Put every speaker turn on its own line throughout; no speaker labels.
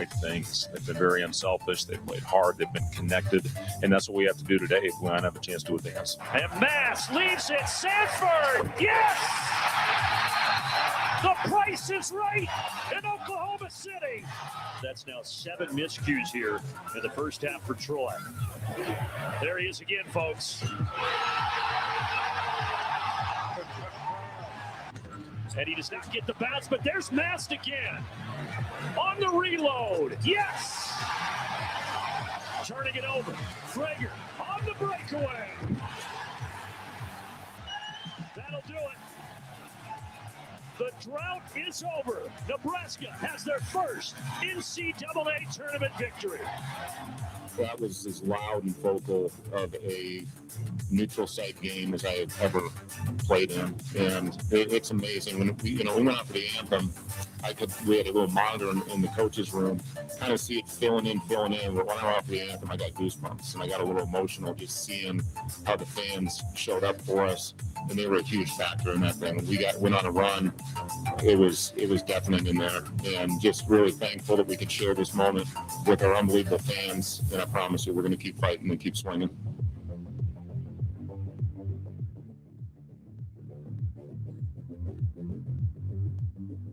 right things. They've been very unselfish. They've played hard. They've been connected. And that's what we have to do today if we want to have a chance to advance.
And Mass leaves it. Sanford, yes! The price is right in Oklahoma City. That's now 7 miscues here in the first half for Troy. There he is again, folks. And he does not get the bounce, but there's Mast again. On the reload, yes! Turning it over, Frager on the breakaway. That'll do it. The drought is over. Nebraska has their first NCAA tournament victory.
That was as loud and vocal of a neutral site game as I have ever played in, and it's amazing. When we went out for the anthem, we had a little monitor in the coach's room, kind of see it filling in. But when I went off the anthem, I got goosebumps, and I got a little emotional just seeing how the fans showed up for us, and they were a huge factor in that thing. When we went on a run, it was definite in there, and just really thankful that we could share this moment with our unbelievable fans. And I promise you, we're going to keep fighting and keep swinging.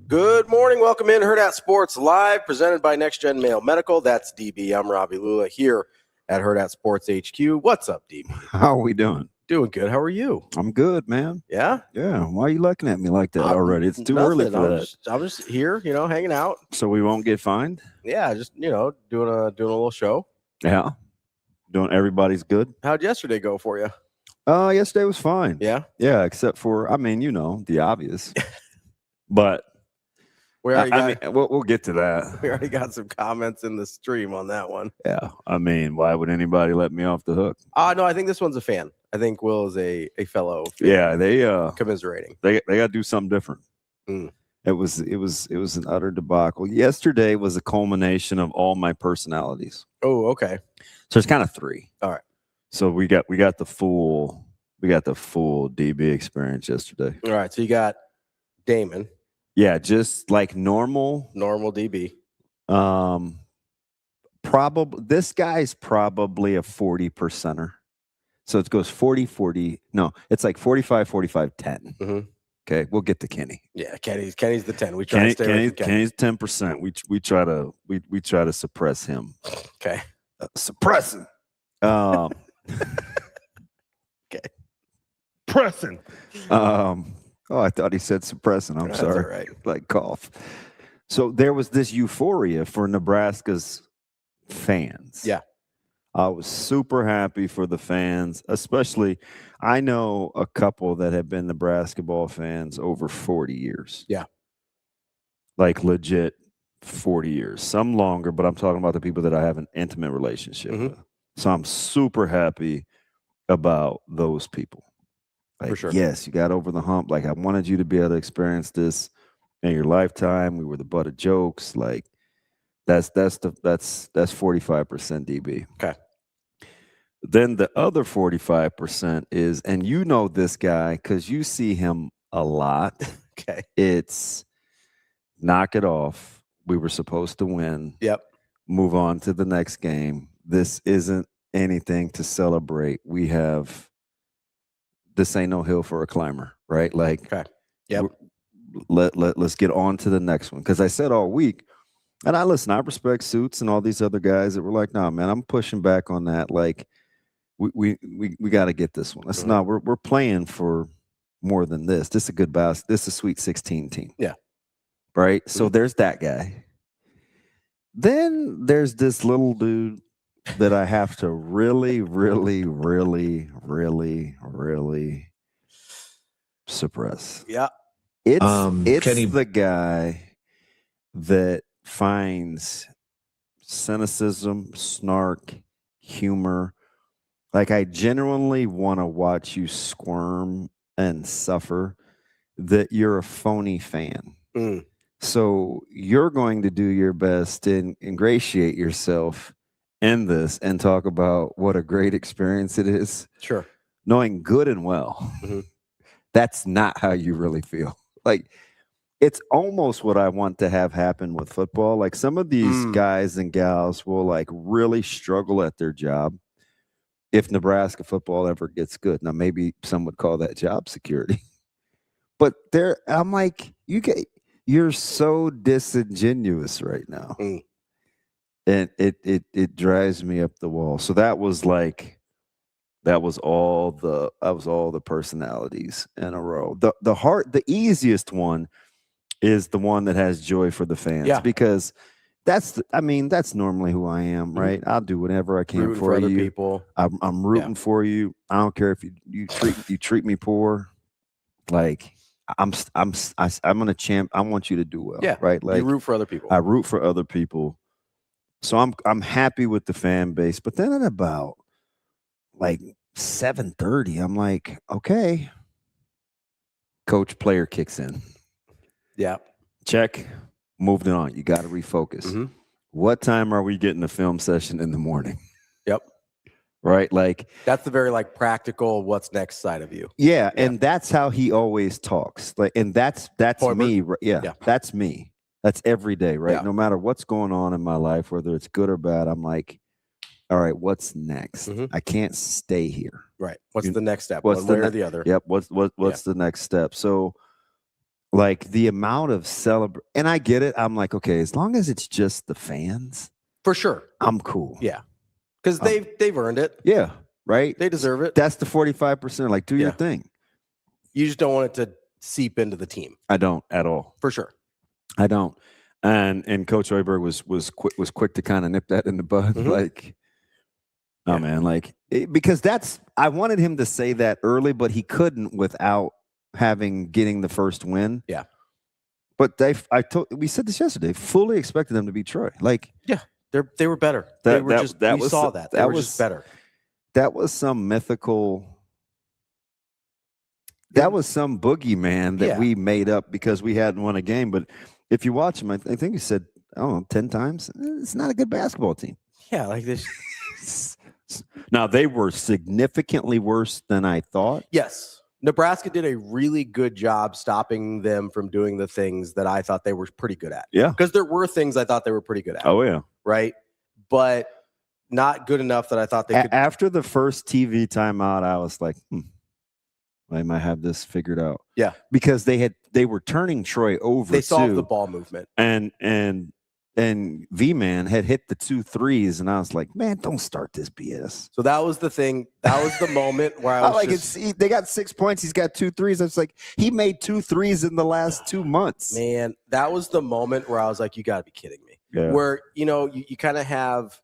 Good morning. Welcome in Hurrdat Sports Live, presented by Next Gen Mail Medical. That's DB. I'm Ravi Lulla here at Hurrdat Sports HQ. What's up, DB?
How are we doing?
Doing good. How are you?
I'm good, man.
Yeah?
Yeah. Why are you looking at me like that already? It's too early for that.
I'm just here, hanging out.
So we won't get fined?
Yeah, just, doing a little show.
Yeah. Everybody's good.
How'd yesterday go for you?
Yesterday was fine.
Yeah?
Yeah, except for, the obvious. But we'll get to that.
We already got some comments in the stream on that one.
Yeah. Why would anybody let me off the hook?
No, I think this one's a fan. I think Will is a fellow fan.
Yeah, they
commiserating.
They got to do something different.
Mm.
It was an utter debacle. Yesterday was a culmination of all my personalities.
Oh, okay.
So it's kind of 3.
All right.
So we got the full DB experience yesterday.
All right. So you got Damon.
Yeah, just like normal
DB.
This guy's probably a 40%er. So it goes 40. No, it's like 45, 45, 10.
Mm-hmm.
Okay, we'll get to Kenny.
Yeah, Kenny's the 10. We try to stay with Kenny.
Kenny's 10%. We try to suppress him.
Okay.
Suppress him.
Okay.
Pressing. I thought he said suppressing. I'm sorry.
All right.
Like cough. So there was this euphoria for Nebraska's fans.
Yeah.
I was super happy for the fans, especially I know a couple that have been Nebraska ball fans over 40 years.
Yeah.
Like legit 40 years. Some longer, but I'm talking about the people that I have an intimate relationship with. So I'm super happy about those people. Like,
for sure.
Yes, you got over the hump. Like, I wanted you to be able to experience this in your lifetime. We were the butt of jokes. Like, that's 45% DB.
Okay.
Then the other 45% is, and you know this guy because you see him a lot.
Okay.
It's knock it off. We were supposed to win.
Yep.
Move on to the next game. This isn't anything to celebrate. This ain't no hill for a climber, right? Like,
okay. Yep.
Let's get on to the next one. Because I said all week, and I respect Suits and all these other guys that were like, nah, man, I'm pushing back on that. Like, we got to get this one. Let's not. We're playing for more than this. This is a good basket. This is a Sweet 16 team.
Yeah.
Right. So there's that guy. Then there's this little dude that I have to really, really, really, really, really suppress.
Yeah.
It's the guy that finds cynicism, snark, humor. Like, I genuinely want to watch you squirm and suffer that you're a phony fan.
Mm.
So you're going to do your best to ingratiate yourself in this and talk about what a great experience it is.
Sure.
Knowing good and well, that's not how you really feel. Like, it's almost what I want to have happen with football. Like some of these guys and gals will like really struggle at their job if Nebraska football ever gets good. Now, maybe some would call that job security, but I'm like, you're so disingenuous right now. And it drives me up the wall. So that was all the personalities in a row. The easiest one is the one that has joy for the fans, because that's normally who I am, right? I'll do whatever I can
Rooting
for
other
you.
people.
I'm rooting for you. I don't care if you treat me poor. Like I'm gonna champ. I want you to do well.
Yeah,
right. Like
you root for other people.
I root for other people. So I'm happy with the fan base. But then at about like 7:30, I'm like, okay, coach player kicks in.
Yeah.
Check. Moved on. You got to refocus. What time are we getting the film session in the morning?
Yep.
Right. Like
that's the very like practical what's next side of you.
Yeah. And that's how he always talks. Like, and that's me. Yeah. That's me. That's every day. Right.
Yeah.
No matter what's going on in my life, whether it's good or bad, I'm like, all right, what's next? I can't stay here.
Right. What's the next step?
What's
One
the
way or the other?
Yep. What's the next step? So like the amount of and I get it. I'm like, okay, as long as it's just the fans,
for sure,
I'm cool.
Yeah. Because they've earned it.
Yeah. Right.
They deserve it.
That's the 45%. Like, do your thing.
You just don't want it to seep into the team.
I don't at all.
For sure.
I don't. And Coach Oiberg was quick to kind of nip that in the bud. Like, oh man, like because I wanted him to say that early, but he couldn't without getting the first win.
Yeah.
But we said this yesterday, fully expected them to beat Troy. Like,
yeah, they were better. We saw that. They were just better.
That was some mythical. That was some boogeyman that we made up because we hadn't won a game. But if you watch them, I think he said, I don't know, 10 times. It's not a good basketball team.
Yeah, like this.
Now, they were significantly worse than I thought.
Yes. Nebraska did a really good job stopping them from doing the things that I thought they were pretty good at.
Yeah.
Because there were things I thought they were pretty good at.
Oh, yeah.
Right? But not good enough that I thought they could.
After the first TV timeout, I was like, I might have this figured out.
Yeah.
Because they were turning Troy over.
They solved the ball movement.
And V-Man had hit the 2 threes, and I was like, man, don't start this BS.
So that was the thing. That was the moment where I was
they got 6 points. He's got 2 threes. I was like, he made 2 threes in the last 2 months.
Man, that was the moment where I was like, you got to be kidding me.
Yeah.
Where, you kind of have,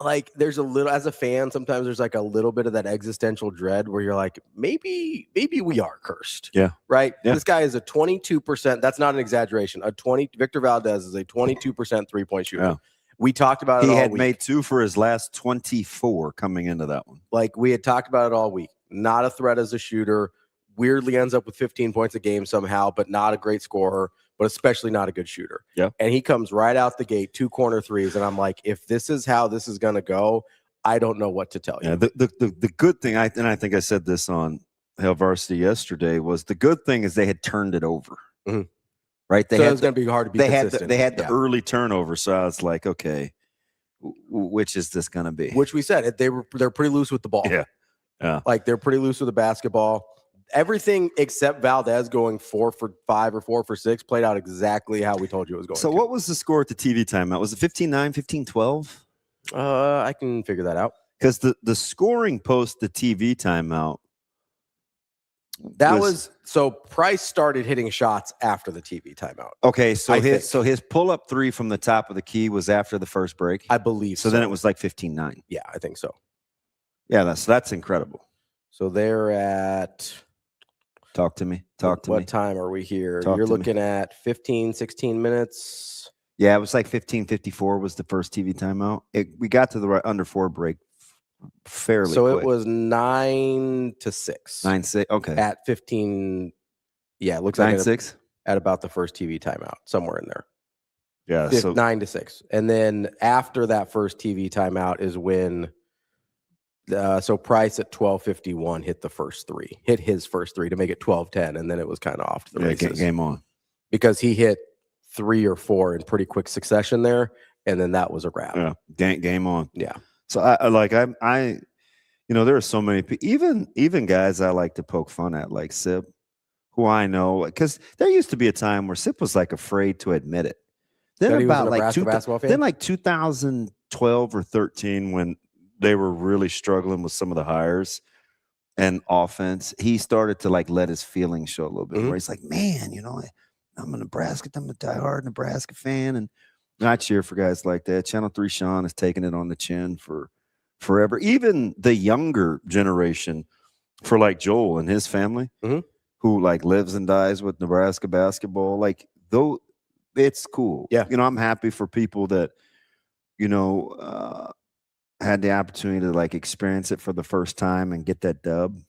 like, there's a little, as a fan, sometimes there's like a little bit of that existential dread where you're like, maybe we are cursed.
Yeah.
Right?
Yeah.
This guy is a 22%. That's not an exaggeration. Victor Valdez is a 22% 3-point shooter. Yeah. We talked about it all week. He had
made 2 for his last 24 coming into that one.
Like, we had talked about it all week. Not a threat as a shooter. Weirdly ends up with 15 points a game somehow, but not a great scorer, but especially not a good shooter.
Yeah.
And he comes right out the gate, 2 corner threes. And I'm like, if this is how this is going to go, I don't know what to tell you.
Yeah, the good thing, I think I said this on Hail Varsity yesterday, was the good thing is they had turned it over. Right?
So it was going to be hard to be consistent.
They had the early turnover. So I was like, okay, which is this going to be?
Which we said, they're pretty loose with the ball.
Yeah. Yeah.
Like, they're pretty loose with the basketball. Everything except Valdez going 4 for 5 or 4 for 6 played out exactly how we told you it was going.
So what was the score at the TV timeout? Was it 15-9, 15-12?
I can figure that out.
Because the scoring post the TV timeout.
So Price started hitting shots after the TV timeout.
Okay, so his pull-up 3 from the top of the key was after the first break?
I believe so.
So then it was like 15-9.
Yeah, I think so.
Yeah, that's incredible.
So they're at...
Talk to me.
What time are we here? You're looking at 15, 16 minutes.
Yeah, it was like 15:54 was the first TV timeout. We got to the under 4 break fairly
So
quick.
It was 9-6.
9-6. Okay.
At 15. Yeah, it looks
9-6
at about the first TV timeout, somewhere in there.
Yeah.
9-6. And then after that first TV timeout is when so Price at 12:51 hit his first 3 to make it 12-10, and then it was kind of off to the races.
Game on.
because he hit 3 or 4 in pretty quick succession there, and then that was a wrap.
Yeah, game on.
Yeah.
So I there are so many people, even guys I like to poke fun at, like Sip, who I know, because there used to be a time where Sip was like afraid to admit it. Then about like 2012 or 13, when they were really struggling with some of the hires and offense, he started to like let his feelings show a little bit more. He's like, man, I'm a diehard Nebraska fan, and I cheer for guys like that. Channel 3 Sean has taken it on the chin for forever. Even the younger generation, for like Joel and his family, who like lives and dies with Nebraska basketball, like though it's cool.
Yeah.
I'm happy for people that, had the opportunity to like experience it for the first time and get that dub.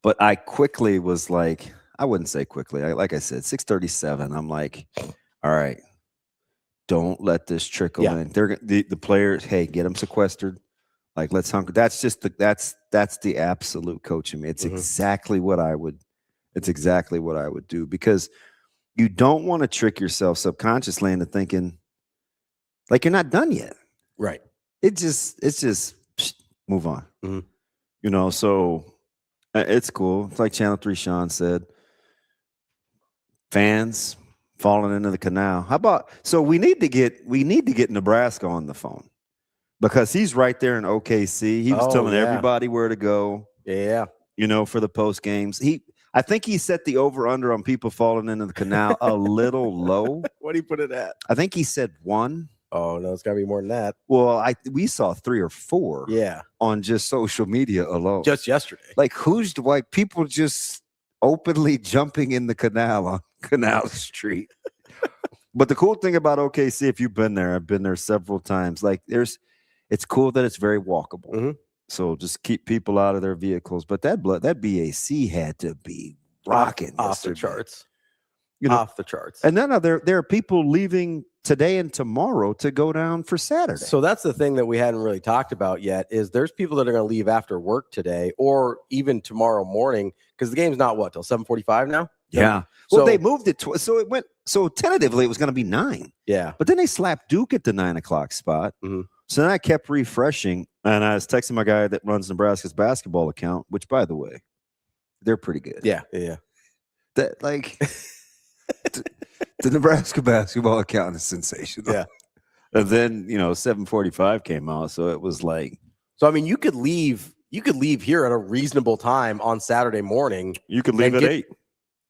But I quickly was like, I wouldn't say quickly. Like I said, 6:37. I'm like, all right, don't let this trickle in. They're the players. Hey, get them sequestered. Like, let's hunker. That's just that's the absolute coach in me. It's exactly what I would. It's exactly what I would do, because you don't want to trick yourself subconsciously into thinking like you're not done yet.
Right.
It's just move on. So it's cool. It's like Channel 3 Sean said. Fans falling into the canal. How about, so we need to get Nebraska on the phone, because he's right there in OKC. He was telling everybody where to go.
Yeah.
For the post games. I think he set the over under on people falling into the canal a little low.
What did he put it at?
I think he said 1.
Oh no, it's gotta be more than that.
Well, we saw 3 or 4.
Yeah.
On just social media alone.
Just yesterday.
Like people just openly jumping in the canal on Canal Street. But the cool thing about OKC, if you've been there, I've been there several times. Like it's cool that it's very walkable. So just keep people out of their vehicles. But that BAC had to be rocking
off the charts. Off the charts.
And then there are people leaving today and tomorrow to go down for Saturday.
So that's the thing that we hadn't really talked about yet, is there's people that are going to leave after work today or even tomorrow morning, because the game's not till 7:45 now.
Yeah.
So
they moved it so tentatively it was going to be 9.
Yeah.
But then they slapped Duke at the 9 o'clock spot. So then I kept refreshing, and I was texting my guy that runs Nebraska's basketball account, which, by the way, they're pretty good.
Yeah.
That like the Nebraska basketball account is sensational.
Yeah.
And then 7:45 came out, so it was like.
So I mean, you could leave here at a reasonable time on Saturday morning.
You could leave at 8.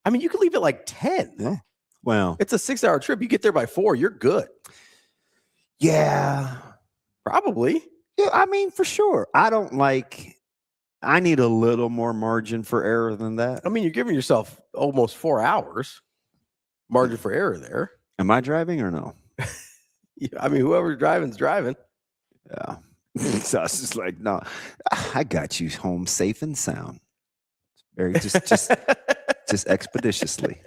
I mean, you could leave at like 10.
Yeah. Well,
it's a 6-hour trip. You get there by 4, you're good.
Yeah.
Probably.
Yeah, I mean, for sure. I need a little more margin for error than that.
I mean, you're giving yourself almost 4 hours margin for error there.
Am I driving or no?
I mean, whoever's driving's driving.
Yeah. So I was just like, no, I got you home safe and sound. Very just expeditiously.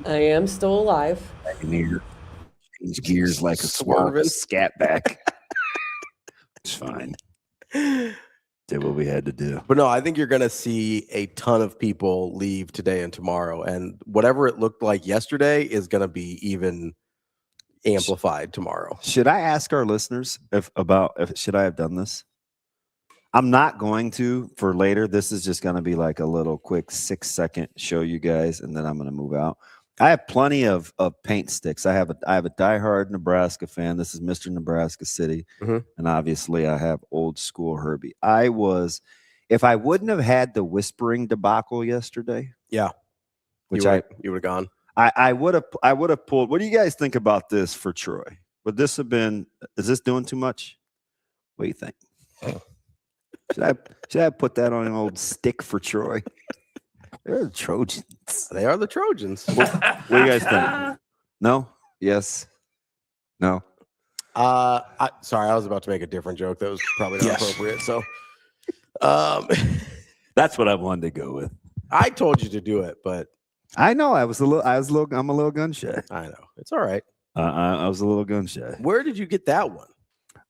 I am still alive.
Change gears like a swerving scat back. It's fine. Did what we had to do.
But no, I think you're going to see a ton of people leave today and tomorrow, and whatever it looked like yesterday is going to be even amplified tomorrow.
Should I ask our listeners if should I have done this? I'm not going to for later. This is just going to be like a little quick 6-second show you guys, and then I'm going to move out. I have plenty of paint sticks. I have a diehard Nebraska fan. This is Mr. Nebraska City. And obviously I have old school Herbie. If I wouldn't have had the whispering debacle yesterday.
Yeah.
Which
you would have gone.
I would have pulled. What do you guys think about this for Troy? Would this have been, is this doing too much? What do you think? Should I put that on an old stick for Troy? They're the Trojans.
They are the Trojans.
What do you guys think? No? Yes? No?
Sorry, I was about to make a different joke that was probably not appropriate. So
that's what I wanted to go with.
I told you to do it, but
I know I'm a little gun shy.
I know. It's all right.
I was a little gun shy.
Where did you get that one?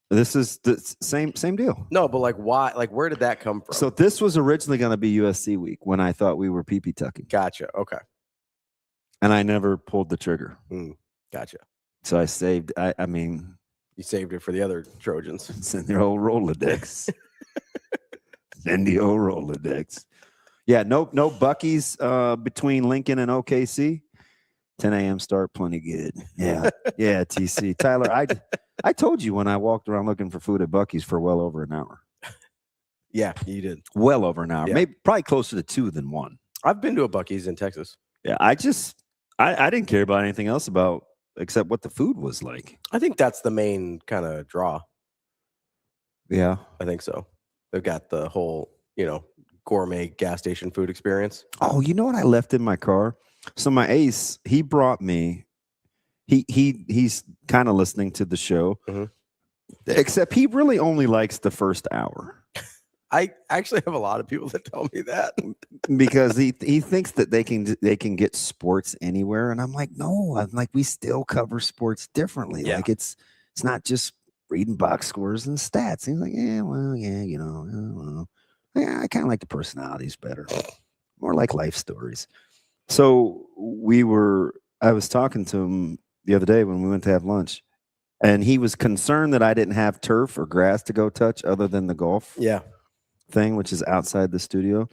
This is the same deal.
No, but like why? Like where did that come from?
So this was originally going to be USC week when I thought we were pee-pee tucking.
Gotcha. Okay.
And I never pulled the trigger.
Gotcha.
So I saved. I mean,
you saved it for the other Trojans.
It's in their old Rolodex. It's in the old Rolodex. Yeah, no Buc-ee's between Lincoln and OKC. 10 a.m. start, plenty good. Yeah, yeah, TC. Tyler, I told you when I walked around looking for food at Buc-ee's for well over an hour.
Yeah, you did.
Well over an hour.
Yeah.
Maybe probably closer to 2 than 1.
I've been to a Buc-ee's in Texas.
Yeah, I didn't care about anything else except what the food was like.
I think that's the main kind of draw.
Yeah.
I think so. They've got the whole, gourmet gas station food experience.
Oh, you know what I left in my car? So my ace, he brought me, he's kind of listening to the show, except he really only likes the first hour.
I actually have a lot of people that tell me that
because he thinks that they can get sports anywhere, and I'm like, no, I'm like, we still cover sports differently.
Yeah.
Like it's not just reading box scores and stats. He's like, yeah, well, yeah, well, yeah, I kind of like the personalities better, more like life stories. So I was talking to him the other day when we went to have lunch, and he was concerned that I didn't have turf or grass to go touch other than the golf thing, which is outside the studio.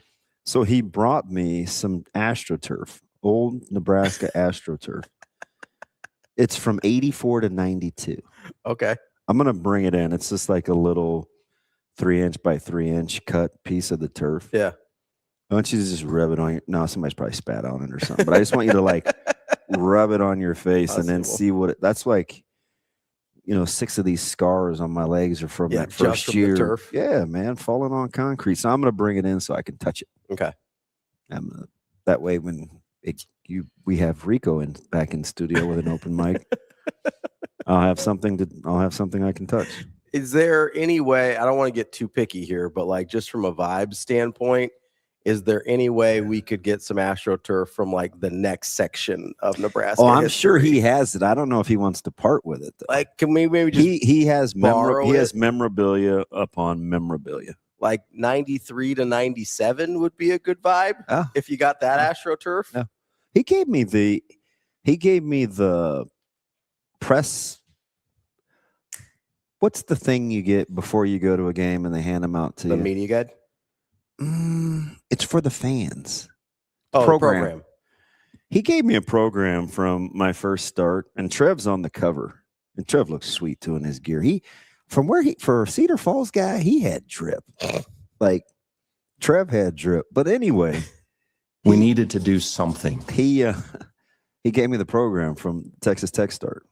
So he brought me some AstroTurf, old Nebraska AstroTurf. It's from 84 to 92.
Okay.
I'm going to bring it in. It's just like a little 3-inch by 3-inch cut piece of the turf.
Yeah.
I want you to just rub it on your, no, somebody's probably spat on it or something, but I just want you to like rub it on your face and then see what that's like. 6 of these scars on my legs are from that first year.
Turf.
Yeah, man, falling on concrete. So I'm going to bring it in so I can touch it.
Okay.
That way when we have Rico back in studio with an open mic, I'll have something I can touch.
Is there any way, I don't want to get too picky here, but like just from a vibe standpoint, is there any way we could get some AstroTurf from like the next section of Nebraska?
Oh, I'm sure he has it. I don't know if he wants to part with it, though.
Like, can we maybe just
he has
has
memorabilia upon memorabilia.
Like 93 to 97 would be a good vibe if you got that AstroTurf.
Yeah. He gave me the press. What's the thing you get before you go to a game and they hand them out to you?
The media guide?
It's for the fans.
Oh, program.
He gave me a program from my first start, and Trev's on the cover. And Trev looks sweet too in his gear. For a Cedar Falls guy, he had drip. Like Trev had drip. But anyway,
we needed to do something.
He gave me the program from Texas Tech start.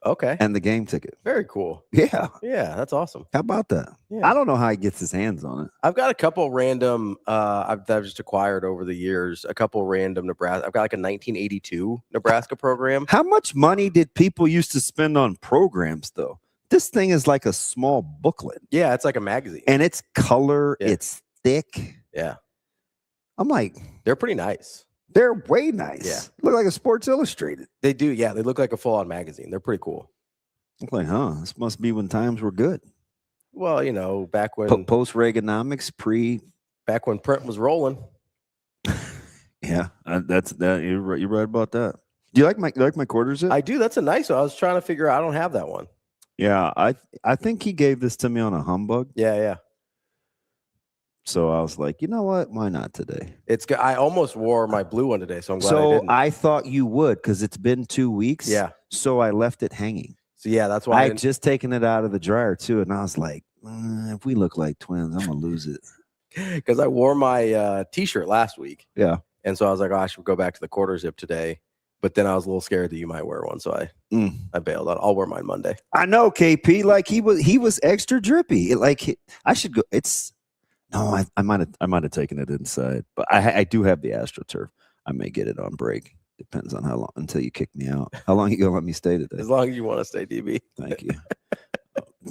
Okay.
And the game ticket.
Very cool.
Yeah.
Yeah, that's awesome.
How about that?
Yeah.
I don't know how he gets his hands on it.
I've got a couple random I've just acquired over the years, a couple random Nebraska. I've got like a 1982 Nebraska program.
How much money did people used to spend on programs though? This thing is like a small booklet.
Yeah, it's like a magazine.
And it's color, it's thick.
Yeah. I'm like, they're pretty nice.
They're way nice.
Yeah.
Look like a Sports Illustrated.
They do. Yeah. They look like a full-on magazine. They're pretty cool.
I'm like, this must be when times were good.
Well, back when
post-Reaganomics,
back when print was rolling.
Yeah, that's that. You're right about that. Do you like my quarters?
I do. That's a nice one. I was trying to figure out. I don't have that one.
Yeah, I think he gave this to me on a humbug.
Yeah.
So I was like, you know what? Why not today?
I almost wore my blue one today, so I'm glad I didn't.
I thought you would because it's been 2 weeks.
Yeah.
So I left it hanging.
So yeah, that's why
I had just taken it out of the dryer too, and I was like, if we look like twins, I'm gonna lose it.
Because I wore my T-shirt last week.
Yeah. And
so I was like, I should go back to the quarter zip today. But then I was a little scared that you might wear one, so I bailed out. I'll wear mine Monday.
I know, KP. Like he was extra drippy. I should go. I might have taken it inside, but I do have the AstroTurf. I may get it on break. Depends on how long until you kick me out. How long you gonna let me stay today?
As long as you want to stay, DB.
Thank you.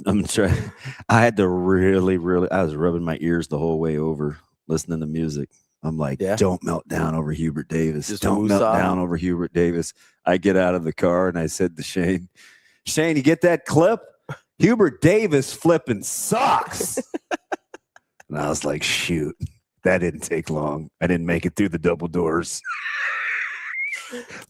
I'm trying. I had to really. I was rubbing my ears the whole way over, listening to music. I'm like, don't melt down over Hubert Davis. Don't melt down over Hubert Davis. I get out of the car and I said to Shane, you get that clip? Hubert Davis flipping sucks. And I was like, shoot, that didn't take long. I didn't make it through the double doors.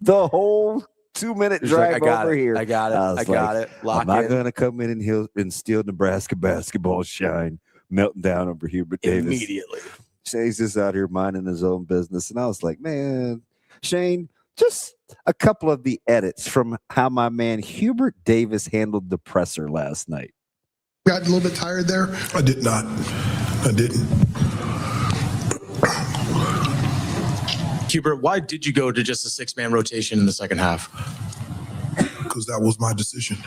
The whole 2-minute
He's
drive
like, I got
over
it.
here.
I got it.
was
I got it. Lock
I'm not
in
going to come in and steal Nebraska basketball shine, melting down over Hubert Davis.
immediately.
Shane's just out here minding his own business. And I was like, man, Shane, just a couple of the edits from how my man Hubert Davis handled the presser last night.
Got a little bit tired there? I did not. I didn't.
Hubert, why did you go to just a 6-man rotation in the second half?
Because that was my decision.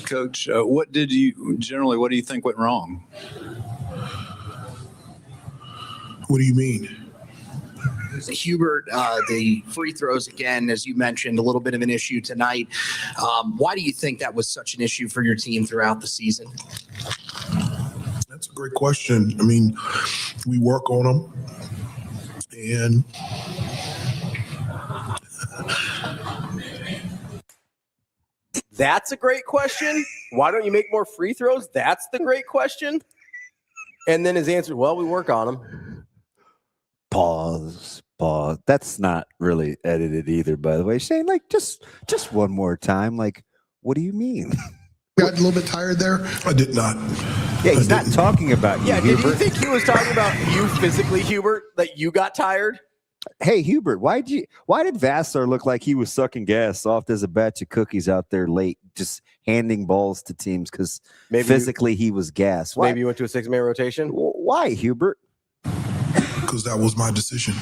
Coach, what do you think went wrong?
What do you mean?
Hubert, the free throws, again, as you mentioned, a little bit of an issue tonight. Why do you think that was such an issue for your team throughout the season?
That's a great question. I mean, we work on them, and
That's a great question. Why don't you make more free throws? That's the great question. And then his answer, well, we work on them.
Pause. That's not really edited either, by the way. Shane, like just one more time. Like, what do you mean?
got a little bit tired there. I did not.
Yeah, he's not talking about you,
Yeah, did you
Hubert.
think he was talking about you physically, Hubert, that you got tired?
Hey, Hubert, why did Vassar look like he was sucking gas soft as a batch of cookies out there late, just handing balls to teams because physically he was gas?
Maybe you went to a 6-man rotation?
Why, Hubert?
Because that was my decision.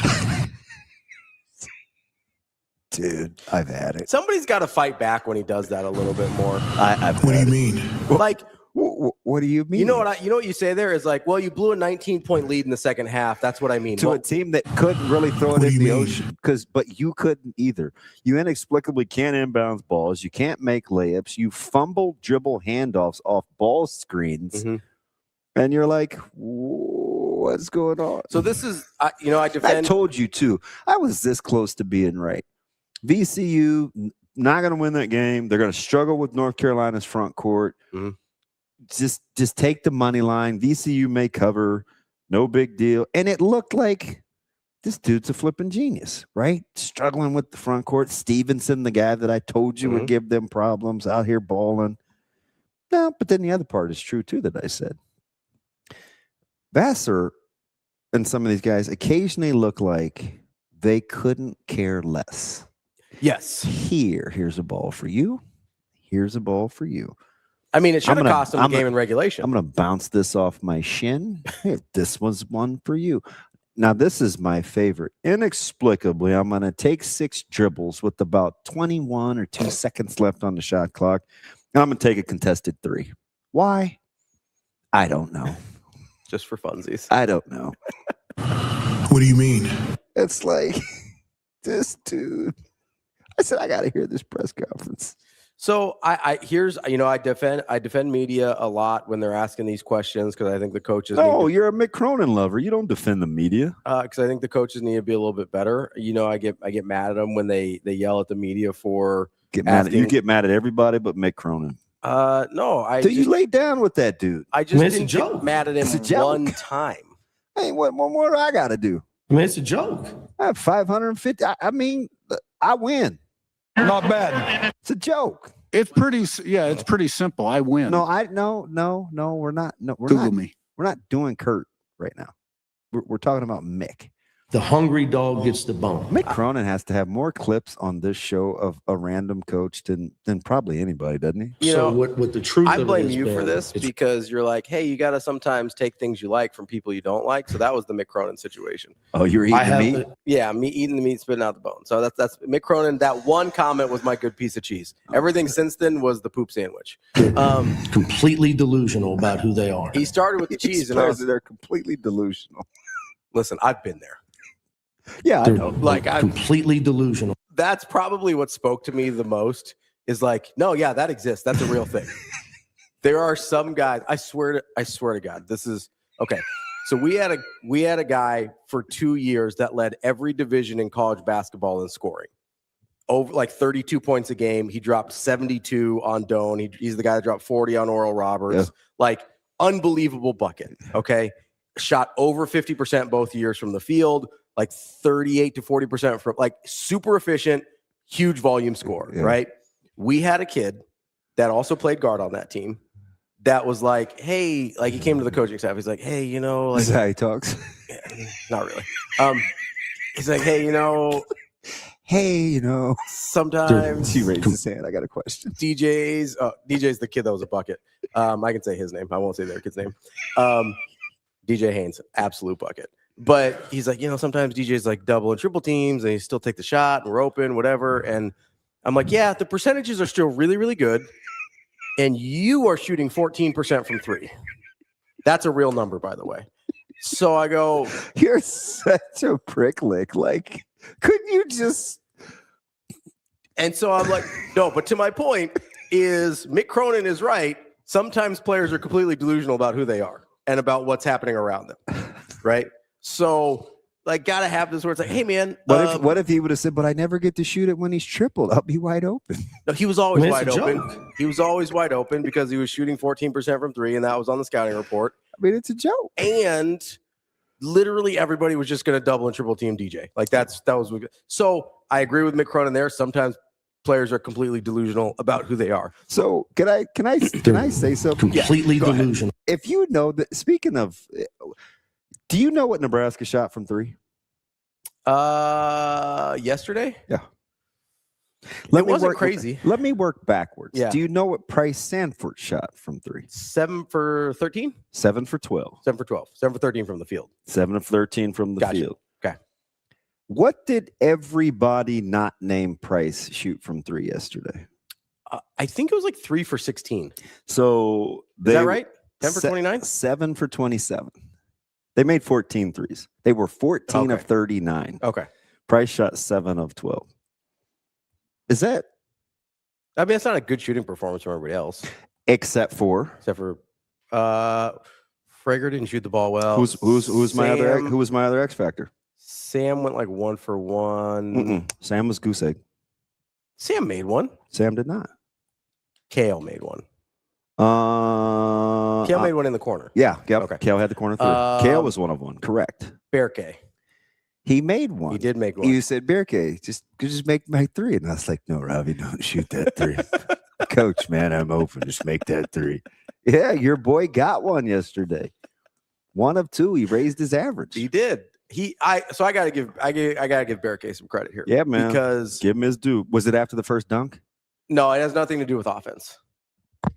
Dude, I've had it.
Somebody's got to fight back when he does that a little bit more.
What do you mean?
Like, what do you mean?
You know what you say there is like, well, you blew a 19-point lead in the second half. That's what I mean.
To a team that couldn't really throw it in the ocean, but you couldn't either. You inexplicably can't inbound balls. You can't make layups. You fumble dribble handoffs off ball screens, and you're like, what's going on?
So this is, I defend.
I told you too. I was this close to being right. VCU not going to win that game. They're going to struggle with North Carolina's front court. Just take the money line. VCU may cover. No big deal. And it looked like this dude's a flipping genius, right? Struggling with the front court. Stevenson, the guy that I told you would give them problems, out here balling. No, but then the other part is true too that I said. Vassar and some of these guys occasionally look like they couldn't care less.
Yes.
Here's a ball for you. Here's a ball for you.
I mean, it should have cost them a game in regulation.
I'm going to bounce this off my shin. Here, this was one for you. Now, this is my favorite. Inexplicably, I'm going to take 6 dribbles with about 21 or 2 seconds left on the shot clock, and I'm going to take a contested 3. Why? I don't know.
Just for funsies.
I don't know.
What do you mean?
It's like, this dude. I said, I got to hear this press conference.
So I defend media a lot when they're asking these questions because I think the coaches.
Oh, you're a Mick Cronin lover. You don't defend the media.
Because I think the coaches need to be a little bit better. I get mad at them when they yell at the media for
you get mad at everybody but Mick Cronin.
No,
you lay down with that dude.
I just didn't get mad at him one time.
Hey, what do I got to do?
I mean, it's a joke.
I have 550. I mean, I win.
Not bad.
It's a joke.
It's pretty simple. I win.
No, we're not. No, we're
Google
not.
me.
We're not doing Kurt right now. We're talking about Mick.
The hungry dog gets the bone.
Mick Cronin has to have more clips on this show of a random coach than probably anybody, doesn't he?
What the truth
I
of
blame
it is,
you for
Ben,
this because you're like, hey, you got to sometimes take things you like from people you don't like. So that was the Mick Cronin situation.
Oh, you're eating meat?
Yeah, me eating the meat, spitting out the bone. So that's Mick Cronin. That one comment was my good piece of cheese. Everything since then was the poop sandwich.
Completely delusional about who they are.
He started with the cheese,
they're completely delusional.
Listen, I've been there.
Yeah, I know.
Like completely delusional.
That's probably what spoke to me the most is like, no, yeah, that exists. That's a real thing. There are some guys, I swear to God, this is okay. So we had a guy for 2 years that led every division in college basketball in scoring. Over like 32 points a game. He dropped 72 on Doan. He's the guy that dropped 40 on Oral Roberts. Yeah. Like unbelievable bucket. Okay. Shot over 50% both years from the field, like 38 to 40% from like super efficient, huge volume score, right? We had a kid that also played guard on that team that was like, hey, like he came to the coaching staff. He's like, hey, you know, like
This is how he talks.
not really. He's like, hey, you know, sometimes
He raised his hand. I got a question.
DJ's the kid that was a bucket. I can say his name. I won't say their kid's name. DJ Haynes, absolute bucket. But he's like, you know, sometimes DJ's like double and triple teams and you still take the shot and we're open, whatever. And I'm like, yeah, the percentages are still really, really good. And you are shooting 14% from 3. That's a real number, by the way. So I go,
you're such a pricklick. Like, couldn't you just?
And so I'm like, no, but to my point is Mick Cronin is right. Sometimes players are completely delusional about who they are and about what's happening around them. Right. So like, gotta have this where it's like, hey man,
what if he would have said, but I never get to shoot it when he's tripled. I'll be wide open.
No, he was always wide open. He was always wide open because he was shooting 14% from 3, and that was on the scouting report.
I mean, it's a joke.
And literally everybody was just going to double and triple team DJ. Like that was so I agree with Mick Cronin there. Sometimes players are completely delusional about who they are.
So can I say something?
Completely delusional.
If you know that, speaking of, do you know what Nebraska shot from 3?
Yesterday?
Yeah.
It wasn't crazy.
Let me work backwards.
Yeah.
Do you know what Price Sanford shot from 3?
7 for 13?
7 for 12.
7 for 12. 7 for 13 from the field.
7 of 13 from the field.
Okay.
What did everybody not named Price shoot from 3 yesterday?
I think it was like 3 for 16.
So
is that right? 10 for 29?
7 for 27. They made 14 threes. They were 14 of 39.
Okay.
Price shot 7 of 12. Is that?
I mean, it's not a good shooting performance from everybody else.
Except for
Frager didn't shoot the ball well.
Who's my other X factor?
Sam went like 1 for 1.
Sam was goose egg.
Sam made one.
Sam did not.
Kale made one. Kale made one in the corner.
Yeah. Yep.
Okay.
Kale had the corner 3. Kale was one of one. Correct.
Berke.
He made one.
He did make one.
You said, Berke, just make my 3. And I was like, no, Ravi, don't shoot that 3. Coach, man, I'm open. Just make that 3. Yeah, your boy got one yesterday. 1 of 2. He raised his average.
He did. I gotta give Berke some credit here.
Yeah, man.
Because
give him his due. Was it after the first dunk?
No, it has nothing to do with offense.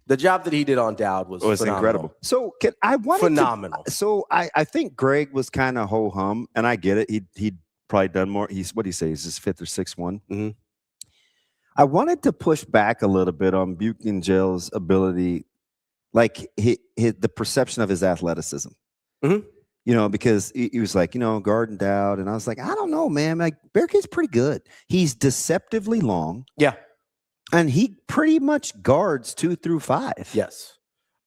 The job that he did on Dowd was phenomenal.
Incredible. So phenomenal. I think Greg was kind of ho hum, and I get it. He'd probably done more. He's what he say? He's his 5th or 6th one.
Mm-hmm.
I wanted to push back a little bit on Buchengel's ability, like the perception of his athleticism.
Mm-hmm.
You know, because he was like, you know, guard and Dowd, and I was like, I don't know, man. Like Berke's pretty good. He's deceptively long.
Yeah. And
he pretty much guards 2 through 5.
Yes.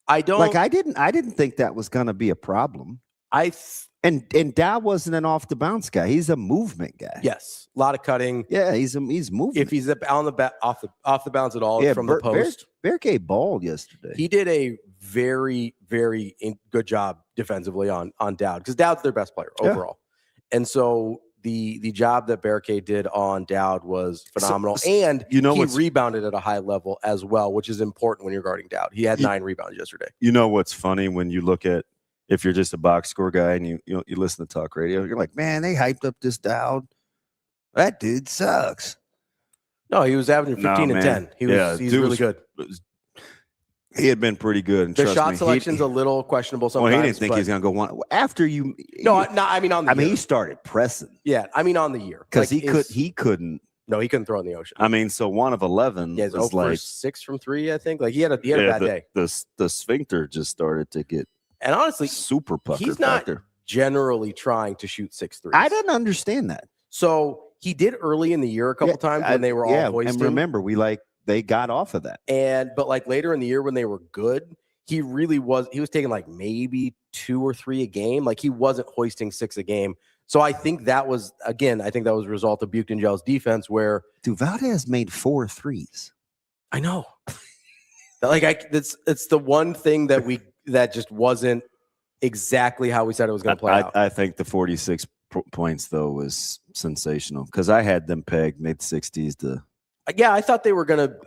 I
didn't think that was going to be a problem. And Dowd wasn't an off the bounce guy. He's a movement guy.
Yes. A lot of cutting.
Yeah, he's moving.
If he's on the off the bounce at all from the post.
Berke balled yesterday.
He did a very, very good job defensively on Dowd because Dowd's their best player overall. And so the job that Berke did on Dowd was phenomenal. And he rebounded at a high level as well, which is important when you're guarding Dowd. He had 9 rebounds yesterday.
You know what's funny when you look at, if you're just a box score guy and you listen to talk radio, you're like, man, they hyped up this Dowd. That dude sucks.
No, he was averaging 15 and 10. He's really good.
He had been pretty good. And
the shot selection's a little questionable sometimes.
Well, he didn't think he was going to go one after you.
I mean on the year.
He started pressing.
Yeah, I mean on the year
because he couldn't.
No, he couldn't throw in the ocean.
I mean, so 1 of 11 was like
6 from 3. I think he had a bad day.
The sphincter just started to get.
And honestly,
super pucker.
He's not generally trying to shoot 6 threes.
I didn't understand that.
So he did early in the year a couple times when they were all hoisting.
And remember, they got off of that.
But like later in the year when they were good, he was taking like maybe 2 or 3 a game. Like he wasn't hoisting 6 a game. So I think that was a result of Buchengel's defense where
Valdez made 4 threes.
I know. It's the one thing that just wasn't exactly how we said it was going to play out.
I think the 46 points though was sensational because I had them pegged mid-60s to.
Yeah, I thought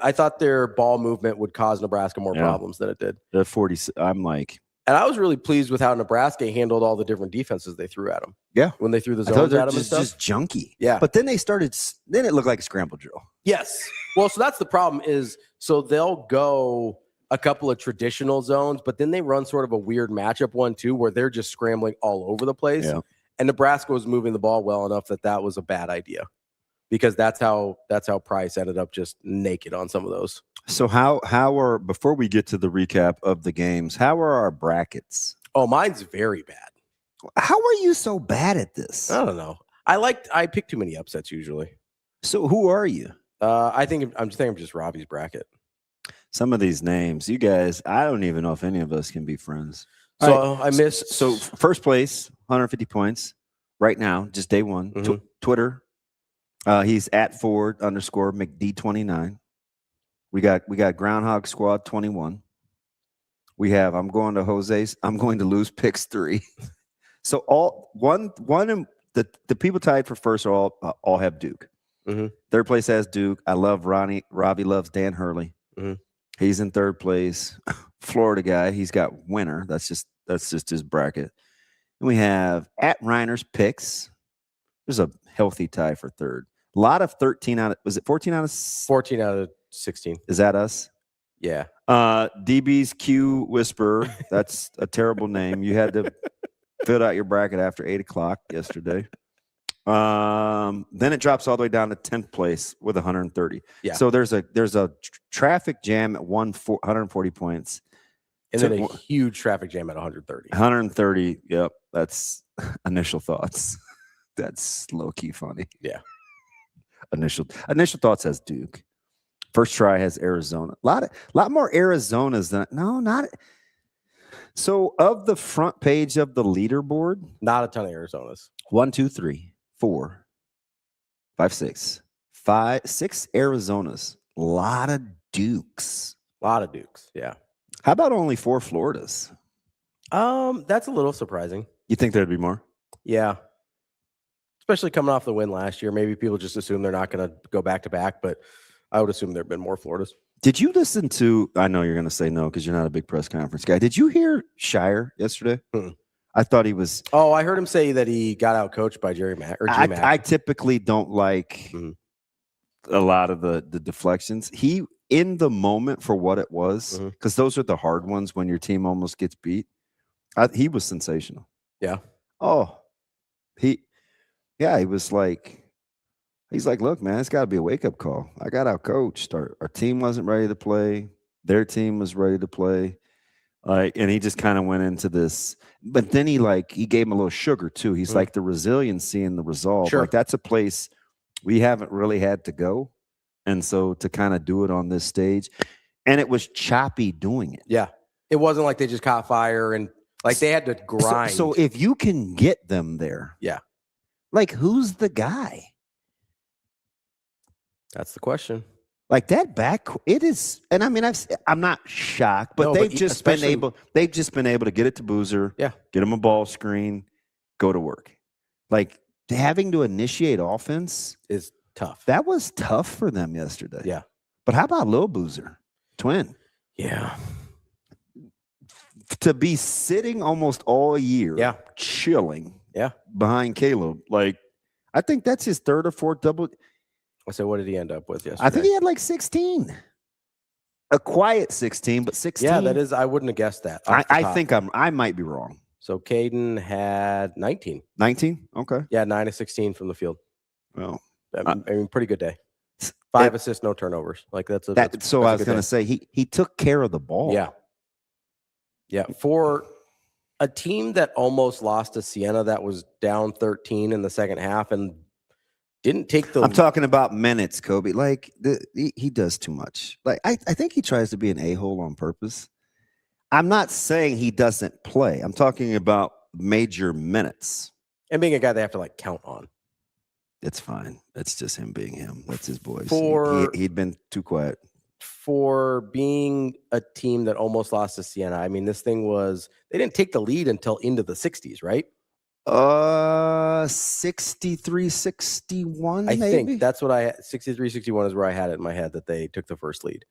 I thought their ball movement would cause Nebraska more problems than it did.
The 40. I'm like,
and I was really pleased with how Nebraska handled all the different defenses they threw at them.
Yeah,
when they threw the zones at them and stuff,
just junky.
Yeah,
but then they started. Then it looked like a scramble drill.
Yes. Well, so that's the problem is so they'll go a couple of traditional zones, but then they run sort of a weird matchup 1-2 where they're just scrambling all over the place.
Yeah.
And Nebraska was moving the ball well enough that was a bad idea because that's how Price ended up just naked on some of those.
So how are, before we get to the recap of the games, how are our brackets?
Oh, mine's very bad.
How are you so bad at this?
I don't know. I pick too many upsets usually.
So who are you?
I think I'm just Ravi's bracket.
Some of these names, you guys, I don't even know if any of us can be friends.
So I missed.
So first place, 150 points right now, just day one.
Mm-hmm.
Twitter, he's at @Ford_McD29. We got Groundhog Squad 21. We have I'm going to Jose's. I'm going to lose picks 3. So the people tied for first all have Duke.
Mm-hmm.
Third place has Duke. I love Ronnie. Ravi loves Dan Hurley.
Mm-hmm.
He's in third place. Florida guy. He's got winner. That's just his bracket. And we have @Reiner's picks. There's a healthy tie for third. A lot of 13 out of, was it 14 out of
14 out of 16?
Is that us?
Yeah.
DB's Q Whisperer. That's a terrible name. You had to fill out your bracket after 8:00 yesterday. Then it drops all the way down to 10th place with 130.
Yeah.
So there's a traffic jam at 140 points.
And then a huge traffic jam at 130.
130. Yep. That's initial thoughts. That's low key funny.
Yeah.
Initial thoughts has Duke. First try has Arizona. A lot more Arizonas than not. So of the front page of the leaderboard,
not a ton of Arizonas.
1, 2, 3, 4, 5, 6, 6 Arizonas. A lot of Dukes.
Yeah.
How about only 4 Floridas?
That's a little surprising.
You think there'd be more?
Yeah. Especially coming off the win last year. Maybe people just assume they're not going to go back to back, but I would assume there have been more Floridas.
Did you listen to, I know you're going to say no because you're not a big press conference guy. Did you hear Shire yesterday? I thought he was. Oh,
I heard him say that he got out coached by Jerry Mack.
I typically don't like a lot of the deflections. He, in the moment for what it was, because those are the hard ones when your team almost gets beat. He was sensational.
Yeah.
Oh, he was like, he's like, look, man, it's got to be a wake-up call. I got out-coached. Our team wasn't ready to play. Their team was ready to play. And he just kind of went into this. But then he gave him a little sugar, too. He's like the resiliency and the resolve.
Sure.
Like, that's a place we haven't really had to go. And so to kind of do it on this stage. And it was choppy doing it.
Yeah. It wasn't like they just caught fire and they had to grind.
So if you can get them there.
Yeah.
Like, who's the guy?
That's the question.
Like that back, it is, and I mean, I'm not shocked, but they've just been able to get it to Boozer, get him a ball screen, go to work. Like having to initiate offense
is tough.
That was tough for them yesterday.
Yeah,
but how about Lil Boozer, twin?
Yeah,
to be sitting almost all year, chilling, behind Caleb. Like, I think that's his third or fourth double.
So what did he end up with yesterday?
I think he had like 16. A quiet 16, but 16.
Yeah, that is. I wouldn't have guessed that.
I think I might be wrong.
So Caden had 19.
19? Okay.
Yeah, 9 of 16 from the field.
Well,
I mean, pretty good day. 5 assists, no turnovers. Like that's
I was going to say he took care of the ball.
Yeah. Yeah. For a team that almost lost to Siena, that was down 13 in the second half and didn't take the.
I'm talking about minutes, Kobe. Like he does too much. Like I think he tries to be an a-hole on purpose. I'm not saying he doesn't play. I'm talking about major minutes
and being a guy they have to count on.
It's fine. It's just him being him. That's his voice. He'd been too quiet.
For being a team that almost lost to Siena, I mean, this thing was they didn't take the lead until into the 60s, right?
63-61.
I
maybe?
think that's what 63-61 is where I had it in my head that they took the first lead.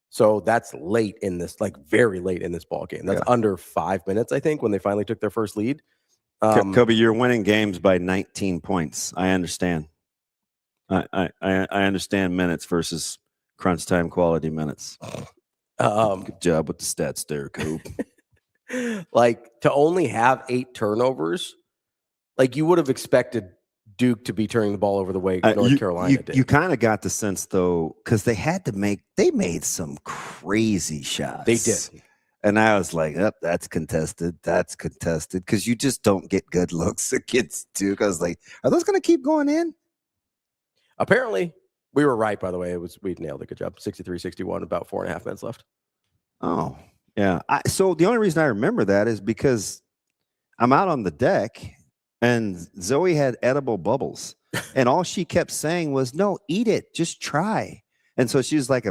So that's late in this, like very late in this ball game. That's under 5 minutes, I think, when they finally took their first lead.
Kobe, you're winning games by 19 points. I understand. I understand minutes versus crunch time quality minutes. Good job with the stats there, Kobe.
Like to only have 8 turnovers, like you would have expected Duke to be turning the ball over the way North Carolina did.
You kind of got the sense though, because they made some crazy shots.
They did.
And I was like, that's contested. That's contested. Because you just don't get good looks against Duke. I was like, are those going to keep going in?
Apparently, we were right, by the way. We nailed it. Good job. 63-61, about 4.5 minutes left.
Oh, yeah. So the only reason I remember that is because I'm out on the deck and Zoe had edible bubbles. And all she kept saying was, no, eat it. Just try. And so she was like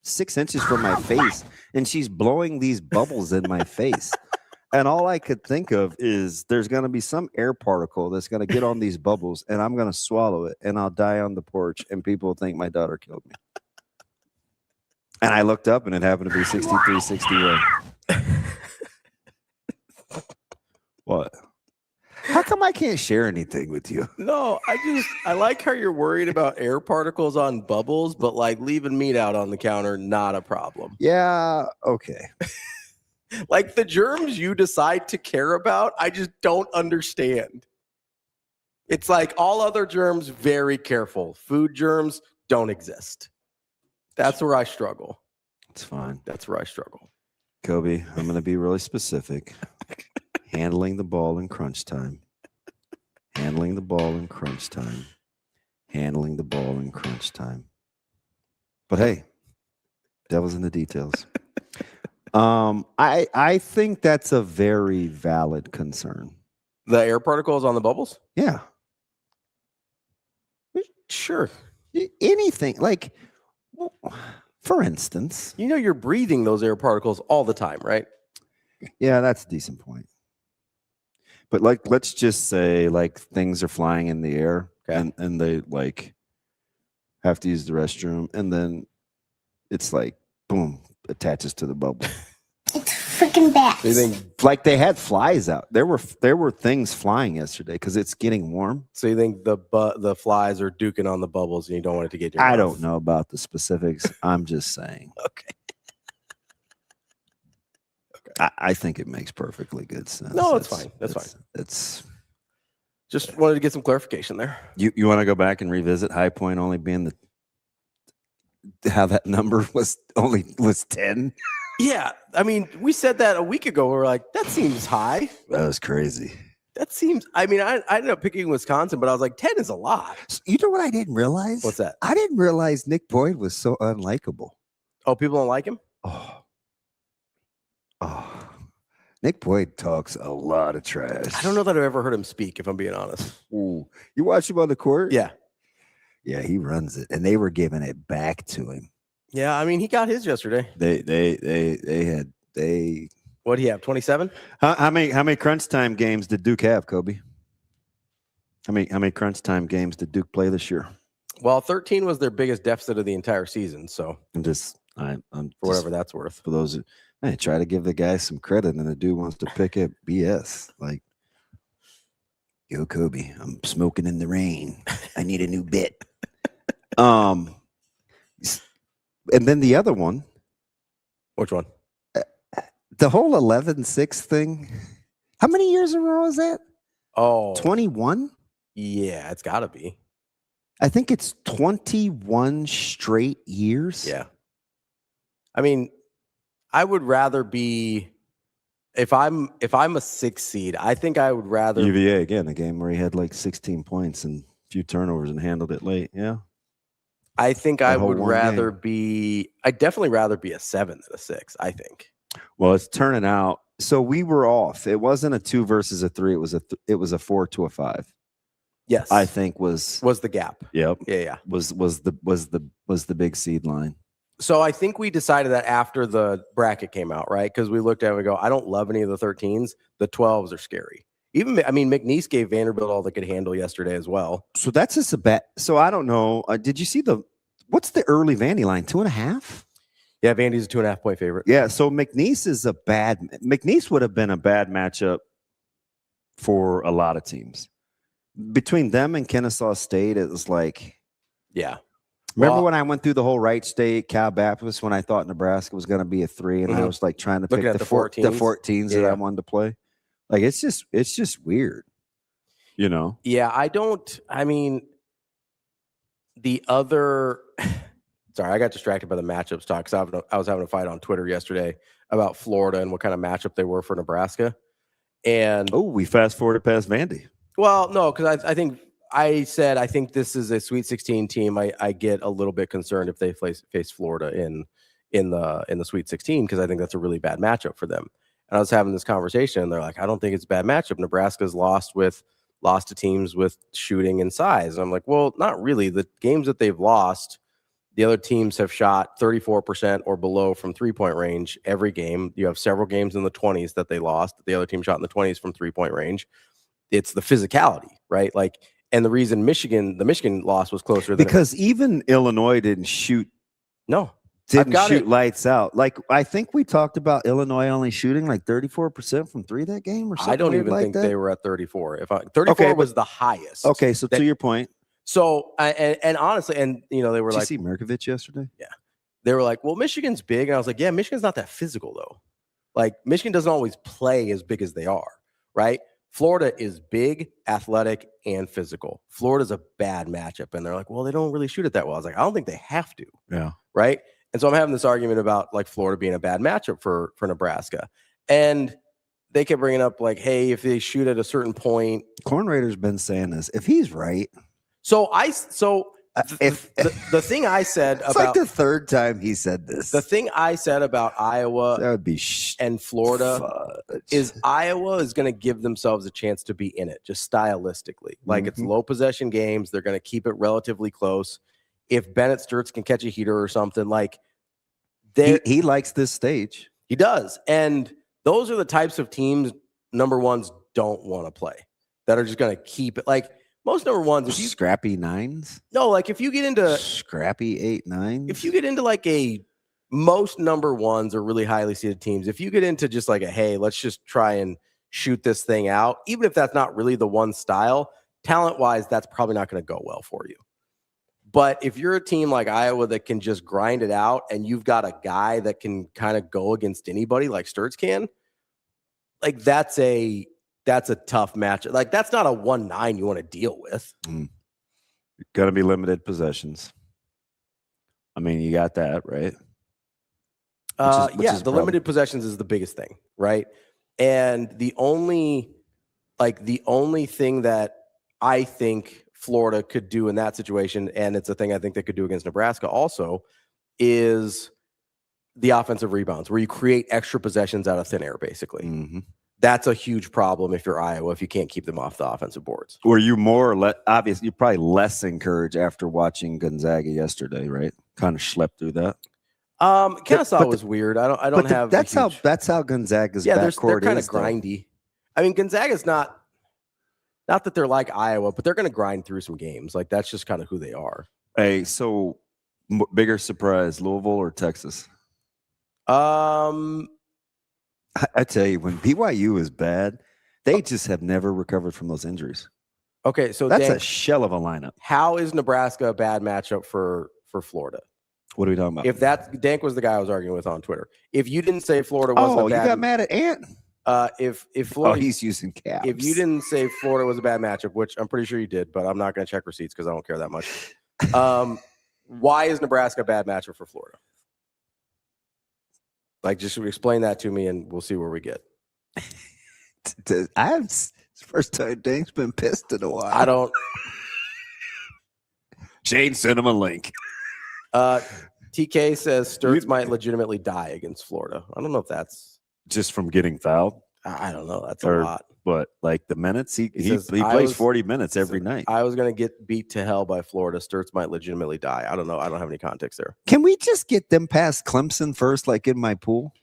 6 inches from my face, and she's blowing these bubbles in my face. And all I could think of is there's going to be some air particle that's going to get on these bubbles, and I'm going to swallow it, and I'll die on the porch, and people will think my daughter killed me. And I looked up, and it happened to be 63-61. What? How come I can't share anything with you?
No, I like how you're worried about air particles on bubbles, but like leaving meat out on the counter, not a problem.
Yeah, okay.
Like the germs you decide to care about, I just don't understand. It's like all other germs, very careful. Food germs don't exist. That's where I struggle.
It's fine.
That's where I struggle.
Kobe, I'm going to be really specific. Handling the ball in crunch time. Handling the ball in crunch time. Handling the ball in crunch time. But hey, devil's in the details. I think that's a very valid concern.
The air particles on the bubbles?
Yeah.
Sure.
Anything. Like, for instance.
You know you're breathing those air particles all the time, right?
Yeah, that's a decent point. But like, let's just say like things are flying in the air and they like have to use the restroom, and then it's like, boom, attaches to the bubble.
It's freaking bad.
So you think, like they had flies out. There were things flying yesterday because it's getting warm.
So you think the flies are duking on the bubbles and you don't want it to get in your
I
mouth?
don't know about the specifics. I'm just saying.
Okay.
I think it makes perfectly good sense.
No, it's fine. That's fine.
It's
just wanted to get some clarification there.
You want to go back and revisit High Point only being how that number was 10?
Yeah. I mean, we said that a week ago. We were like, that seems high.
That was crazy.
That seems, I mean, I ended up picking Wisconsin, but I was like, 10 is a lot.
So you know what I didn't realize?
What's that?
I didn't realize Nick Boyd was so unlikable.
Oh, people don't like him?
Oh, Nick Boyd talks a lot of trash.
I don't know that I've ever heard him speak, if I'm being honest.
Ooh. You watch him on the court?
Yeah.
Yeah, he runs it, and they were giving it back to him.
Yeah, I mean, he got his yesterday.
They
What do you have? 27?
How many crunch time games did Duke have, Kobe? How many crunch time games did Duke play this year?
Well, 13 was their biggest deficit of the entire season. So
I'm
for whatever that's worth.
For those, I try to give the guy some credit, and the dude wants to pick up BS. Like, yo, Kobe, I'm smoking in the rain. I need a new bit. And then the other one.
Which one?
The whole 11-6 thing. How many years in a row is that?
Oh,
21?
Yeah, it's got to be.
I think it's 21 straight years.
Yeah. I mean, I would rather be if I'm a 6 seed, I think I would rather
UVA again, a game where he had like 16 points and a few turnovers and handled it late. Yeah.
I think I would rather be I'd definitely rather be a 7 than a 6, I think.
Well, it's turning out. So we were off. It wasn't a 2 versus a 3. It was a 4 to a 5.
Yes.
I think was
the gap.
Yep.
Yeah.
Was the big seed line.
So I think we decided that after the bracket came out, right? Because we looked at it and we go, I don't love any of the 13s. The 12s are scary. Even, I mean, McNeese gave Vanderbilt all they could handle yesterday as well.
So that's just a bet. So I don't know. Did you see what's the early Vandy line? 2.5?
Yeah, Vandy's a 2.5 point favorite.
Yeah. So McNeese would have been a bad matchup for a lot of teams. Between them and Kennesaw State, it was like,
yeah.
Remember when I went through the whole Wright State, Cal Baptist, when I thought Nebraska was going to be a 3, and I was like trying to pick the 14s that I wanted to play. Like it's just weird, you know?
Yeah, I mean, the other, sorry, I got distracted by the matchups talk because I was having a fight on Twitter yesterday about Florida and what kind of matchup they were for Nebraska. And
we fast forwarded past Vandy.
Well, no, because I think I think this is a Sweet 16 team. I get a little bit concerned if they face Florida in the Sweet 16 because I think that's a really bad matchup for them. And I was having this conversation, and they're like, I don't think it's a bad matchup. Nebraska's lost to teams with shooting and size. And I'm like, well, not really. The games that they've lost, the other teams have shot 34% or below from 3-point range every game. You have several games in the 20s that they lost. The other team shot in the 20s from 3-point range. It's the physicality, right? Like, and the reason the Michigan loss was closer
because even Illinois didn't shoot.
No.
Didn't shoot lights out. Like, I think we talked about Illinois only shooting like 34% from 3 that game or something.
I don't even think they were at 34. 34 was the highest.
Okay, so to your point.
So, and honestly, and they were
Did
like,
you see Mirkovich yesterday?
Yeah. They were like, well, Michigan's big. And I was like, yeah, Michigan's not that physical though. Like, Michigan doesn't always play as big as they are, right? Florida is big, athletic, and physical. Florida's a bad matchup. And they're like, well, they don't really shoot it that well. I was like, I don't think they have to.
Yeah.
Right. And so I'm having this argument about like Florida being a bad matchup for Nebraska. And they kept bringing up like, hey, if they shoot at a certain point.
Corn Raider's been saying this. If he's right.
The thing I said
it's
about
like the third time he said this.
The thing I said about Iowa
that would be
and Florida is Iowa is going to give themselves a chance to be in it, just stylistically. Like it's low possession games. They're going to keep it relatively close. If Bennett Sturts can catch a heater or something, like
he likes this stage.
He does. And those are the types of teams number ones don't want to play, that are just going to keep it. Like most number ones, if you
scrappy 9s.
No, like if you get into
scrappy 8, 9s.
If you get into like most number ones are really highly seeded teams. If you get into just like hey, let's just try and shoot this thing out, even if that's not really the one style, talent wise, that's probably not going to go well for you. But if you're a team like Iowa that can just grind it out and you've got a guy that can kind of go against anybody like Sturts can, like that's a tough match. Like that's not a 1-9 you want to deal with.
Going to be limited possessions. I mean, you got that, right?
The limited possessions is the biggest thing, right? And the only thing that I think Florida could do in that situation, and it's a thing I think they could do against Nebraska also, is the offensive rebounds, where you create extra possessions out of thin air, basically. That's a huge problem if you're Iowa, if you can't keep them off the offensive boards.
Were you more or less, obviously, you're probably less encouraged after watching Gonzaga yesterday, right? Kind of schlepped through that.
Kennesaw was weird. I don't have.
That's how Gonzaga's backcourt
they're kind of
is,
grindy. I mean, Gonzaga's not that they're like Iowa, but they're going to grind through some games. Like that's just kind of who they are.
Hey, so bigger surprise, Louisville or Texas? I tell you, when BYU is bad, they just have never recovered from those injuries.
Okay, so
that's a shell of a lineup.
How is Nebraska a bad matchup for Florida?
What are we talking about?
If Dank was the guy I was arguing with on Twitter. If you didn't say Florida wasn't a bad,
you got mad at Ant.
If Florida,
he's using caps.
If you didn't say Florida was a bad matchup, which I'm pretty sure you did, but I'm not going to check receipts because I don't care that much. Why is Nebraska a bad matchup for Florida? Like, just explain that to me, and we'll see where we get.
It's the first time Dank's been pissed in a while.
I don't.
Shane sent him a link.
TK says Sturts might legitimately die against Florida. I don't know if that's
just from getting fouled.
I don't know. That's a lot.
But like the minutes he plays 40 minutes every night.
I was going to get beat to hell by Florida. Sturts might legitimately die. I don't know. I don't have any context there.
Can we just get them past Clemson first, like in my pool?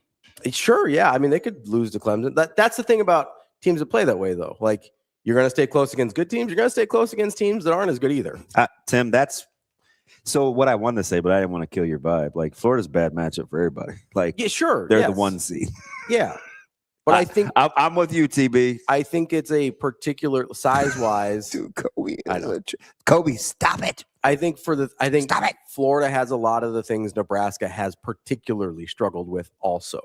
Sure. Yeah. I mean, they could lose to Clemson. That's the thing about teams that play that way, though. Like, you're going to stay close against good teams. You're going to stay close against teams that aren't as good either.
Tim, that's so what I wanted to say, but I didn't want to kill your vibe. Like, Florida's a bad matchup for everybody. Like,
Yeah, sure.
they're
yes.
the 1 seed.
Yeah. But I think
I'm with you, TB.
I think it's a particular size-wise.
Dude, Kobe,
I know.
Kobe, stop it.
I think stop it. Florida has a lot of the things Nebraska has particularly struggled with also.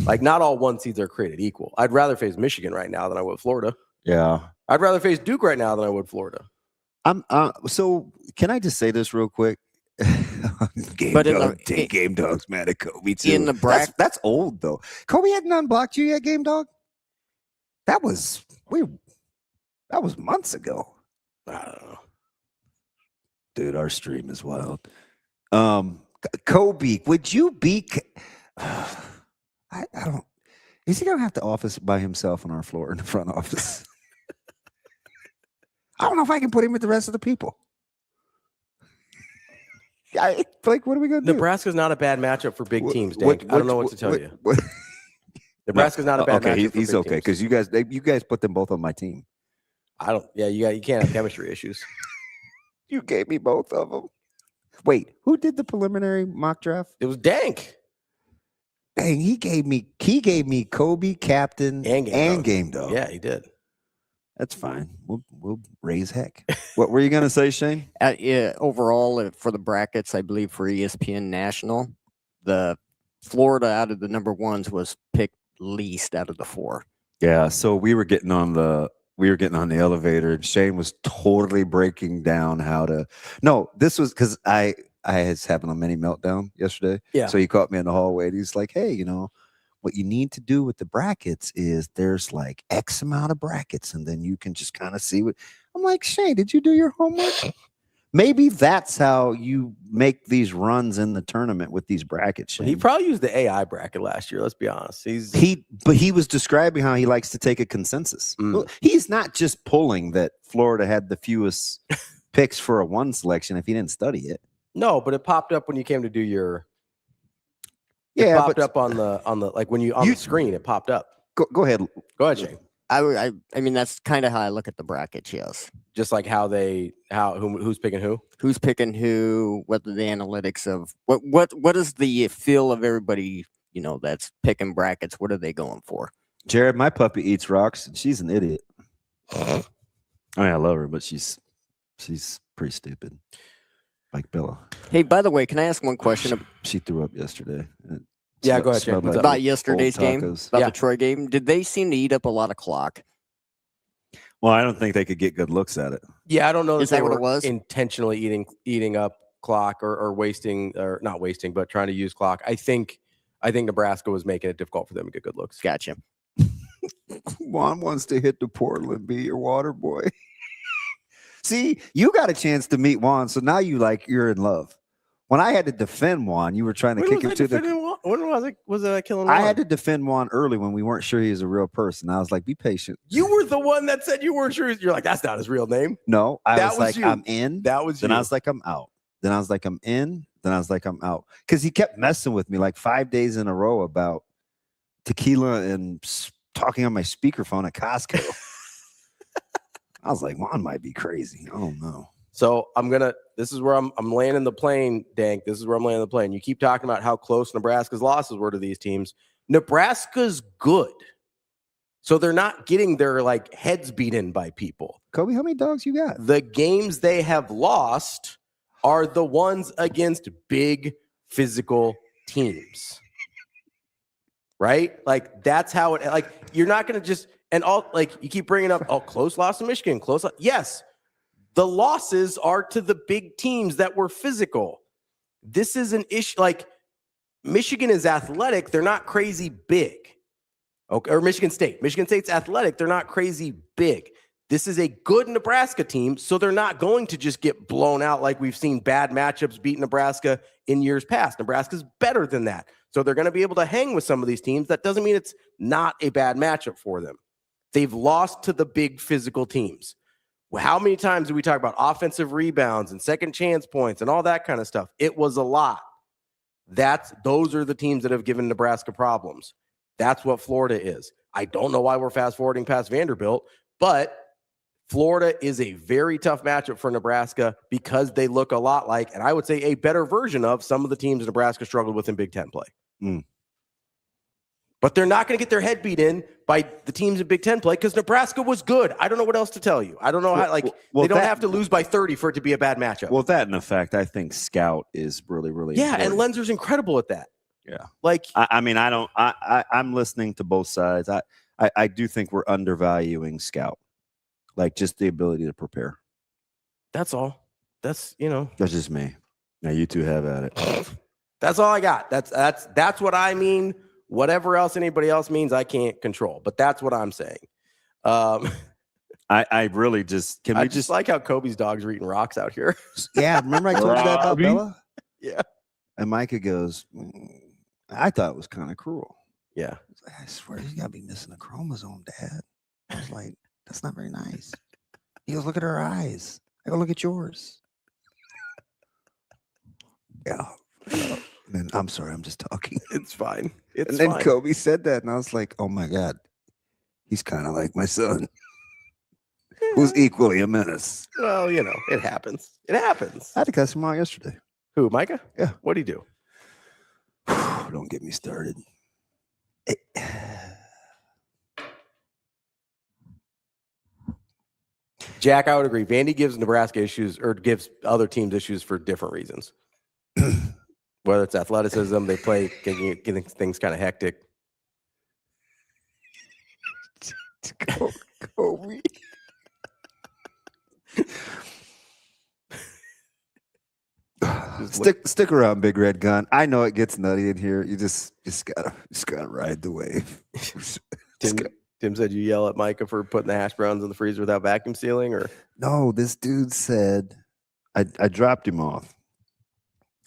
Like, not all 1 seeds are created equal. I'd rather face Michigan right now than I would Florida.
Yeah.
I'd rather face Duke right now than I would Florida.
So can I just say this real quick? Game Dog's mad at Kobe too.
In the
that's old though. Kobe hadn't unblocked you yet, Game Dog. That was months ago.
I don't know.
Dude, our stream is wild. Kobe, would you be? I don't. Is he gonna have to office by himself on our floor in the front office? I don't know if I can put him with the rest of the people. Like, what are we going to do?
Nebraska's not a bad matchup for big teams, Dank. I don't know what to tell you. Nebraska's not a bad matchup.
He's okay because you guys put them both on my team.
I don't. Yeah, you can't have chemistry issues.
You gave me both of them. Wait, who did the preliminary mock draft?
It was Dank.
Dang, he gave me Kobe, captain, and game dog.
Yeah, he did.
That's fine. We'll raise heck. What were you gonna say, Shane?
Overall, for the brackets, I believe for ESPN National, the Florida out of the number ones was picked least out of the 4.
Yeah. So we were getting on the elevator, and Shane was totally breaking down how to. No, this was because I was having a mini meltdown yesterday.
Yeah.
So he caught me in the hallway, and he's like, "Hey, what you need to do with the brackets is there's like X amount of brackets, and then you can just kind of see what." I'm like, Shane, did you do your homework? Maybe that's how you make these runs in the tournament with these brackets. Shane.
He probably used the AI bracket last year. Let's be honest.
But he was describing how he likes to take a consensus. Well, he's not just pulling that Florida had the fewest picks for a 1 selection if he didn't study it.
No, but it popped up when you came to do your.
It
popped up on the like when you on the screen. It popped up.
Go ahead.
Go ahead, Shane.
I mean that's kind of how I look at the brackets. Yes,
just like who's picking who,
whether the analytics of what is the feel of everybody that's picking brackets. What are they going for?
Jared, my puppy eats rocks, and she's an idiot. I mean, I love her, but she's pretty stupid. Like Bella.
Hey, by the way, can I ask one question?
She threw up yesterday.
Yeah, go ahead, Shane.
Like about yesterday's game, about the Troy game. Did they seem to eat up a lot of clock?
Well, I don't think they could get good looks at it.
Yeah, I don't know.
Is that what it was?
Intentionally eating up clock or wasting, or not wasting, but trying to use clock. I think Nebraska was making it difficult for them to get good looks.
Gotcha.
Juan wants to hit the portal and be your water boy. See, you got a chance to meet Juan, so now you're in love. When I had to defend Juan, you were trying to kick him to the.
When was I killing Juan?
I had to defend Juan early when we weren't sure he was a real person. I was like, be patient.
You were the one that said you weren't sure. You're like, that's not his real name.
No, I was like,
you.
I'm in.
That was
then
you.
I was like, I'm out. Then I was like, I'm in. Then I was like, I'm out. Because he kept messing with me like 5 days in a row about tequila and talking on my speakerphone at Costco. I was like, Juan might be crazy. I don't know.
So this is where I'm landing the plane, Dank. This is where I'm landing the plane. You keep talking about how close Nebraska's losses were to these teams. Nebraska's good. So they're not getting their heads beat in by people.
Kobe, how many dogs you got?
The games they have lost are the ones against big physical teams. Right? That's how it you're not going to just you keep bringing up close loss to Michigan, yes. The losses are to the big teams that were physical. This is an issue. Michigan is athletic. They're not crazy big. Okay, or Michigan State. Michigan State's athletic. They're not crazy big. This is a good Nebraska team, so they're not going to just get blown out like we've seen bad matchups beat Nebraska in years past. Nebraska's better than that. So they're going to be able to hang with some of these teams. That doesn't mean it's not a bad matchup for them. They've lost to the big physical teams. How many times do we talk about offensive rebounds and second chance points and all that kind of stuff? It was a lot. Those are the teams that have given Nebraska problems. That's what Florida is. I don't know why we're fast forwarding past Vanderbilt, but Florida is a very tough matchup for Nebraska because they look a lot like, and I would say a better version of some of the teams Nebraska struggled with in Big Ten play. But they're not going to get their head beat in by the teams in Big Ten play because Nebraska was good. I don't know what else to tell you. I don't know how, they don't have to lose by 30 for it to be a bad matchup.
Well, that in effect, I think scout is really, really
important. And Lenzer's incredible at that.
Yeah.
I'm
listening to both sides. I do think we're undervaluing scout. Like just the ability to prepare.
That's all. That's
just me. Now you two have at it.
That's all I got. That's what I mean. Whatever else anybody else means, I can't control. But that's what I'm saying.
I really just
I just like how Kobe's dogs are eating rocks out here.
Yeah, remember I told you that about Bella?
Yeah.
And Micah goes, I thought it was kind of cruel.
Yeah.
I swear he's gotta be missing a chromosome, Dad. I was like, that's not very nice. He goes, look at her eyes. I go, look at yours. Yeah. And I'm sorry, I'm just talking.
It's fine.
And then Kobe said that, and I was like, oh my God, he's kind of like my son, who's equally a menace.
Well, it happens. It happens.
I had to cuss him out yesterday.
Who, Micah?
Yeah.
What'd he do?
Don't get me started.
Jack, I would agree. Vandy gives Nebraska issues or gives other teams issues for different reasons. Whether it's athleticism, they play getting things kind of hectic.
Kobe. Stick around, Big Red Gun. I know it gets nutty in here. You just gotta ride the wave.
Tim said you yell at Micah for putting the hash browns in the freezer without vacuum sealing, or
no? This dude said I dropped him off,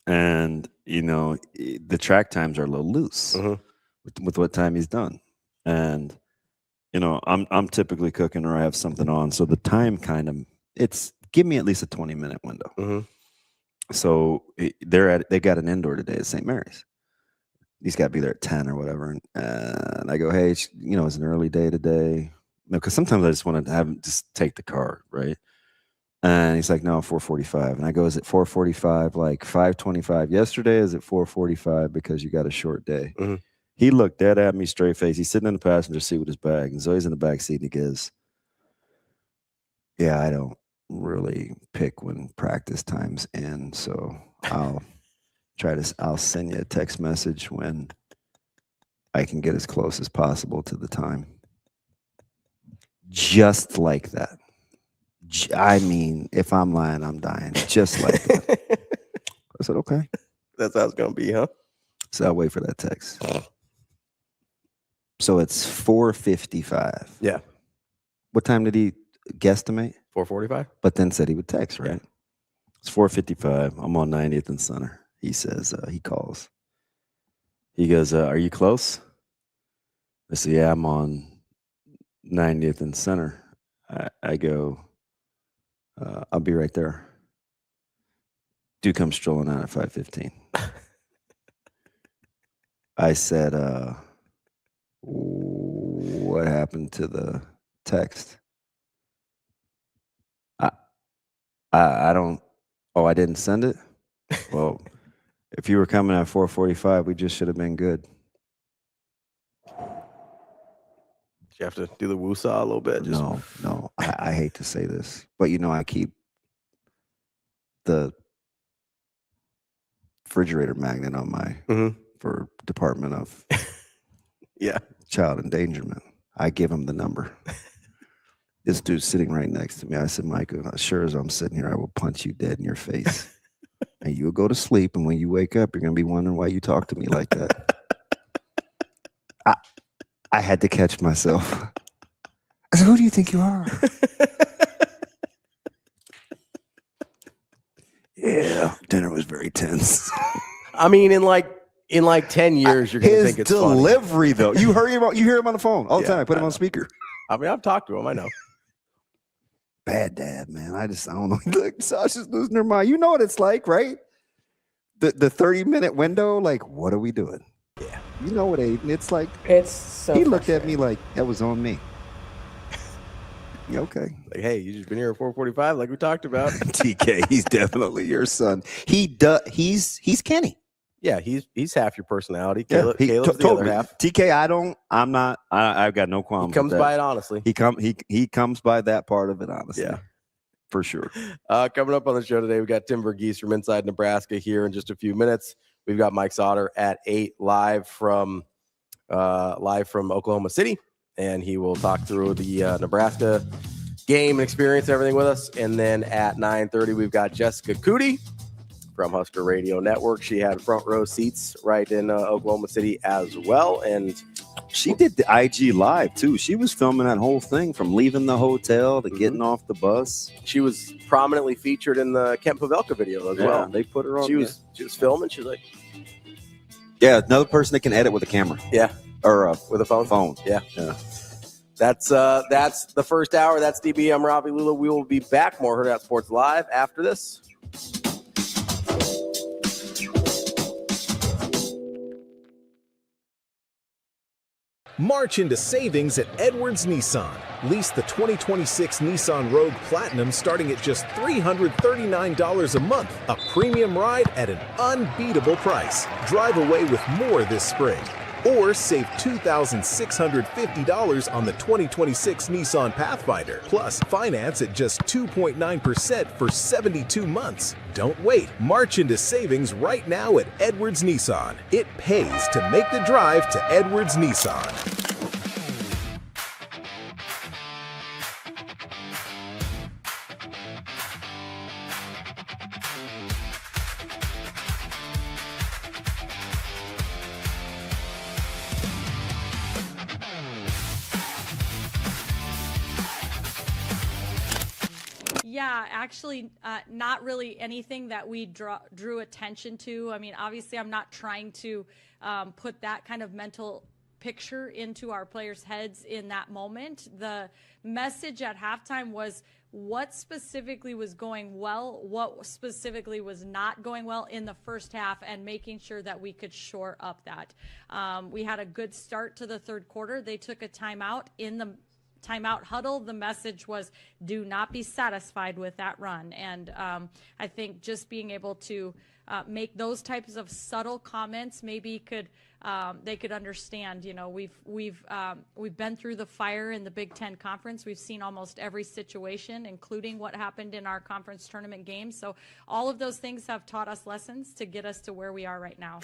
and the track times are a little loose with what time he's done, and I'm typically cooking or I have something on, so the time it's give me at least a 20-minute window. So they got an indoor today at St. Mary's. He's got to be there at 10 or whatever. And I go, hey, it's an early day today. Because sometimes I just want to have him just take the car, right? And he's like, no, 4:45. And I go, is it 4:45, like 5:25 yesterday? Is it 4:45 because you got a short day? He looked dead at me, straight face. He's sitting in the passenger seat with his bag. And Zoe's in the back seat, and he goes, yeah, I don't really pick when practice times end. So I'll send you a text message when I can get as close as possible to the time. Just like that. I mean, if I'm lying, I'm dying. Just like that. I said, okay.
That's how it's going to be, huh?
So I'll wait for that text. So it's 4:55.
Yeah.
What time did he guesstimate?
4:45.
But then said he would text, right? Yeah. It's 4:55. I'm on 90th and Center. He says, he calls. He goes, are you close? I said, yeah, I'm on 90th and Center. I go, I'll be right there. Dude comes strolling out at 5:15. I said, what happened to the text? I don't, I didn't send it? Well, if you were coming at 4:45, we just should have been good.
You have to do the woo-saw a little bit.
No. I hate to say this, but I keep the refrigerator magnet on my for Department of Child Endangerment. I give him the number. This dude's sitting right next to me. I said, Michael, as sure as I'm sitting here, I will punch you dead in your face. And you'll go to sleep, and when you wake up, you're going to be wondering why you talk to me like that. I had to catch myself. I said, who do you think you are? Yeah, dinner was very tense.
I mean, in like 10 years, you're going to think it's
his delivery, though. You hear him on the phone all the time. I put him on speaker.
I mean, I've talked to him. I know.
Bad dad, man. I don't know. Look, Sasha's losing her mind. You know what it's like, right? The 30-minute window, like, what are we doing?
Yeah.
You know what, Aiden? It's like
It's so
he looked at me like that was on me. Okay.
Like, hey, you just been here at 4:45, like we talked about.
TK, he's definitely your son. He's Kenny.
Yeah, he's half your personality.
Yeah,
Caleb's the other half.
TK, I've got no qualms.
He comes
with that.
by it honestly.
He comes by that part of it honestly.
Yeah.
For sure.
Coming up on the show today, we got Tim Verghese from Inside Nebraska here in just a few minutes. We've got Mike Sautter at 8 live from Oklahoma City, and he will talk through the Nebraska game and experience and everything with us. And then at 9:30, we've got Jessica COODY from Husker Radio Network. She had front row seats right in Oklahoma City as well, and
she did the IG live too. She was filming that whole thing from leaving the hotel to getting off the bus.
She was prominently featured in the Kent Pavelka video as well.
They put her on.
She was filming. She was like,
yeah, another person that can edit with a camera.
Yeah,
or
with a phone.
Yeah.
That's the first hour. That's DB. I'm Ravi, Lulla. We will be back. More Hurrdat Sports Live after this.
March into savings at Edwards Nissan. Lease the 2026 Nissan Rogue Platinum starting at just $339 a month. A premium ride at an unbeatable price. Drive away with more this spring. Or save $2,650 on the 2026 Nissan Pathfinder. Plus, finance at just 2.9% for 72 months. Don't wait. March into savings right now at Edwards Nissan. It pays to make the drive to Edwards Nissan.
Yeah, actually, not really anything that we drew attention to. I mean, obviously, I'm not trying to put that kind of mental picture into our players' heads in that moment. The message at halftime was what specifically was going well, what specifically was not going well in the first half, and making sure that we could shore up that. We had a good start to the third quarter. They took a timeout in the timeout huddle. The message was do not be satisfied with that run. And I think just being able to make those types of subtle comments maybe they could understand. You know, we've been through the fire in the Big Ten Conference. We've seen almost every situation, including what happened in our conference tournament games. So all of those things have taught us lessons to get us to where we are right now.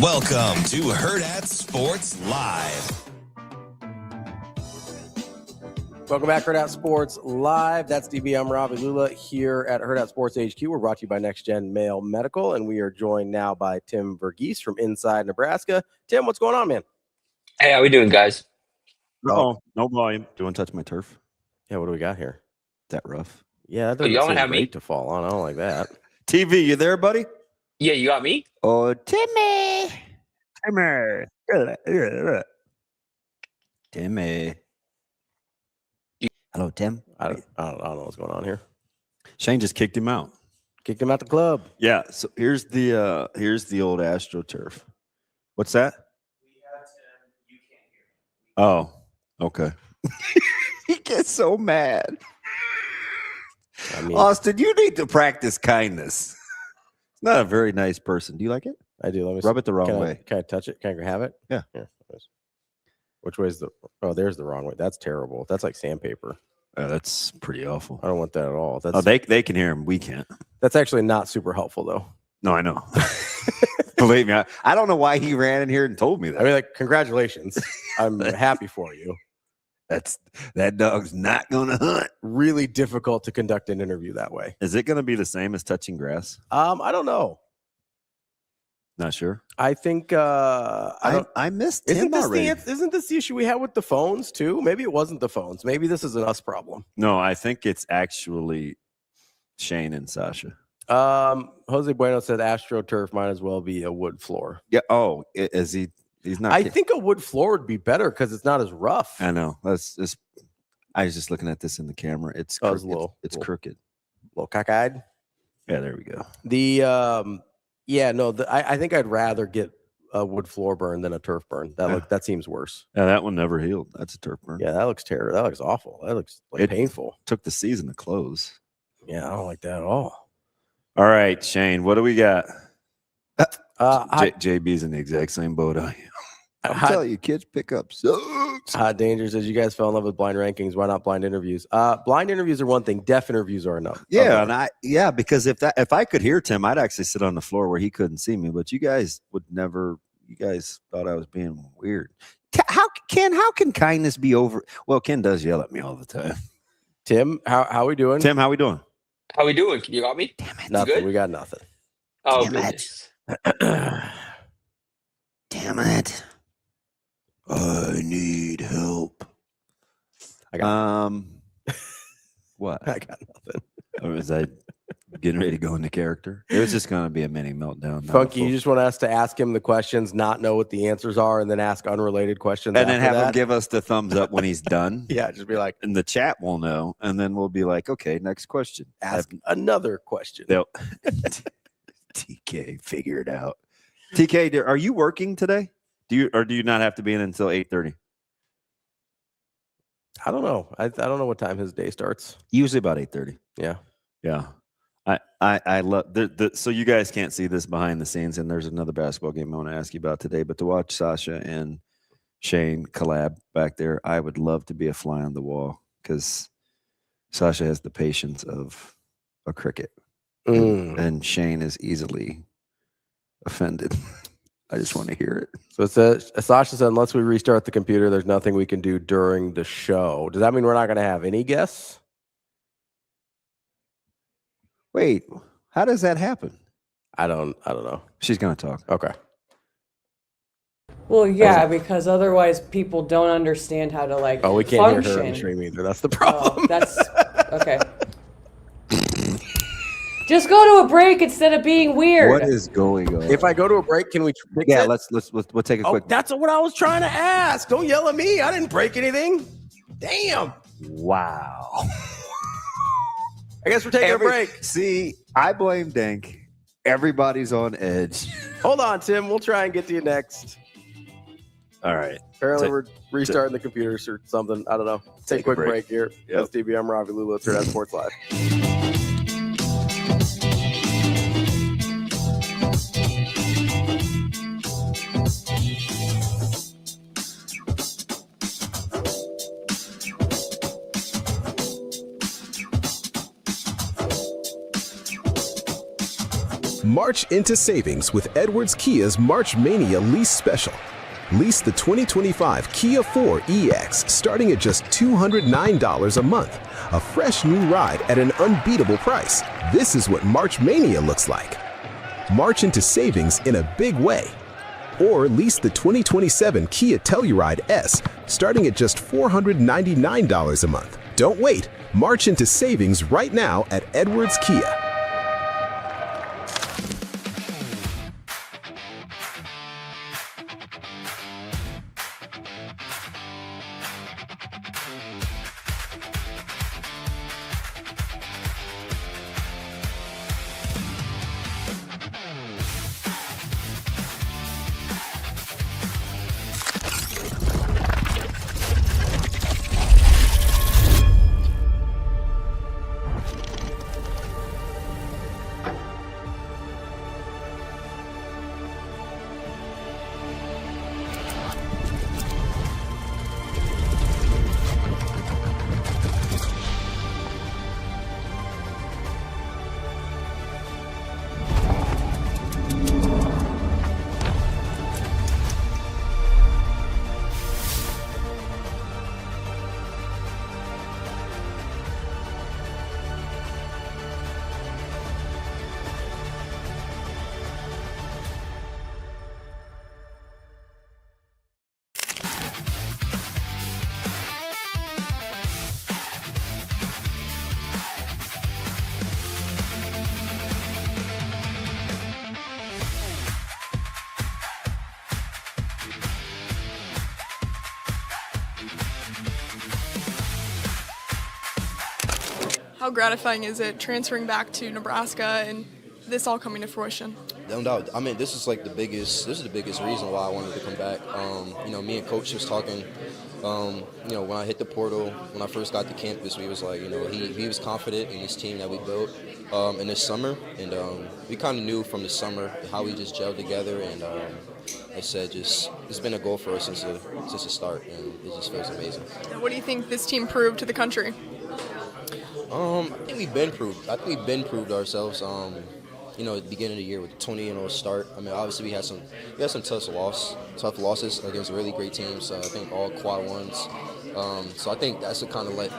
Welcome to Hurrdat Sports Live.
Welcome back, Hurrdat Sports Live. That's DB. I'm Ravi. Lulla here at Hurrdat Sports HQ. We're brought to you by Next Gen Male Medical, and we are joined now by Tim Verghese from inside Nebraska. Tim, what's going on, man?
Hey, how we doing, guys?
Oh, no volume. Do you want to touch my turf?
Yeah, what do we got here?
Is that rough?
Yeah, that
Oh,
doesn't
y'all
seem
have me?
great to fall on. I don't like that.
TV, you there, buddy?
Yeah, you got me?
Oh, Timmy. Timmy. Hello, Tim.
I don't know what's going on here.
Shane just kicked him out.
Kicked him out the club.
Yeah. So here's the old AstroTurf. What's that? Oh, okay. He gets so mad.
I mean,
Austin, you need to practice kindness. He's not a very nice person. Do you like it?
I do. Let me
Rub it the wrong way.
Can I touch it? Can I have it?
Yeah.
Here. Which way is the? Oh, there's the wrong way. That's terrible. That's like sandpaper.
That's pretty awful.
I don't want that at all. That's
they can hear him. We can't.
That's actually not super helpful, though.
No, I know. Believe me, I don't know why he ran in here and told me that.
I mean, like, congratulations. I'm happy for you.
That dog's not gonna hunt.
Really difficult to conduct an interview that way.
Is it gonna be the same as touching grass?
I don't know.
Not sure.
I think
I missed Tim already.
Isn't this the issue we had with the phones too? Maybe it wasn't the phones. Maybe this is an us problem.
No, I think it's actually Shane and Sasha.
Jose Bueno said AstroTurf might as well be a wood floor.
Yeah. Oh, is he? He's not.
I think a wood floor would be better because it's not as rough.
I know. I was just looking at this in the camera. It's crooked. It's crooked.
A little cockeyed.
Yeah, there we go.
I think I'd rather get a wood floor burn than a turf burn. That seems worse.
Yeah, that one never healed. That's a turf burn.
Yeah, that looks terrible. That looks awful. That looks painful.
Took the season to close.
Yeah, I don't like that at all.
All right, Shane, what do we got? JB's in the exact same boat I am. I'm telling you, kids pick up sucks.
Hot Danger says, you guys fell in love with blind rankings. Why not blind interviews? Blind interviews are one thing. Deaf interviews are another.
Yeah, because if I could hear Tim, I'd actually sit on the floor where he couldn't see me. But you guys would never. You guys thought I was being weird. How can kindness be over? Well, Ken does yell at me all the time.
Tim, how we doing?
Tim, how we doing?
How we doing? You got me?
Damn it.
Nothing.
Good?
We got nothing.
Oh,
Damn
goodness.
Damn it. I need help.
I got
what?
I got nothing.
Or was I getting ready to go into character? It was just going to be a mini meltdown.
Funky, you just want us to ask him the questions, not know what the answers are, and then ask unrelated questions.
And then have
that?
him give us the thumbs up when he's done.
Yeah, just be like,
and the chat will know. And then we'll be like, okay, next question.
Ask another question.
TK, figure it out. TK, are you working today? Do you not have to be in until 8:30?
I don't know. I don't know what time his day starts.
Usually about 8:30.
Yeah.
Yeah. I love so you guys can't see this behind the scenes, and there's another basketball game I want to ask you about today. But to watch Sasha and Shane collab back there, I would love to be a fly on the wall because Sasha has the patience of a cricket, and Shane is easily offended. I just want to hear it.
So it says, Sasha said, unless we restart the computer, there's nothing we can do during the show. Does that mean we're not going to have any guests?
Wait, how does that happen?
I don't know.
She's going to talk.
Okay.
Well, yeah, because otherwise people don't understand how to like.
Oh, we can't
function.
hear her on the stream either. That's the problem.
That's okay. Just go to a break instead of being weird.
What is going on?
If I go to a break, can we?
Yeah, we'll take a quick.
That's what I was trying to ask. Don't yell at me. I didn't break anything. Damn.
Wow.
I guess we're taking a break.
See, I blame Dank. Everybody's on edge.
Hold on, Tim. We'll try and get to you next.
All right.
Apparently, we're restarting the computers or something. I don't know. Take a quick break here.
Yep.
That's DB. I'm Ravi. Lulla. It's Hurrdat Sports Live.
March into savings with Edwards Kia's March Mania lease special. Lease the 2025 Kia 4 EX starting at just $209 a month. A fresh new ride at an unbeatable price. This is what March Mania looks like. March into savings in a big way. Or lease the 2027 Kia Telluride S starting at just $499 a month. Don't wait. March into savings right now at Edwards Kia.
How gratifying is it transferring back to Nebraska and this all coming to fruition?
No doubt. I mean, this is the biggest reason why I wanted to come back. Me and Coach was talking, when I hit the portal, when I first got to campus, we was like, he was confident in this team that we built in this summer. And we kind of knew from the summer how we just gelled together. And I said, it's been a goal for us since the start, and it just feels amazing.
And what do you think this team proved to the country?
I think we've been proved ourselves. At the beginning of the year with a 20-0 start. I mean, obviously we had some tough losses against really great teams. I think all quad ones. So I think that's what kind of let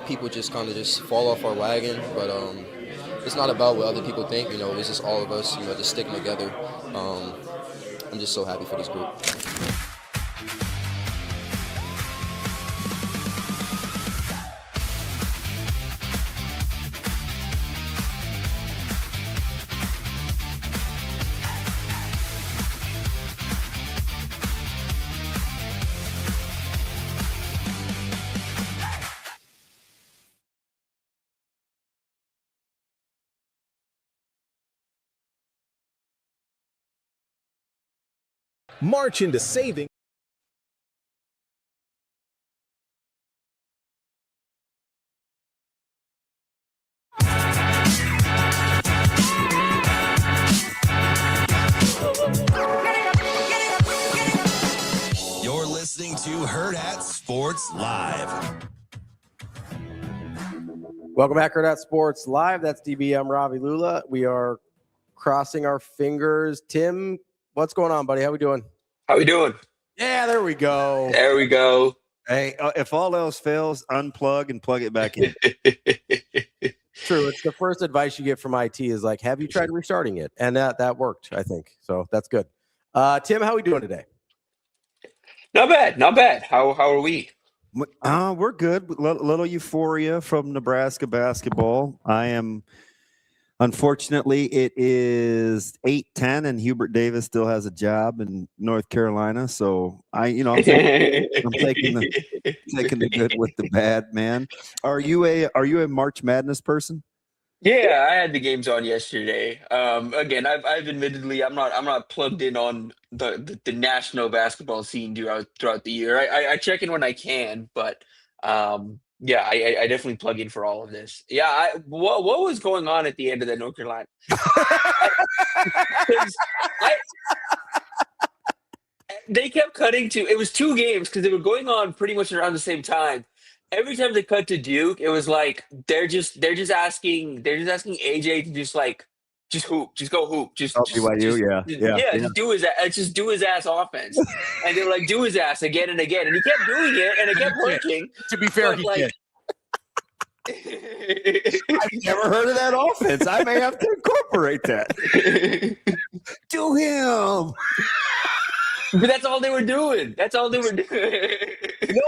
people just fall off our wagon. But it's not about what other people think. It's just all of us. Just sticking together. I'm just so happy for this group.
March into savings.
You're listening to Hurrdat Sports Live.
Welcome back, Hurrdat Sports Live. That's DB. I'm Ravi, Lulla. We are crossing our fingers. Tim, what's going on, buddy? How we doing? Yeah, there we go.
Hey, if all else fails, unplug and plug it back in.
True. It's the first advice you get from IT is like, have you tried restarting it? And that worked, I think. So that's good. Tim, how we doing today?
Not bad. How are we?
We're good. Little euphoria from Nebraska basketball. Unfortunately, it is 8:10, and Hubert Davis still has a job in North Carolina. So I'm taking the good with the bad, man. Are you a March Madness person?
Yeah, I had the games on yesterday. Again, I've admittedly I'm not plugged in on the national basketball scene throughout the year. I check in when I can, but yeah, I definitely plug in for all of this. Yeah, what was going on at the end of that North Carolina? They kept cutting to. It was two games because they were going on pretty much around the same time. Every time they cut to Duke, it was like they're just asking AJ to just like just hoop, just go hoop, just
BYU,
just do his ass offense. And they were like, do his ass again and again, and he kept doing it, and it kept working.
To be fair, he did.
I've never heard of that offense. I may have to incorporate that. Do him.
But that's all they were doing. That's all they were doing.
You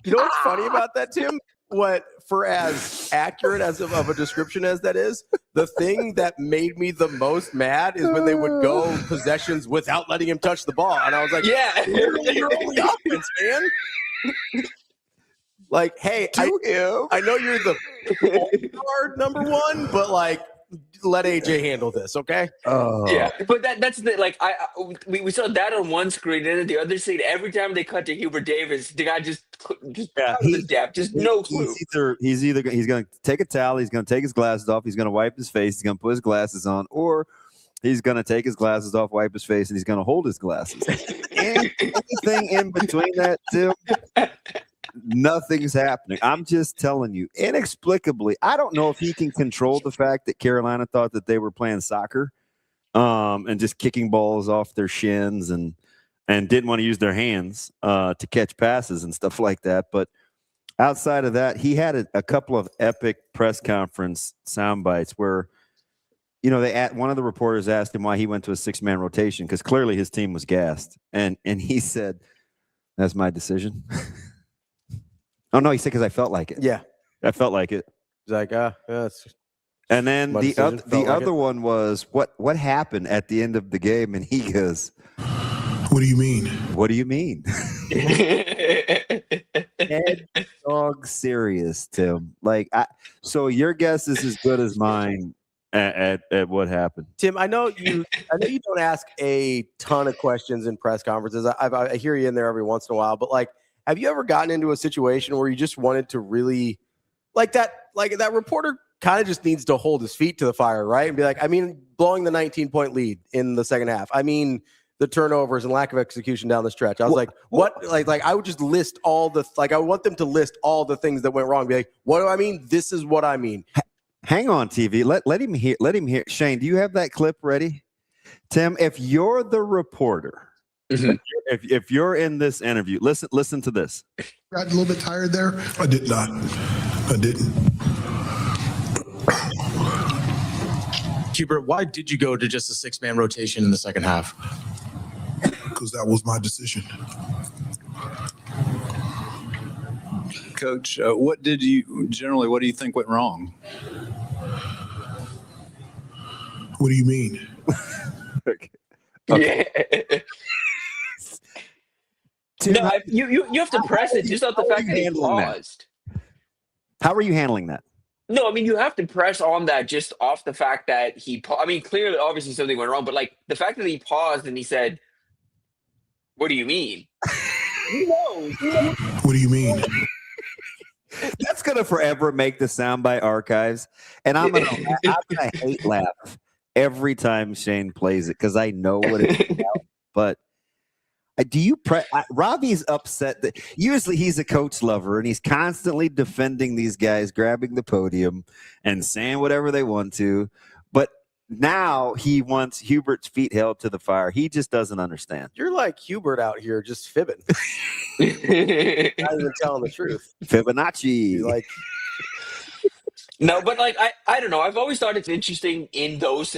know what's funny about that, Tim? What, for as accurate as of a description as that is, the thing that made me the most mad is when they would go possessions without letting him touch the ball. And I was like,
yeah,
your only offense, man. Like, hey, I know you're the guard number one, but like, let AJ handle this, okay?
Yeah, but that's the we saw that on one screen, and then the other screen. Every time they cut to Hubert Davis, the guy just no clue.
He's going to take a towel, he's going to take his glasses off, he's going to wipe his face, he's going to put his glasses on, or he's going to take his glasses off, wipe his face, and he's going to hold his glasses. Anything in between that, Tim. Nothing's happening. I'm just telling you, inexplicably, I don't know if he can control the fact that Carolina thought that they were playing soccer and just kicking balls off their shins and didn't want to use their hands to catch passes and stuff like that. But outside of that, he had a couple of epic press conference sound bites where, one of the reporters asked him why he went to a 6-man rotation because clearly his team was gassed. And he said, "That's my decision." Oh, no, he said because I felt like it.
Yeah.
I felt like it.
He's like, that's
and then the other one was what happened at the end of the game, and he goes,
"What do you mean?
What do you mean?" Head dog serious, Tim. So your guess is as good as mine at what happened.
Tim, I know you don't ask a ton of questions in press conferences. I hear you in there every once in a while, but have you ever gotten into a situation where you just wanted to really that reporter kind of just needs to hold his feet to the fire, right? And be like, blowing the 19-point lead in the second half. The turnovers and lack of execution down the stretch. I was like, what? I would just list all the, I want them to list all the things that went wrong. Be like, what do I mean? This is what I mean.
Hang on, TV. Let him hear. Shane, do you have that clip ready? Tim, if you're the reporter, if you're in this interview, listen to this.
Got a little bit tired there. I did not. I didn't.
Hubert, why did you go to just a 6-man rotation in the second half?
Because that was my decision.
Coach, what do you think went wrong?
What do you mean?
Okay. Yeah. No, you have to press it just off the fact that he paused.
How are you handling that?
No, you have to press on that just off the fact that he paused. Clearly, obviously something went wrong, but the fact that he paused and he said, "What do you mean?"
What do you mean?
That's gonna forever make the soundbite archives, and I'm gonna hate laugh every time Shane plays it because I know what it's about. But do you Ravi's upset that usually he's a coach lover and he's constantly defending these guys, grabbing the podium and saying whatever they want to. But now he wants Hubert's feet held to the fire. He just doesn't understand.
You're like Hubert out here just fibbing. Not even telling the truth.
Fibonacci.
No, but I don't know. I've always thought it's interesting in those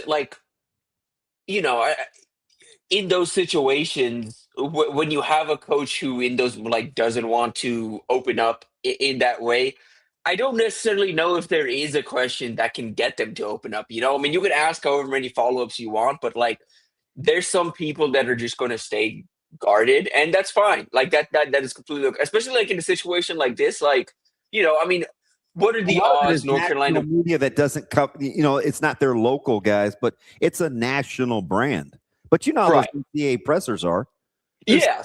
in those situations when you have a coach who in those doesn't want to open up in that way. I don't necessarily know if there is a question that can get them to open up. You can ask however many follow-ups you want, but there's some people that are just going to stay guarded, and that's fine. That is completely okay. Especially in a situation like this. What are the odds North Carolina
media that doesn't cover? It's not their local guys, but it's a national brand. But how those NCAA pressers are.
Yeah,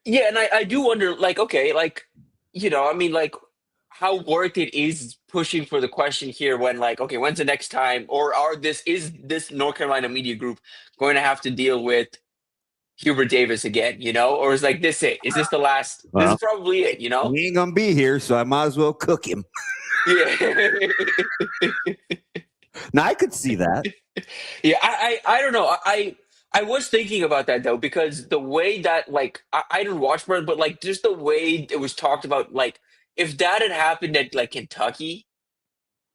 and I do wonder, how worth it is pushing for the question here when, okay, when's the next time, or is this North Carolina media group going to have to deal with Hubert Davis again, or is this it? Is this the last? This is probably it,
He ain't gonna be here, so I might as well cook him.
Yeah.
Now I could see that.
Yeah, I don't know. I was thinking about that though, because the way that like I didn't watch Burn, but like just the way it was talked about, like if that had happened at like Kentucky,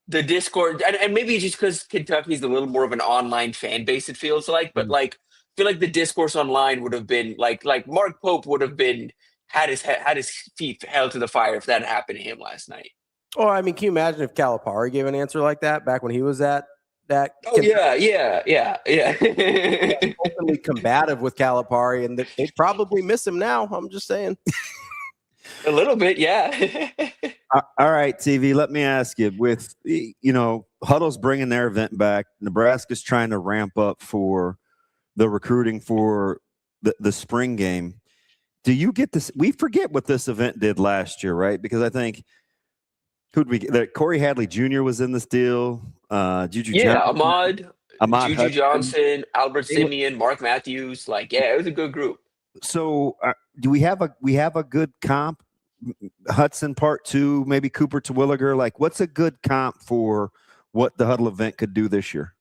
the Discord, and maybe it's just because Kentucky's a little more of an online fan base, it feels like, but like I feel like the discourse online would have been like Mark Pope would have been had his feet held to the fire if that happened to him last night.
Oh, I mean, can you imagine if Calipari gave an answer like that back when he was at that?
Oh yeah.
Openly combative with Calipari, and they probably miss him now. I'm just saying.
A little bit, yeah.
All right, TV. Let me ask you: with Huddle's bringing their event back, Nebraska's trying to ramp up for the recruiting for the spring game. Do you get this? We forget what this event did last year, right? Because I think Corey Hadley Jr. was in this deal. Juju Johnson,
Ahmad, Juju
Hudson.
Johnson, Albert Simeon, Mark Matthews. Like, yeah, it was a good group.
So, do we have a good comp? Hudson Part 2, maybe Cooper Terwilliger. Like, what's a good comp for what the Huddle event could do this year?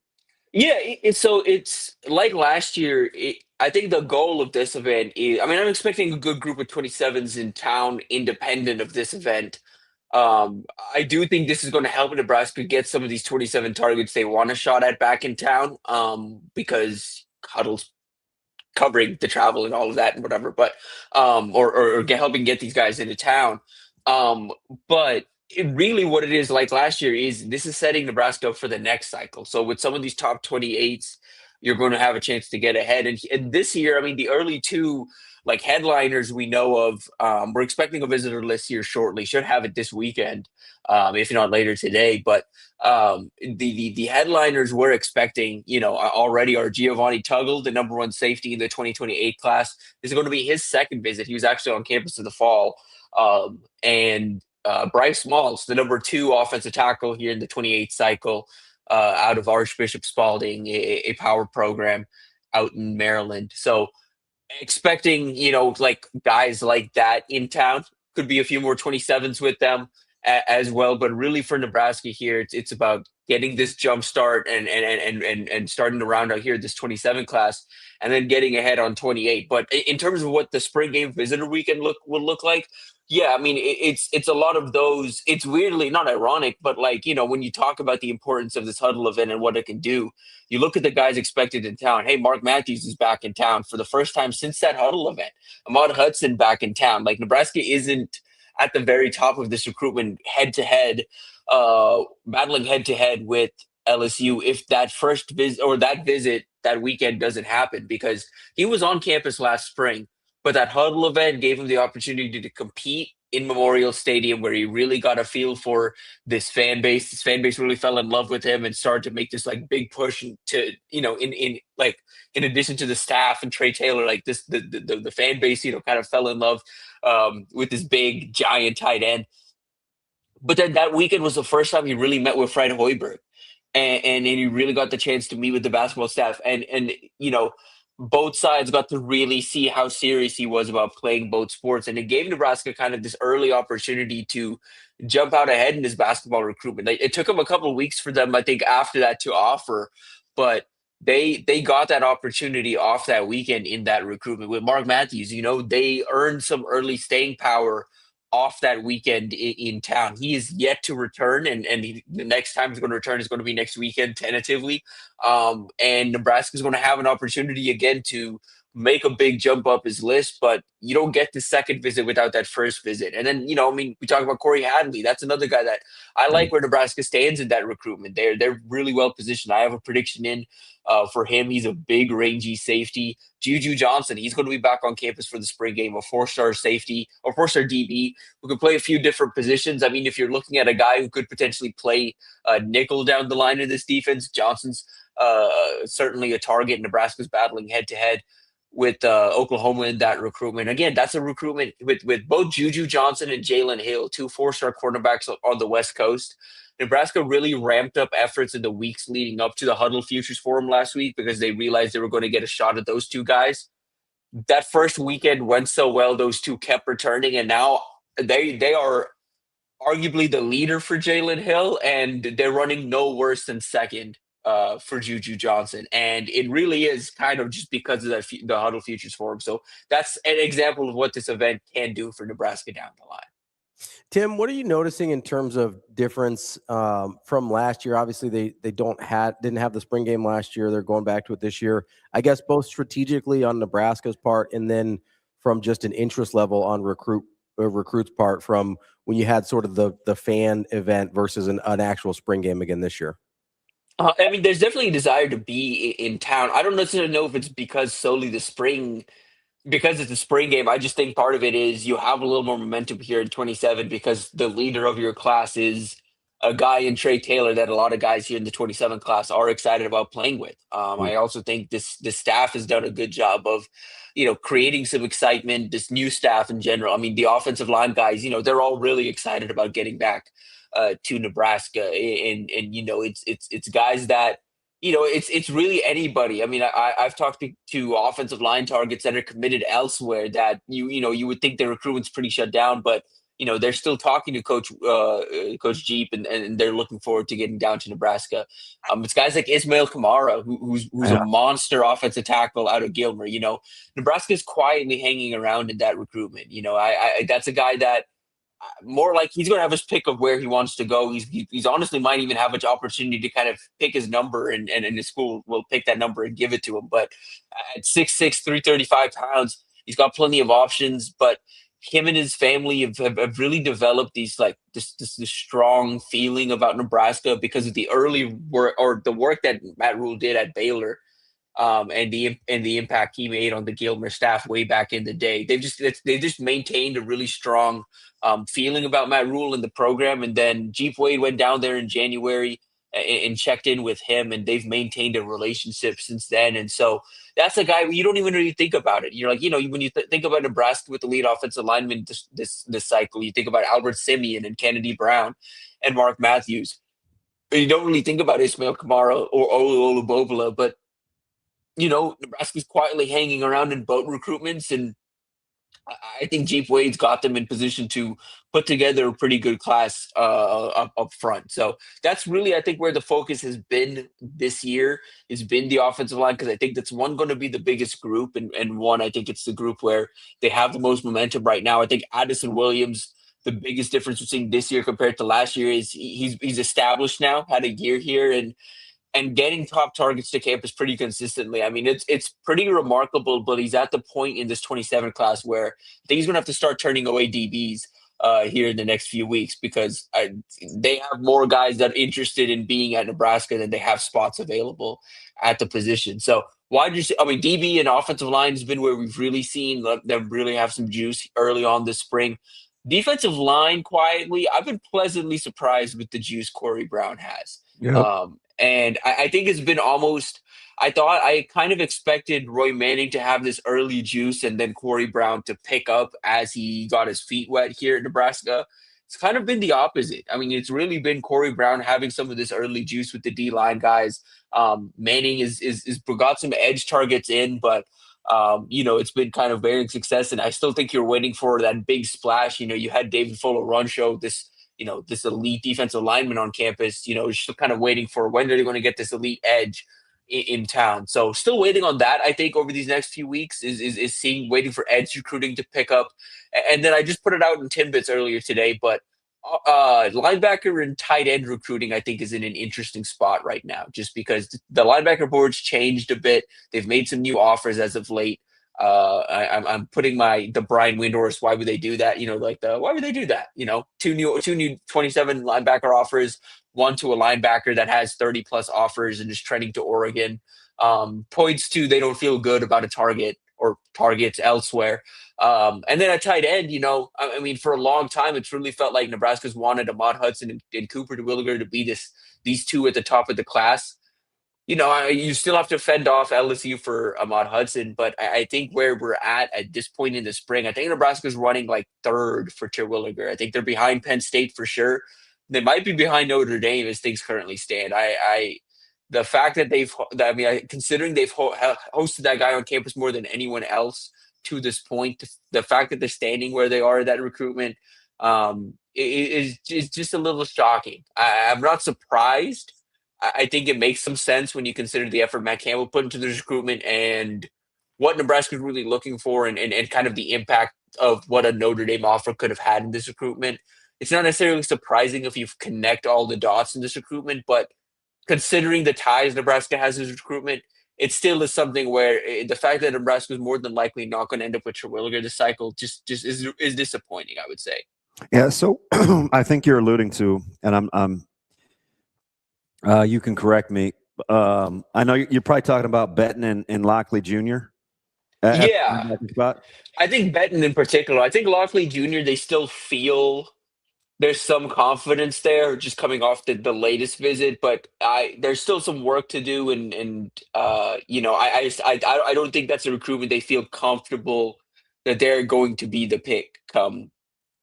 Yeah, it's like last year. I think the goal of this event is, I mean, I'm expecting a good group of 27s in town, independent of this event. I do think this is going to help Nebraska get some of these 27 targets they want a shot at back in town, because Huddle's covering the travel and all of that and whatever, but or helping get these guys into town. But really what it is like last year is this is setting Nebraska up for the next cycle. So with some of these top 28s, you're going to have a chance to get ahead. And this year, I mean, the early two like headliners we know of, we're expecting a visitor list here shortly. Should have it this weekend, if not later today. But the headliners we're expecting, already are Giovanni Tuggle, the number 1 safety in the 2028 class. This is going to be his second visit. He was actually on campus in the fall. And Bryce Smalls, the number 2 offensive tackle here in the 28 cycle, out of Archbishop Spalding, a power program out in Maryland. So expecting, like guys like that in town. Could be a few more 27s with them as well. But really for Nebraska here, it's about getting this jump start and starting to round out here this 27 class and then getting ahead on 28. But in terms of what the spring game visitor weekend will look like, yeah, I mean, it's a lot of those. It's weirdly not ironic, but like, when you talk about the importance of this Huddle event and what it can do, you look at the guys expected in town. Hey, Mark Matthews is back in town for the first time since that Huddle event. Ahmad Hudson back in town. Like, Nebraska isn't at the very top of this recruitment head-to-head, battling head-to-head with LSU if that first visit or that visit that weekend doesn't happen, because he was on campus last spring. But that Huddle event gave him the opportunity to compete in Memorial Stadium, where he really got a feel for this fan base. This fan base really fell in love with him and started to make this like big push to, in addition to the staff and Trey Taylor, like this, the fan base, kind of fell in love with this big giant tight end. But then that weekend was the first time he really met with Fred Hoiberg, and he really got the chance to meet with the basketball staff, and both sides got to really see how serious he was about playing both sports. And it gave Nebraska kind of this early opportunity to jump out ahead in this basketball recruitment. It took them a couple of weeks for them, I think, after that to offer, but they got that opportunity off that weekend in that recruitment with Mark Matthews. They earned some early staying power off that weekend in town. He is yet to return, and the next time he's going to return is going to be next weekend, tentatively. And Nebraska is going to have an opportunity again to make a big jump up his list, but you don't get the second visit without that first visit. And then, we talk about Corey Hadley. That's another guy that I like where Nebraska stands in that recruitment. They're really well positioned. I have a prediction in for him. He's a big, rangy safety. Juju Johnson, he's going to be back on campus for the spring game, a 4-star safety or 4-star DB who can play a few different positions. I mean, if you're looking at a guy who could potentially play nickel down the line of this defense, Johnson's certainly a target. Nebraska's battling head-to-head with Oklahoma in that recruitment. Again, that's a recruitment with both Juju Johnson and Jalen Hill, 2 4-star cornerbacks on the West Coast. Nebraska really ramped up efforts in the weeks leading up to the Huddle Futures Forum last week because they realized they were going to get a shot at those 2 guys. That first weekend went so well, those 2 kept returning, and now they are arguably the leader for Jalen Hill, and they're running no worse than second for Juju Johnson. And it really is kind of just because of the Huddle Futures Forum. So that's an example of what this event can do for Nebraska down the line.
Tim, what are you noticing in terms of difference from last year? Obviously, they didn't have the spring game last year. They're going back to it this year. I guess both strategically on Nebraska's part, and then from just an interest level on recruits' part, from when you had sort of the fan event versus an actual spring game again this year.
I mean, there's definitely a desire to be in town. I don't necessarily know if it's because solely because it's a spring game. I just think part of it is you have a little more momentum here in 27 because the leader of your class is a guy in Trey Taylor that a lot of guys here in the 27 class are excited about playing with. I also think this staff has done a good job of, creating some excitement, this new staff in general. I mean, the offensive line guys, they're all really excited about getting back to Nebraska. And it's guys that, it's really anybody. I mean, I've talked to offensive line targets that are committed elsewhere that you would think their recruitment's pretty shut down, but they're still talking to Coach Jeep, and they're looking forward to getting down to Nebraska. It's guys like Ismail Kamara, who's a monster offensive tackle out of Gilmer. Nebraska's quietly hanging around in that recruitment. I that's a guy that more like he's going to have his pick of where he wants to go. He's honestly might even have an opportunity to kind of pick his number, and his school will pick that number and give it to him. But at 6'6", 335 pounds, he's got plenty of options. But him and his family have really developed this strong feeling about Nebraska because of the early work or the work that Matt Rule did at Baylor. And the impact he made on the Gilmer staff way back in the day. They've just maintained a really strong feeling about Matt Rule in the program. And then Jeep Wade went down there in January and checked in with him, and they've maintained a relationship since then. And so that's a guy you don't even really think about it. You're like, when you think about Nebraska with the lead offensive lineman this cycle, you think about Albert Simeon and Kennedy Brown and Mark Matthews. But you don't really think about Ismail Kamara or Olu Olubobola, but Nebraska's quietly hanging around in boat recruitments, and I think Jeep Wade's got them in position to put together a pretty good class up front. So that's really, I think, where the focus has been this year, has been the offensive line, because I think that's going to be the biggest group, and one, I think it's the group where they have the most momentum right now. I think Addison Williams, the biggest difference between this year compared to last year is he's established now, had a year here, and getting top targets to campus pretty consistently. I mean, it's pretty remarkable, but he's at the point in this 27 class where I think he's going to have to start turning away DBs here in the next few weeks, because they have more guys that are interested in being at Nebraska than they have spots available at the position. So DB and offensive line has been where we've really seen them really have some juice early on this spring. Defensive line, quietly, I've been pleasantly surprised with the juice Corey Brown has.
Yep.
And I think it's been I kind of expected Roy Manning to have this early juice and then Corey Brown to pick up as he got his feet wet here in Nebraska. It's kind of been the opposite. I mean, it's really been Corey Brown having some of this early juice with the D-line guys. Manning is got some edge targets in, but it's been kind of varying success. And I still think you're waiting for that big splash. You had David Fuller run show this elite defensive lineman on campus, still kind of waiting for when they're going to get this elite edge in town. So still waiting on that, I think, over these next few weeks is waiting for edge recruiting to pick up. And then I just put it out in tidbits earlier today, but linebacker and tight end recruiting, I think, is in an interesting spot right now, just because the linebacker board's changed a bit. They've made some new offers as of late. I'm putting the Brian Windhorst, why would they do that? Why would they do that? Two new 27 linebacker offers, one to a linebacker that has 30 plus offers and is trending to Oregon. Points to they don't feel good about a target or targets elsewhere. And then at tight end, for a long time, it's really felt like Nebraska's wanted Ahmad Hudson and Cooper DeWilliger to be these two at the top of the class. You still have to fend off LSU for Ahmad Hudson, but I think where we're at this point in the spring, I think Nebraska's running like third for Terwilliger. I think they're behind Penn State for sure. They might be behind Notre Dame as things currently stand. The fact that considering they've hosted that guy on campus more than anyone else to this point, the fact that they're standing where they are at that recruitment, is just a little shocking. I'm not surprised. I think it makes some sense when you consider the effort Matt Campbell put into this recruitment and what Nebraska's really looking for and kind of the impact of what a Notre Dame offer could have had in this recruitment. It's not necessarily surprising if you connect all the dots in this recruitment, but considering the ties Nebraska has in this recruitment, it still is something where the fact that Nebraska is more than likely not going to end up with Terwilliger this cycle just is disappointing, I would say.
Yeah, so I think you're alluding to, and I'm you can correct me. I know you're probably talking about Benton and Lockley Jr.
Yeah, I think Benton in particular. I think Lockley Jr. They still feel there's some confidence there, just coming off the latest visit, but there's still some work to do, and I don't think that's a recruitment they feel comfortable that they're going to be the pick come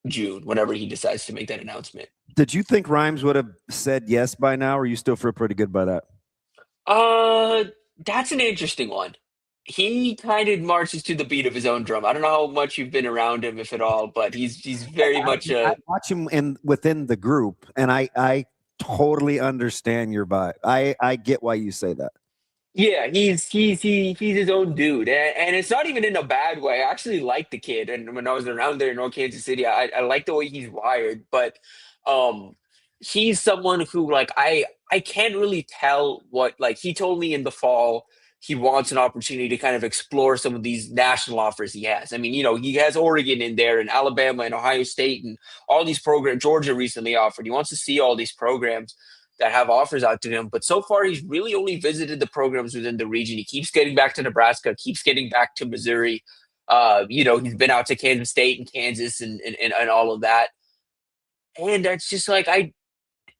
June, whenever he decides to make that announcement.
Did you think Rhymes would have said yes by now, or you still feel pretty good by that?
That's an interesting one. He kind of marches to the beat of his own drum. I don't know how much you've been around him, if at all, but he's very much
I watch him within the group, and I totally understand your vibe. I get why you say that.
Yeah, he's his own dude, and it's not even in a bad way. I actually like the kid, and when I was around there in North Kansas City, I like the way he's wired. But he's someone who I can't really tell what he told me in the fall he wants an opportunity to kind of explore some of these national offers he has. I mean, he has Oregon in there and Alabama and Ohio State and all these programs. Georgia recently offered. He wants to see all these programs that have offers out to him. But so far, he's really only visited the programs within the region. He keeps getting back to Nebraska, keeps getting back to Missouri. He's been out to Kansas State and Kansas and all of that. And that's just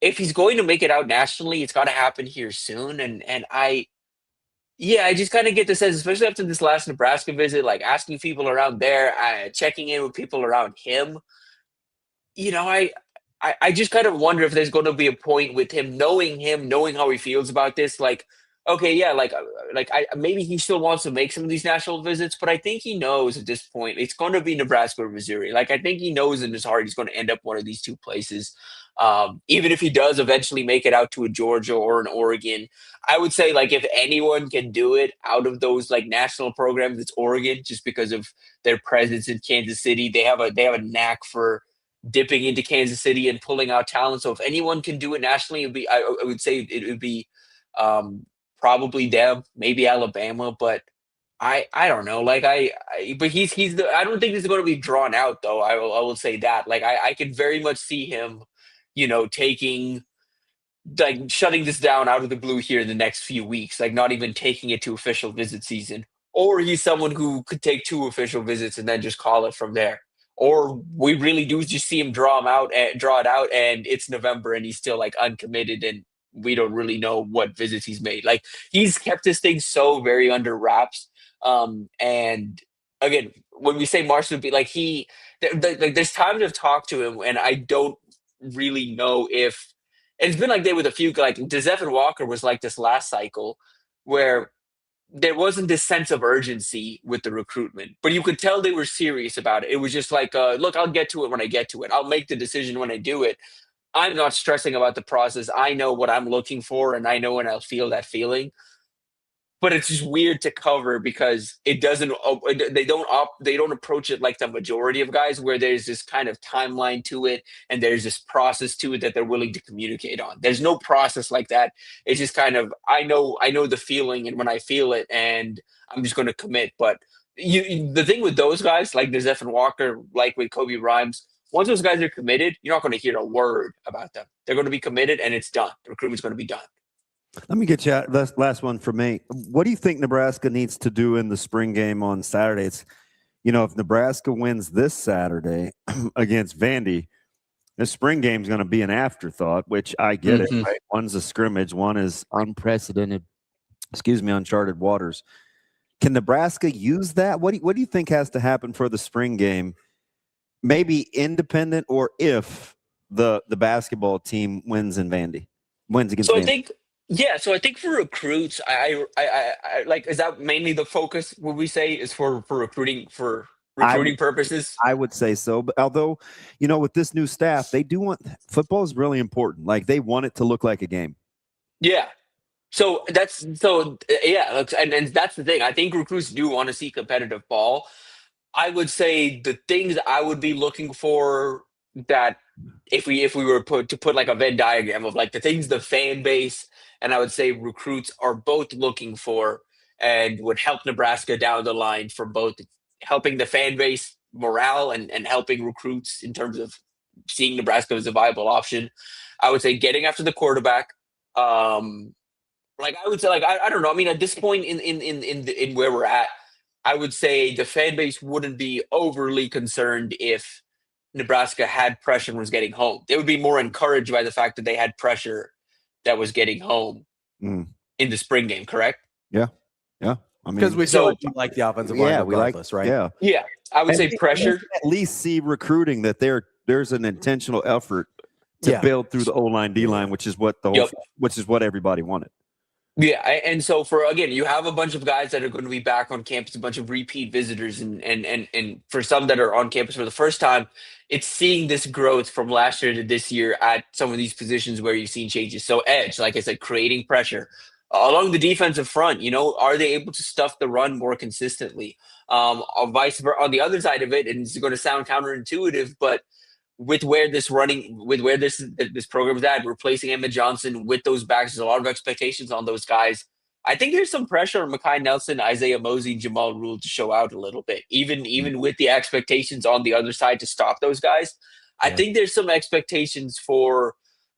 if he's going to make it out nationally, it's got to happen here soon. I just kind of get the sense, especially after this last Nebraska visit, asking people around there, checking in with people around him. I just kind of wonder if there's going to be a point with him, knowing how he feels about this. Maybe he still wants to make some of these national visits, but I think he knows at this point it's going to be Nebraska or Missouri. I think he knows in his heart he's going to end up one of these two places. Even if he does eventually make it out to a Georgia or an Oregon, I would say if anyone can do it out of those national programs, it's Oregon, just because of their presence in Kansas City. They have a knack for dipping into Kansas City and pulling out talent. So if anyone can do it nationally, I would say it would be probably them, maybe Alabama, but I don't know. But he's I don't think this is going to be drawn out though. I will say that. I could very much see him, taking shutting this down out of the blue here in the next few weeks, not even taking it to official visit season. Or he's someone who could take 2 official visits and then just call it from there. Or we really do just see him draw it out, and it's November and he's still uncommitted, and we don't really know what visits he's made. He's kept this thing so very under wraps. And again, when we say Marsh would be there's times I've talked to him and I don't really know if, and it's been like that with a few, DeZeph Walker was like this last cycle where there wasn't this sense of urgency with the recruitment, but you could tell they were serious about it. It was just look, I'll get to it when I get to it. I'll make the decision when I do it. I'm not stressing about the process. I know what I'm looking for, and I know when I'll feel that feeling. But it's just weird to cover because it doesn't. They don't approach it like the majority of guys, where there's this kind of timeline to it, and there's this process to it that they're willing to communicate on. There's no process like that. It's just kind of I know the feeling, and when I feel it, and I'm just going to commit. But the thing with those guys, like DeZeph Walker, like with Kobe Rhymes, once those guys are committed, you're not going to hear a word about them. They're going to be committed, and it's done. The recruitment's going to be done.
Let me get you last one for me. What do you think Nebraska needs to do in the spring game on Saturday? It's, if Nebraska wins this Saturday against Vandy, the spring game is going to be an afterthought, which I get it. Right? One's a scrimmage, one is uncharted waters. Can Nebraska use that? What do you think has to happen for the spring game? Maybe independent, or if the basketball team wins against Vandy.
I think for recruits, I is that mainly the focus? Would we say is for recruiting for recruiting purposes?
I would say so. But although, with this new staff, they do want football is really important. Like they want it to look like a game.
Yeah. So and that's the thing. I think recruits do want to see competitive ball. I would say the things I would be looking for that if we were to put like a Venn diagram of like the things the fan base and I would say recruits are both looking for and would help Nebraska down the line for both helping the fan base morale and helping recruits in terms of seeing Nebraska as a viable option. I would say getting after the quarterback. Like I would say, like I don't know. I mean, at this point in where we're at, I would say the fan base wouldn't be overly concerned if Nebraska had pressure and was getting home. They would be more encouraged by the fact that they had pressure that was getting home in the spring game. Correct?
Yeah, yeah. I mean,
because we still like the offensive line, regardless, right?
Yeah,
yeah. I would say pressure.
At least see recruiting that there's an intentional effort to build through the O line, D line, which is what which is what everybody wanted.
Yeah, and so again, you have a bunch of guys that are going to be back on campus, a bunch of repeat visitors, and for some that are on campus for the first time, it's seeing this growth from last year to this year at some of these positions where you've seen changes. So edge, like I said, creating pressure along the defensive front. Are they able to stuff the run more consistently? Vice versa on the other side of it, and it's going to sound counterintuitive, but with where this program is at, replacing Emmett Johnson with those backs, there's a lot of expectations on those guys. I think there's some pressure on Mekhi Nelson, Isaiah Mosey, and Jamal Rule to show out a little bit, even with the expectations on the other side to stop those guys. I think there's some expectations for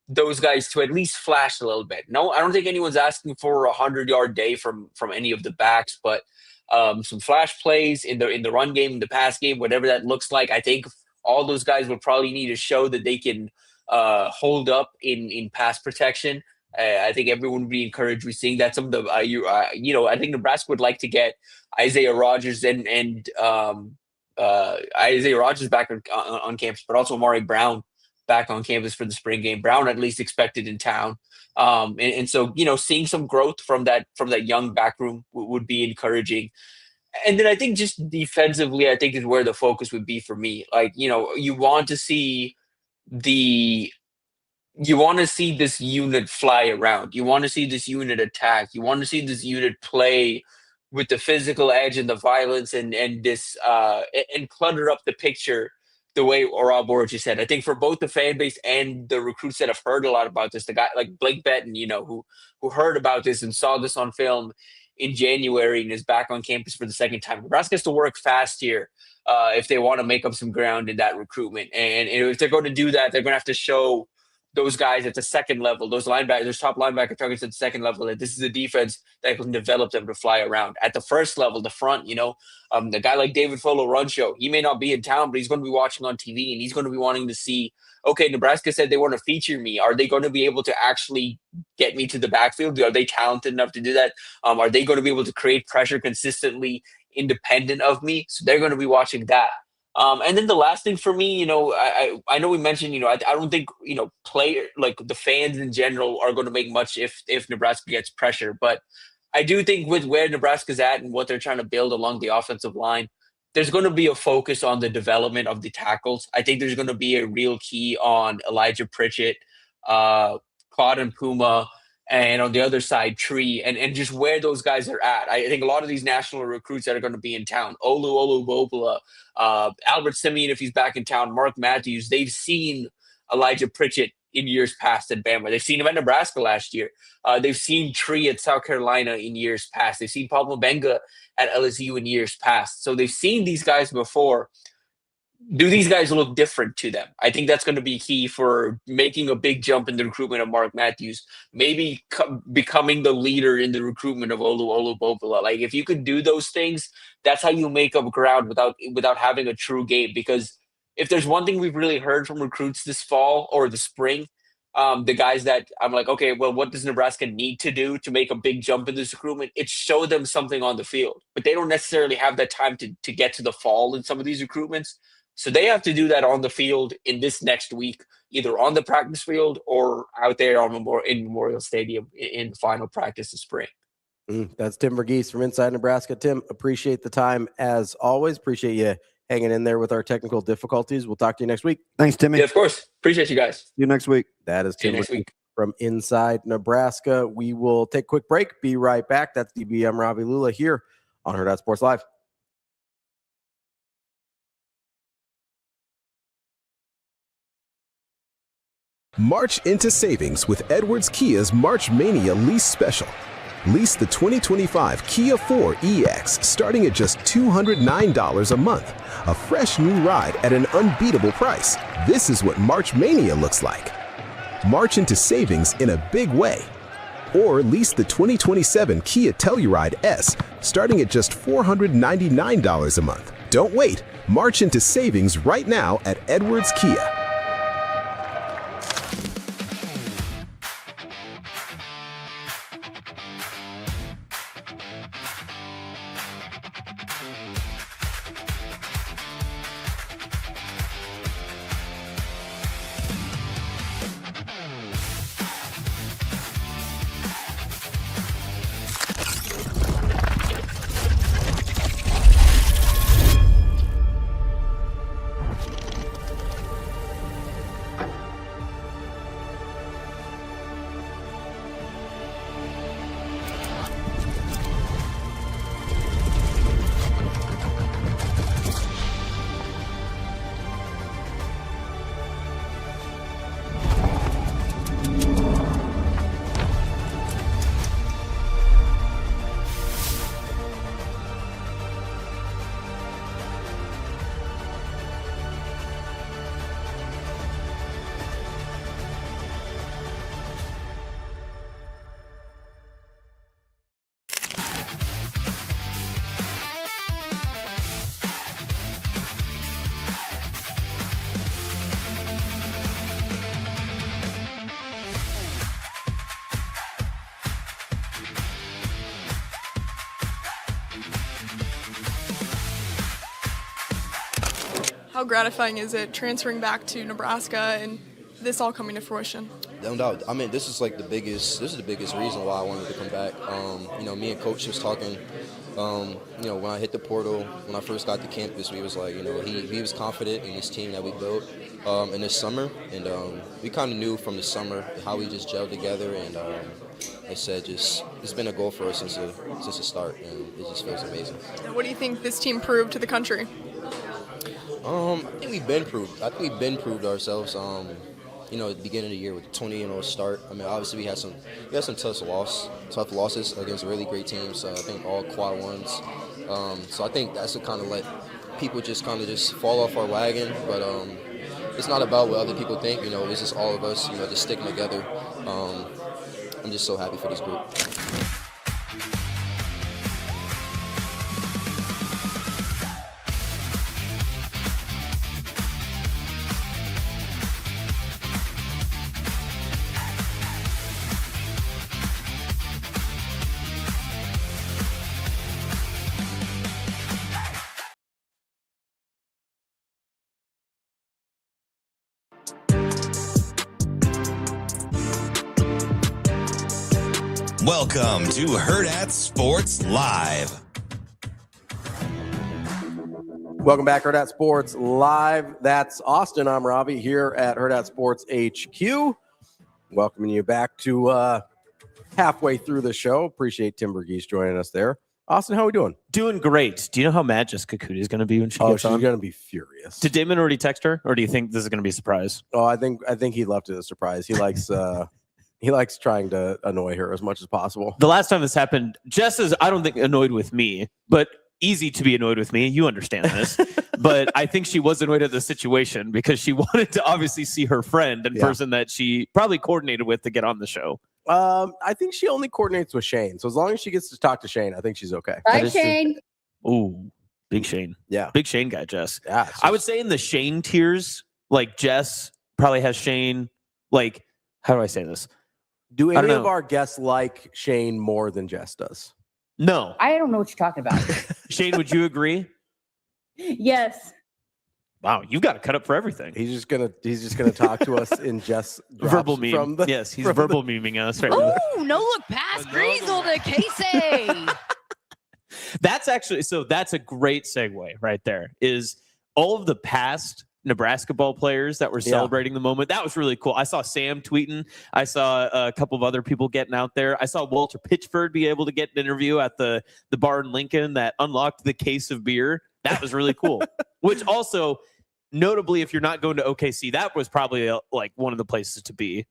those guys to at least flash a little bit. No, I don't think anyone's asking for a 100-yard day from any of the backs, but some flash plays in the run game, in the pass game, whatever that looks like. I think all those guys will probably need to show that they can hold up in pass protection. I think everyone would be encouraged with seeing that. Some of the, I think Nebraska would like to get Isaiah Rodgers and Isaiah Rodgers back on campus, but also Amari Brown back on campus for the spring game. Brown at least expected in town. And so, seeing some growth from that young back room would be encouraging. And then I think just defensively, I think is where the focus would be for me. Like, you want to see this unit fly around. You want to see this unit attack. You want to see this unit play with the physical edge and the violence and this and clutter up the picture the way Rob Orich said. I think for both the fan base and the recruits that have heard a lot about this, the guy like Blake Benton, who heard about this and saw this on film in January and is back on campus for the second time. Nebraska has to work fast here if they want to make up some ground in that recruitment. And if they're going to do that, they're going to have to show those guys at the second level, those top linebacker targets at the second level, that this is a defense that can develop them to fly around. At the first level, the front, the guy like David Folo-Runcho, he may not be in town, but he's going to be watching on TV and he's going to be wanting to see, okay, Nebraska said they want to feature me. Are they going to be able to actually get me to the backfield? Are they talented enough to do that? Are they going to be able to create pressure consistently independent of me? So they're going to be watching that. And then the last thing for me, I know we mentioned, I don't think, like the fans in general are going to make much if Nebraska gets pressure. But I do think with where Nebraska's at and what they're trying to build along the offensive line, there's going to be a focus on the development of the tackles. I think there's going to be a real key on Elijah Pritchett, Claude and Puma, and on the other side, Tree, and just where those guys are at. I think a lot of these national recruits that are going to be in town, Olu Bopula, Albert Simeon, if he's back in town, Mark Matthews, they've seen Elijah Pritchett in years past at Bama. They've seen him at Nebraska last year. They've seen Tree at South Carolina in years past. They've seen Pablo Benga at LSU in years past. So they've seen these guys before. Do these guys look different to them? I think that's going to be key for making a big jump in the recruitment of Mark Matthews, maybe becoming the leader in the recruitment of Olu Bopula. Like if you could do those things, that's how you make up ground without having a true game. Because if there's one thing we've really heard from recruits this fall or the spring, the guys that I'm like, okay, well, what does Nebraska need to do to make a big jump in this recruitment? It's show them something on the field, but they don't necessarily have that time to get to the fall in some of these recruitments. So they have to do that on the field in this next week, either on the practice field or out there in Memorial Stadium in the final practice of spring.
That's Tim Verghese from Inside Nebraska. Tim, appreciate the time as always. Appreciate you hanging in there with our technical difficulties. We'll talk to you next week.
Thanks, Timmy.
Yeah, of course. Appreciate you guys.
See you next week.
That is
See you
Tim
next week.
from inside Nebraska. We will take a quick break. Be right back. That's DBM Ravi Lulla here on Hurrdat Sports Live.
March into savings with Edwards Kia's March Mania lease special. Lease the 2025 Kia 4 EX starting at just $209 a month. A fresh new ride at an unbeatable price. This is what March Mania looks like. March into savings in a big way. Or lease the 2027 Kia Telluride S starting at just $499 a month. Don't wait. March into savings right now at Edwards Kia.
How gratifying is it transferring back to Nebraska and this all coming to fruition?
No doubt. I mean, this is the biggest reason why I wanted to come back. Me and Coach was talking, when I hit the portal, when I first got to campus, we was like, he was confident in this team that we built in this summer. And we kind of knew from the summer how we just gelled together. And I said, it's been a goal for us since the start. And it just feels amazing.
And what do you think this team proved to the country?
I think we've been proved ourselves. At the beginning of the year with the 20-0 start. I mean, obviously we had some tough losses against really great teams. I think all quad ones. So I think that's what kind of let people just fall off our wagon. But it's not about what other people think. It's just all of us. Just sticking together. I'm just so happy for this group.
Welcome to Hurrdat Sports Live.
Welcome back, Hurrdat Sports Live. That's Austin. I'm Ravi here at Hurrdat Sports HQ. Welcoming you back to halfway through the show. Appreciate Tim Verghese joining us there. Austin, how are we doing?
Doing great. Do you know how mad Jessica COODY is going to be when she gets on?
She's going to be furious.
Did Damon already text her, or do you think this is going to be a surprise?
Oh, I think he left it a surprise. He likes he likes trying to annoy her as much as possible.
The last time this happened, Jess is, I don't think, annoyed with me, but easy to be annoyed with me. You understand this. But I think she was annoyed at the situation because she wanted to obviously see her friend and person that she probably coordinated with to get on the show.
I think she only coordinates with Shane. So as long as she gets to talk to Shane, I think she's okay.
Bye, Shane.
Ooh, big Shane.
Yeah.
Big Shane guy, Jess.
Yeah.
I would say in the Shane tiers, like Jess probably has Shane. Like, how do I say this?
Do any of our guests like Shane more than Jess does?
No.
I don't know what you're talking about.
Shane, would you agree?
Yes.
Wow, you've got to cut up for everything.
He's just gonna talk to us in Jess
verbal meme. Yes, he's verbal meming us right now.
Oh, no look past Greasel to Casey.
That's actually, so that's a great segue right there. Is all of the past Nebraska ball players that were celebrating the moment. That was really cool. I saw Sam tweeting. I saw a couple of other people getting out there. I saw Walter Pitchford be able to get an interview at the bar in Lincoln that unlocked the case of beer. That was really cool. Which also, notably, if you're not going to OKC, that was probably like one of the places to be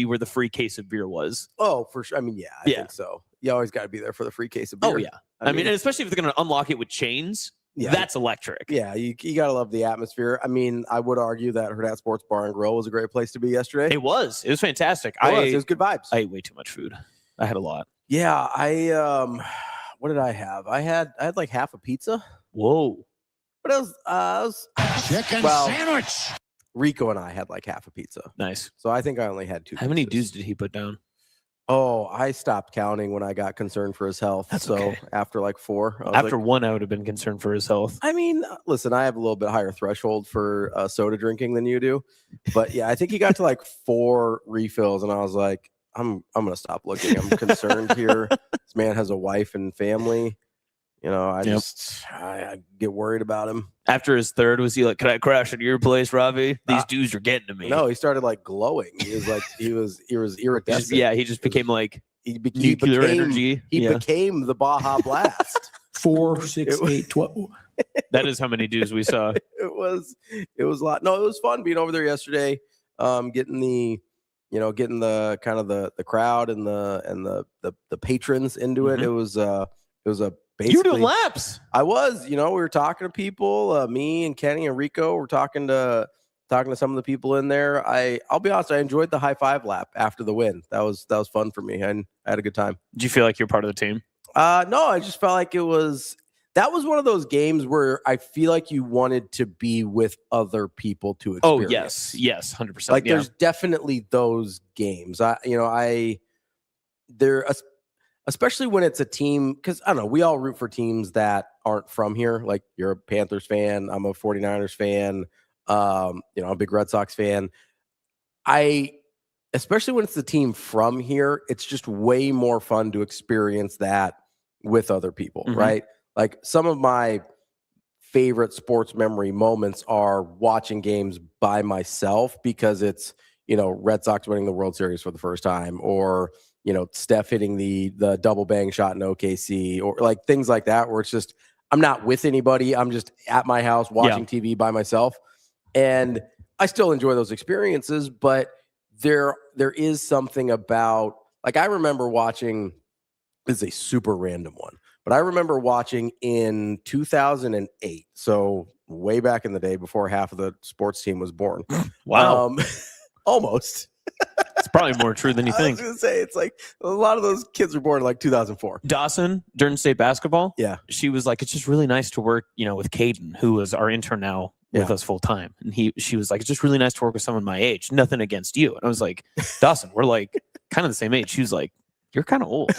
where the free case of beer was.
Oh, for sure. I mean, yeah, I think so. You always got to be there for the free case of beer.
Oh, yeah. I mean, and especially if they're going to unlock it with chains. Yeah. That's electric.
Yeah, you got to love the atmosphere. I mean, I would argue that Hurrdat Sports Bar and Grill was a great place to be yesterday.
It was fantastic.
It was good vibes.
I ate way too much food. I had a lot.
Yeah, what did I have? I had like half a pizza.
Whoa.
But it was
chicken sandwich.
Rico and I had like half a pizza.
Nice.
So I think I only had 2.
How many dudes did he put down?
Oh, I stopped counting when I got concerned for his health.
That's
so
okay.
After like 4.
After 1, I would have been concerned for his health.
I mean, listen, I have a little bit higher threshold for soda drinking than you do. But yeah, I think he got to like 4 refills. And I was like, I'm going to stop looking. I'm concerned here. This man has a wife and family. You know, I get worried about him.
After his 3rd, was he like, "Can I crash at your place, Ravi? These dudes are getting to me."
No, he started like glowing. He was like, he was iridescent.
He just became like nuclear energy.
He became the Baja Blast.
4, 6, 8, 12.
That is how many dudes we saw.
It was a lot. No, it was fun being over there yesterday. Getting the kind of the crowd and the patrons into it. It was a basically,
you were doing laps.
I was, we were talking to people, me and Kenny and Rico were talking to some of the people in there. I'll be honest, I enjoyed the high five lap after the win. That was fun for me. I had a good time.
Did you feel like you're part of the team?
No, I just felt like that was one of those games where I feel like you wanted to be with other people to experience.
Oh, yes, 100%.
Like there's definitely those games. Especially when it's a team, because I don't know, we all root for teams that aren't from here. Like you're a Panthers fan, I'm a 49ers fan, I'm a big Red Sox fan. Especially when it's the team from here, it's just way more fun to experience that with other people, right? Like some of my favorite sports memory moments are watching games by myself because it's, Red Sox winning the World Series for the first time, or Steph hitting the double bang shot in OKC, or like things like that, where it's just, I'm not with anybody. I'm just at my house watching TV by myself. And I still enjoy those experiences, but there is something about, like, I remember watching, this is a super random one, but I remember watching in 2008. So way back in the day before half of the sports team was born.
Wow.
Almost.
It's probably more true than you think.
I was going to say, it's like a lot of those kids were born in like 2004.
Dawson, during state basketball,
yeah,
she was like, it's just really nice to work, with Caden, who was our intern now with us full time. And she was like, it's just really nice to work with someone my age. Nothing against you. And I was like, Dawson, we're like kind of the same age. She was like, you're kind of old.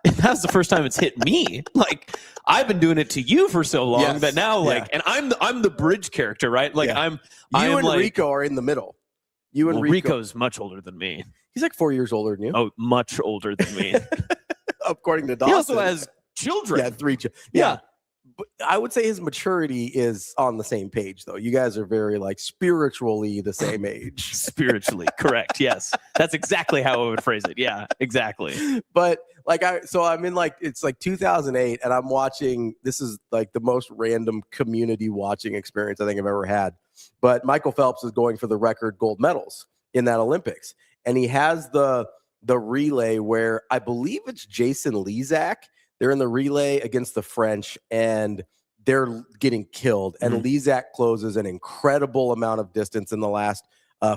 And that was the first time it's hit me. Like, I've been doing it to you for so long that now, and I'm the bridge character, right? Like,
you and Rico are in the middle. You and
Rico's much older than me.
He's like 4 years older than you.
Oh, much older than me.
According to Dawson.
He also has children.
Yeah, 3 children. Yeah. But I would say his maturity is on the same page, though. You guys are very, like, spiritually the same age.
Spiritually, correct. Yes. That's exactly how I would phrase it. Yeah, exactly.
But, like, I'm in, like, it's like 2008, and I'm watching, this is, like, the most random community watching experience I think I've ever had. But Michael Phelps is going for the record gold medals in that Olympics. And he has the relay where I believe it's Jason Lezak. They're in the relay against the French, and they're getting killed. And Lezak closes an incredible amount of distance in the last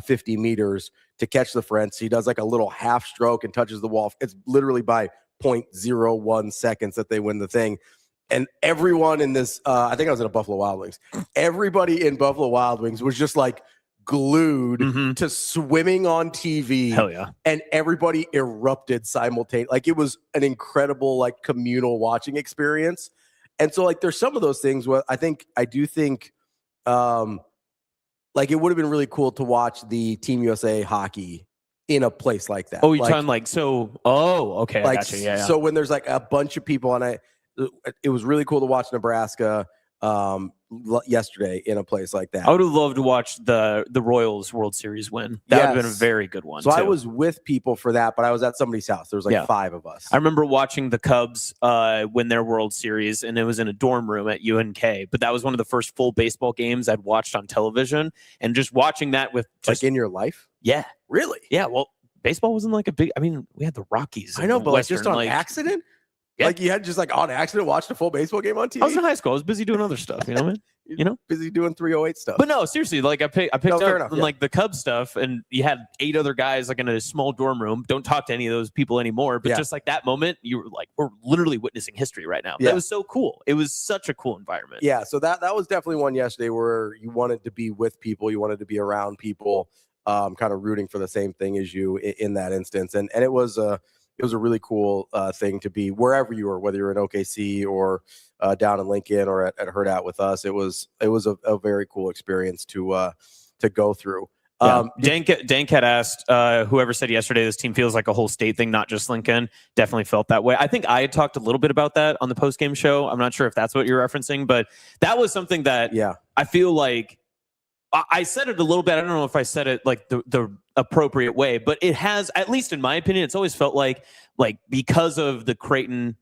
50 meters to catch the French. He does like a little half stroke and touches the wall. It's literally by 0.01 seconds that they win the thing. And everyone in this, I think I was at a Buffalo Wild Wings. Everybody in Buffalo Wild Wings was just like glued to swimming on TV.
Hell yeah.
And everybody erupted simultaneously. Like, it was an incredible, like, communal watching experience. And so, like, there's some of those things where I do think like, it would have been really cool to watch the Team USA hockey in a place like that.
Oh, you're talking like, okay.
Like,
I gotcha. Yeah.
So when there's like a bunch of people, and it was really cool to watch Nebraska yesterday in a place like that.
I would have loved to watch the Royals World Series win. That would have been a
Yes.
very good one.
So I
too.
was with people for that, but I was at somebody's house. There was like 5 of us.
I remember watching the Cubs win their World Series, and it was in a dorm room at UNK. But that was one of the first full baseball games I'd watched on television, and just watching that with just,
like in your life.
Yeah,
really.
Yeah. Well, baseball wasn't like a big. I mean, we had the Rockies.
I know, but like just
Western,
on accident.
Yeah.
Like you had just like on accident watched a full baseball game on TV.
I was in high school. I was busy doing other stuff. You know what I mean? You know,
busy doing 308 stuff.
But no, seriously, like I picked
fair
up
enough,
on,
yeah.
like the Cubs stuff, and you had 8 other guys like in a small dorm room. Don't talk to any of those people anymore. But
Yeah.
just like that moment, you were like, we're literally witnessing history right now.
Yeah.
That was so cool. It was such a cool environment.
Yeah, so that was definitely one yesterday where you wanted to be with people, you wanted to be around people, kind of rooting for the same thing as you in that instance, and it was a really cool thing to be wherever you were, whether you're in OKC or down in Lincoln or at Hurrdat with us. It was a very cool experience to go through.
Dank had asked whoever said yesterday this team feels like a whole state thing, not just Lincoln. Definitely felt that way. I think I had talked a little bit about that on the postgame show. I'm not sure if that's what you're referencing, but that was something that I feel like I said it a little bit. I don't know if I said it like the appropriate way, but it has, at least in my opinion, it's always felt like because of the Creighton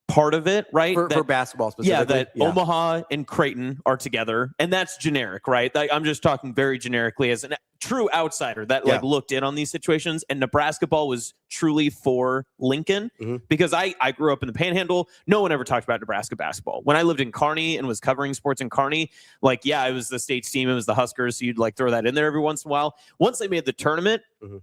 part of it, right?
For basketball specifically.
Yeah, that Omaha and Creighton are together, and that's generic, right? Like, I'm just talking very generically as a true outsider that like looked in on these situations, and Nebraska ball was truly for Lincoln because I grew up in the Panhandle. No one ever talked about Nebraska basketball. When I lived in Kearney and was covering sports in Kearney, like, yeah, it was the state's team, it was the Huskers, so you'd like throw that in there every once in a while. Once they made the tournament,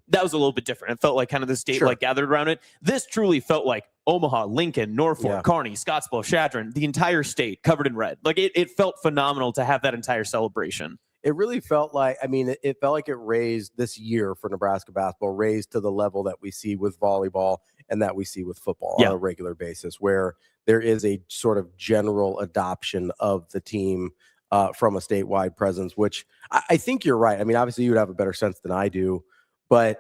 that was a little bit different. It felt like kind of the state like gathered around it. This truly felt like Omaha, Lincoln, Norfolk, Kearney, Scottsbluff, Chadron, the entire state covered in red. Like it felt phenomenal to have that entire celebration.
It really felt like, I mean, it felt like it raised this year for Nebraska basketball, raised to the level that we see with volleyball and that we see with football on a regular basis, where there is a sort of general adoption of the team from a statewide presence, which I think you're right. I mean, obviously you would have a better sense than I do, but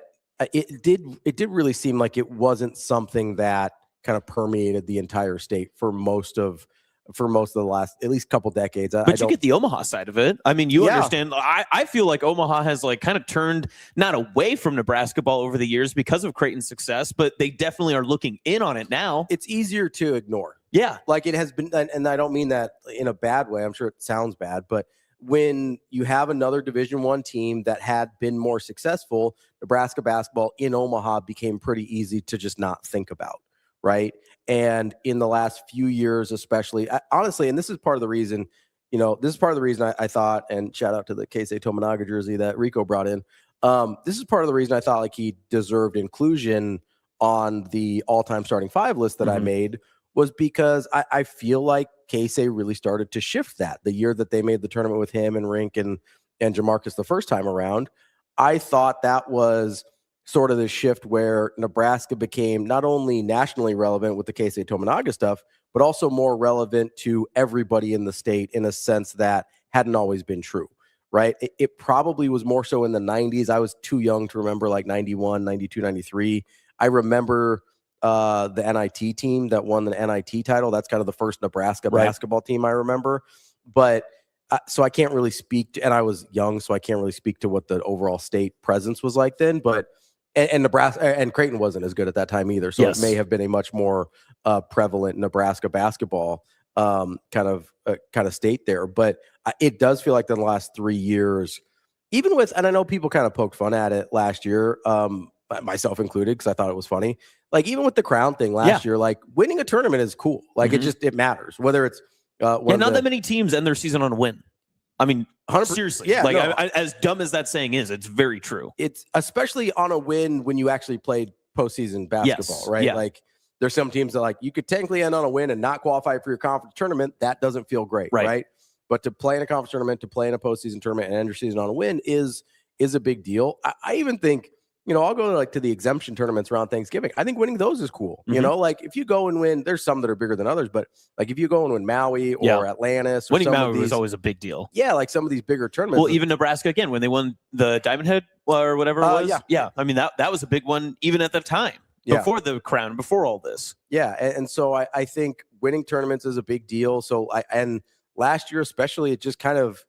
it did really seem like it wasn't something that kind of permeated the entire state for most of the last at least couple decades.
But you get the Omaha side of it. I mean, you understand. I feel like Omaha has like kind of turned not away from Nebraska ball over the years because of Creighton's success, but they definitely are looking in on it now.
It's easier to ignore.
Yeah.
Like it has been, and I don't mean that in a bad way. I'm sure it sounds bad, but when you have another Division I team that had been more successful, Nebraska basketball in Omaha became pretty easy to just not think about. Right. And in the last few years, especially, honestly, and this is part of the reason, I thought, and shout out to the Keisei Tominaga jersey that Rico brought in. This is part of the reason I thought like he deserved inclusion on the all-time starting 5 list that I made, was because I feel like Keisei really started to shift that the year that they made the tournament with him and Rink and Jamarcus the first time around. I thought that was sort of the shift where Nebraska became not only nationally relevant with the Keisei Tominaga stuff, but also more relevant to everybody in the state in a sense that hadn't always been true, right? It probably was more so in the 90s. I was too young to remember like 91, 92, 93. I remember the NIT team that won the NIT title. That's kind of the first Nebraska basketball team I remember. But so I can't really speak to, and I was young, so I can't really speak to what the overall state presence was like then, but and Nebraska and Creighton wasn't as good at that time either. So it may have been a much more prevalent Nebraska basketball kind of state there. But it does feel like in the last 3 years, even with, and I know people kind of poked fun at it last year, myself included, because I thought it was funny. Like even with the crown thing last year, like winning a tournament is cool. Like it matters whether it's
not that many teams end their season on a win. I mean, seriously, as dumb as that saying is, it's very true.
It's especially on a win when you actually played postseason basketball, right?
Yeah.
Like there's some teams that like you could technically end on a win and not qualify for your conference tournament. That doesn't feel great, right? But to play in a conference tournament, to play in a postseason tournament and end your season on a win is a big deal. I even think, I'll go to the exemption tournaments around Thanksgiving. I think winning those is cool. Like if you go and win, there's some that are bigger than others, but like if you go and win Maui or Atlantis, or
winning Maui was always a big deal.
Yeah, like some of these bigger tournaments.
Well, even Nebraska again when they won the Diamond Head or whatever it was. Yeah. I mean that was a big one even at the time before the crown, before all this.
Yeah, and so I think winning tournaments is a big deal. So and last year especially, it just kind of,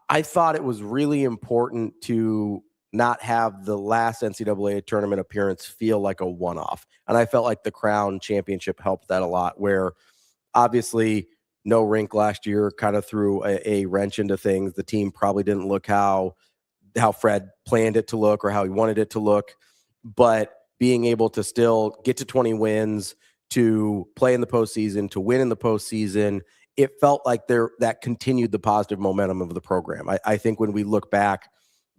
I thought it was really important to not have the last NCAA tournament appearance feel like a one-off. And I felt like the Crown Championship helped that a lot, where obviously no rink last year kind of threw a wrench into things. The team probably didn't look how Fred planned it to look or how he wanted it to look, but being able to still get to 20 wins, to play in the postseason, to win in the postseason, it felt like that continued the positive momentum of the program. I think when we look back,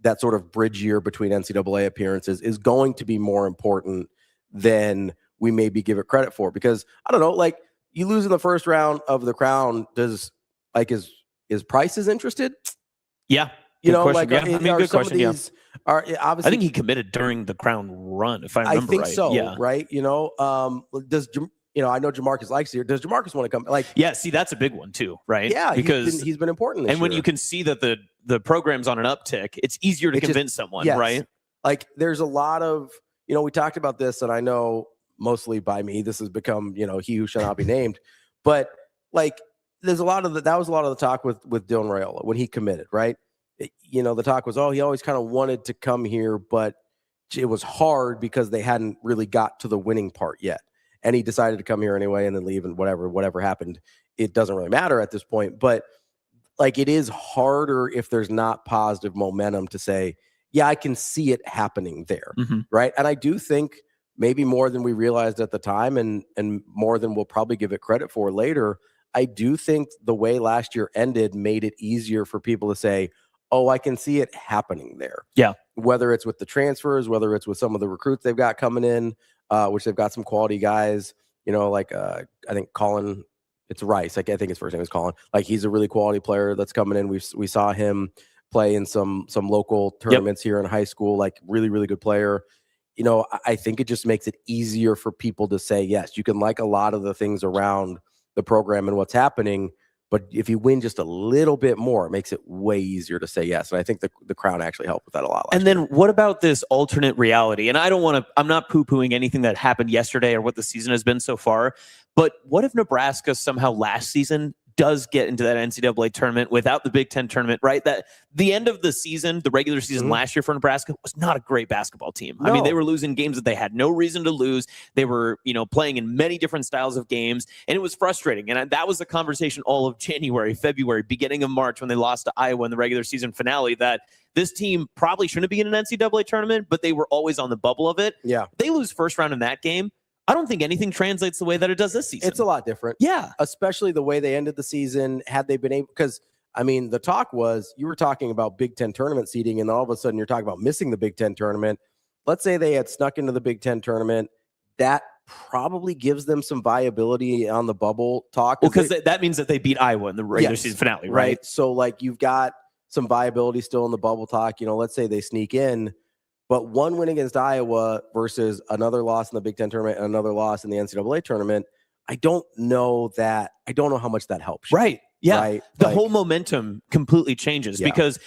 that sort of bridge year between NCAA appearances is going to be more important than we maybe give it credit for. Because I don't know, like, you lose in the first round of the Crown, is Price is interested?
Yeah.
You know,
question.
like,
Yeah. I mean, good question. Yeah.
Are obviously,
I think he committed during the Crown run, if I remember
I think
right.
so,
Yeah.
right? I know Jamarcus likes here. Does Jamarcus want to come? Like,
Yeah, see, that's a big one too, right?
yeah,
because
he's been important this
and when
year.
you can see that the program's on an uptick, it's easier to convince someone,
yes.
right?
Like, there's a lot of, we talked about this, and I know mostly by me, this has become, he who shall not be named, but like, there's a lot of that was a lot of the talk with Dylan Raiola when he committed, right? The talk was, he always kind of wanted to come here, but it was hard because they hadn't really got to the winning part yet. And he decided to come here anyway and then leave, and whatever happened, it doesn't really matter at this point. But like, it is harder if there's not positive momentum to say, yeah, I can see it happening there.
Mm-hmm.
Right. And I do think maybe more than we realized at the time, and more than we'll probably give it credit for later, I do think the way last year ended made it easier for people to say, oh, I can see it happening there.
Yeah.
Whether it's with the transfers, whether it's with some of the recruits they've got coming in, which they've got some quality guys, like I think Colin, it's Rice. I think his first name is Colin. Like, he's a really quality player that's coming in. We saw him play in some local tournaments here in high school, like really, really good player. I think it just makes it easier for people to say, yes, you can like a lot of the things around the program and what's happening, but if you win just a little bit more, it makes it way easier to say yes. And I think the Crown actually helped with that a lot.
And then what about this alternate reality? And I'm not poo-pooing anything that happened yesterday or what the season has been so far, but what if Nebraska somehow last season does get into that NCAA tournament without the Big Ten tournament, right? That the end of the season, the regular season last year for Nebraska was not a great basketball team.
No.
I mean, they were losing games that they had no reason to lose. They were, playing in many different styles of games, and it was frustrating. And that was the conversation all of January, February, beginning of March when they lost to Iowa in the regular season finale, that this team probably shouldn't be in an NCAA tournament, but they were always on the bubble of it.
Yeah.
They lose first round in that game. I don't think anything translates the way that it does this season.
It's a lot different.
Yeah.
Especially the way they ended the season. Had they been able, because I mean, the talk was, you were talking about Big Ten tournament seeding, and all of a sudden you're talking about missing the Big Ten tournament. Let's say they had snuck into the Big Ten tournament. That probably gives them some viability on the bubble talk.
Well, because that means that they beat Iowa in the regular season finale, right?
So, like, you've got some viability still in the bubble talk. Let's say they sneak in. But one win against Iowa versus another loss in the Big Ten tournament and another loss in the NCAA tournament, I don't know how much that helps you.
Right. Yeah.
Right?
The whole momentum completely changes because,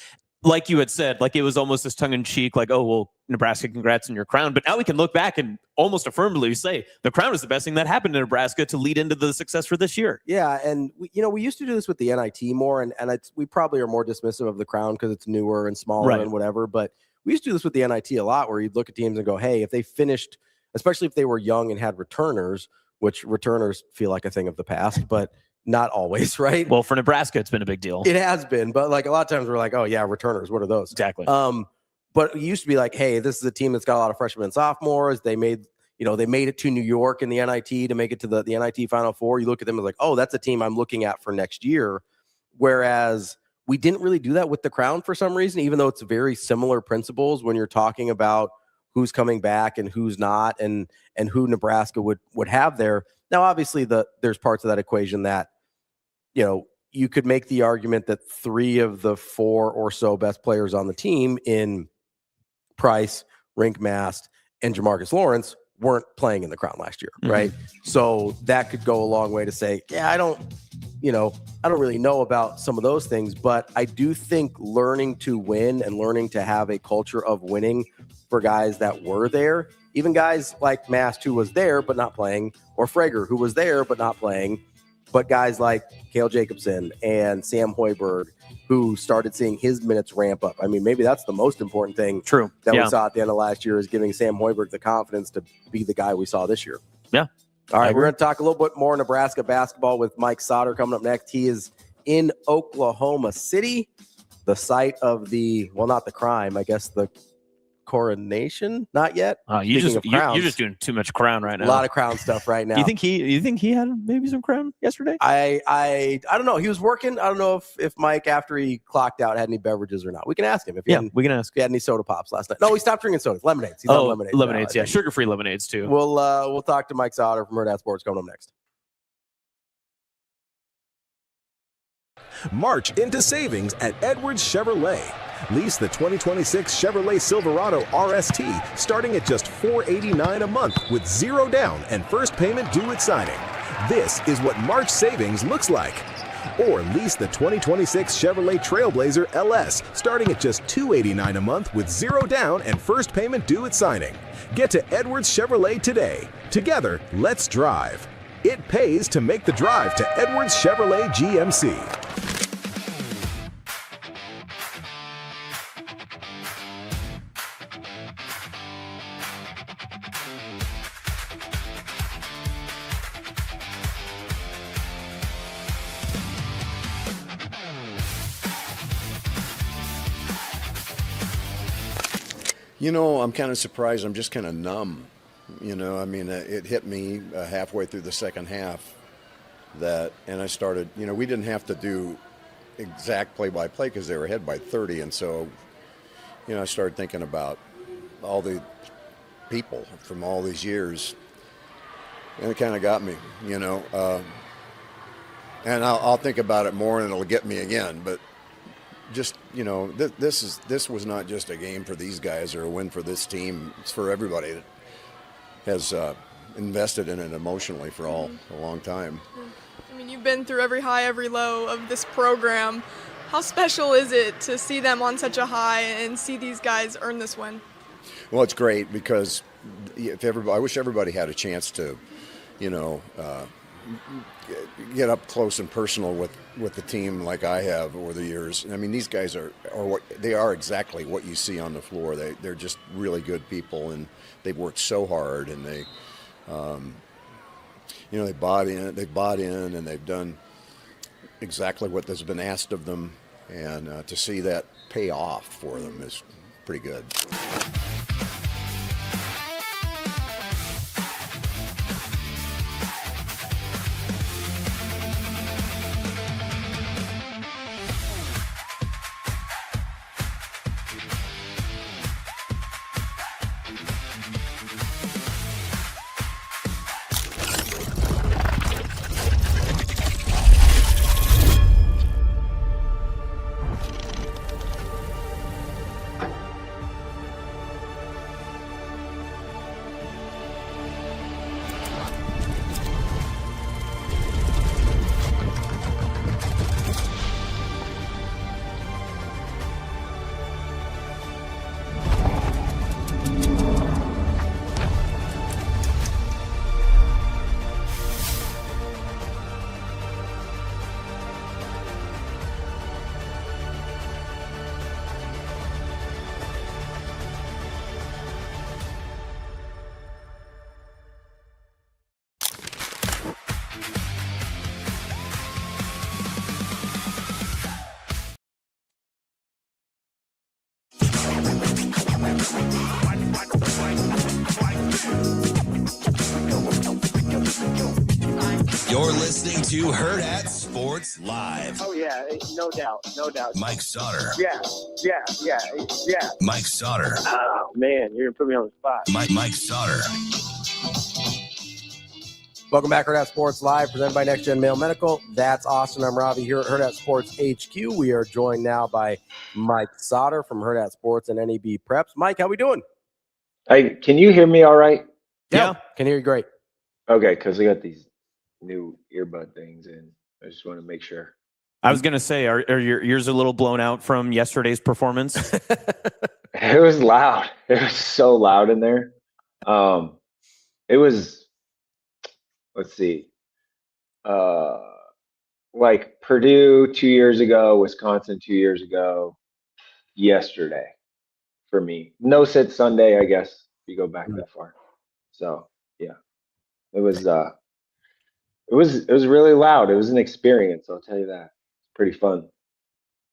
like you had said, like, it was almost this tongue-in-cheek, like, oh, well, Nebraska, congrats on your crown. But now we can look back and almost affirmatively say the crown is the best thing that happened to Nebraska to lead into the success for this year.
Yeah, and we used to do this with the NIT more, and we probably are more dismissive of the crown because it's newer and smaller and whatever, but we used to do this with the NIT a lot, where you'd look at teams and go, hey, if they finished, especially if they were young and had returners, which returners feel like a thing of the past, but not always, right?
Well, for Nebraska, it's been a big deal.
It has been, but like a lot of times we're like, oh yeah, returners, what are those?
Exactly.
But it used to be like, hey, this is a team that's got a lot of freshmen and sophomores. They made it to New York in the NIT to make it to the NIT Final Four. You look at them as like, oh, that's a team I'm looking at for next year. Whereas we didn't really do that with the crown for some reason, even though it's very similar principles when you're talking about who's coming back and who's not, and who Nebraska would have there. Now, obviously, there's parts of that equation that, you could make the argument that 3 of the 4 or so best players on the team in Price, Rinkmast, and Jamarcus Lawrence weren't playing in the crown last year, right? So that could go a long way to say, yeah, I don't really know about some of those things, but I do think learning to win and learning to have a culture of winning for guys that were there, even guys like Mast, who was there but not playing, or Frager, who was there but not playing, but guys like Cale Jacobson and Sam Hoiberg, who started seeing his minutes ramp up. I mean, maybe that's the most important thing that we saw at the end of last year, is giving Sam Hoiberg the confidence to be the guy we saw this year.
Yeah.
All right, we're going to talk a little bit more Nebraska basketball with Mike Sautter coming up next. He is in Oklahoma City, the site of the, well, not the crime, I guess the coronation. Not yet.
You're just doing too much Crown right now.
A lot of Crown stuff right now.
You think he had maybe some Crown yesterday?
I don't know. He was working. I don't know if Mike, after he clocked out, had any beverages or not. We can ask him if he
we can ask.
If he had any soda pops last night. No, he stopped drinking sodas. Lemonades. He's on lemonades.
Lemonades,
now,
yeah, sugar-free lemonades too.
We'll talk to Mike Sautter from Hurrdat Sports coming up next.
March into savings at Edwards Chevrolet. Lease the 2026 Chevrolet Silverado RST starting at just $489 a month with 0 down and first payment due at signing. This is what March savings looks like. Or lease the 2026 Chevrolet Trailblazer LS starting at just $289 a month with 0 down and first payment due at signing. Get to Edwards Chevrolet today. Together, let's drive. It pays to make the drive to Edwards Chevrolet GMC.
You know, I'm kind of surprised. I'm just kind of numb. You know, I mean, it hit me halfway through the second half and I started, you know, we didn't have to do exact play-by-play because they were ahead by 30. And so, you know, I started thinking about all the people from all these years. And it kind of got me, you know. And I'll think about it more and it'll get me again. But just, you know, this was not just a game for these guys or a win for this team. It's for everybody that has invested in it emotionally for a long time.
I mean, you've been through every high, every low of this program. How special is it to see them on such a high and see these guys earn this win?
Well, it's great because I wish everybody had a chance to, you know, get up close and personal with the team like I have over the years. I mean, these guys are exactly what you see on the floor. They're just really good people, and they've worked so hard, and they, you know, they bought in, and they've done exactly what has been asked of them, and to see that pay off for them is pretty good.
You're listening to Hurrdat Sports Live.
Oh, yeah, no doubt, no doubt.
Mike Sautter.
Yeah.
Mike Sautter.
Oh, man, you're going to put me on the spot.
Mike Sautter.
Welcome back, Hurrdat Sports Live, presented by Next Gen Male Medical. That's Austin. I'm Ravi here at Hurrdat Sports HQ. We are joined now by Mike Sautter from Hurrdat Sports and NEB Preps. Mike, how we doing?
Hey, can you hear me all right?
Yeah. Can hear you great.
Okay, because I got these new earbud things, and I just want to make sure.
I was gonna say, are your ears a little blown out from yesterday's performance?
It was loud. It was so loud in there. It was. Let's see. like Purdue 2 years ago, Wisconsin 2 years ago, yesterday for me. No sit Sunday, I guess, if you go back that far. So yeah, it was really loud. It was an experience, I'll tell you that. It's pretty fun.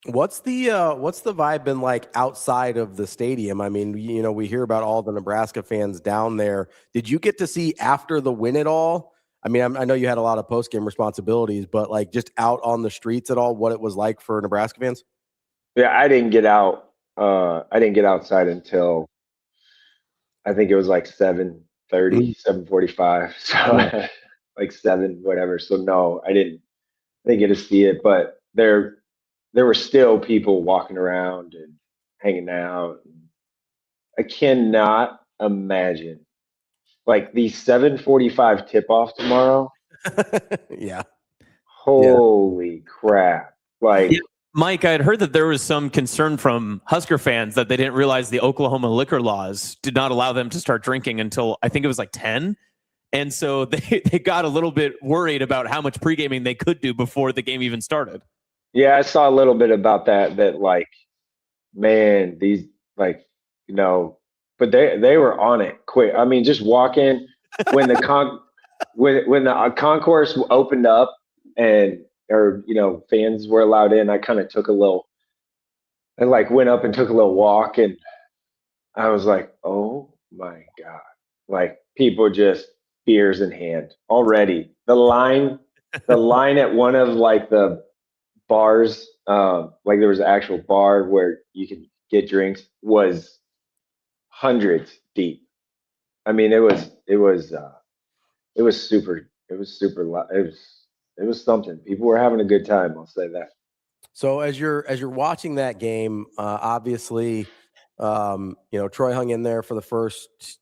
What's the vibe been like outside of the stadium? I mean, you know, we hear about all the Nebraska fans down there. Did you get to see after the win at all? I mean, I know you had a lot of post-game responsibilities, but like just out on the streets at all, what it was like for Nebraska fans?
Yeah, I didn't get out. I didn't get outside until I think it was like 7:30, 7:45. So like 7, whatever. So no, I didn't get to see it, but there were still people walking around and hanging out. I cannot imagine like the 7:45 tip-off tomorrow.
Yeah.
Holy crap. Like,
Yeah. Mike, I had heard that there was some concern from Husker fans that they didn't realize the Oklahoma liquor laws did not allow them to start drinking until I think it was like 10. And so they got a little bit worried about how much pre-gaming they could do before the game even started.
yeah, I saw a little bit about that like, man, these like, you know, but they were on it quick. I mean, just walk in when the when the concourse opened up and fans were allowed in. I kind of went up and took a little walk, and I was like, oh my God, like people just beers in hand already. The line at one of like the bars, like there was an actual bar where you could get drinks, was hundreds deep. I mean, it was super loud. It was something. People were having a good time, I'll say that.
So as you're watching that game, obviously, Troy hung in there for the first,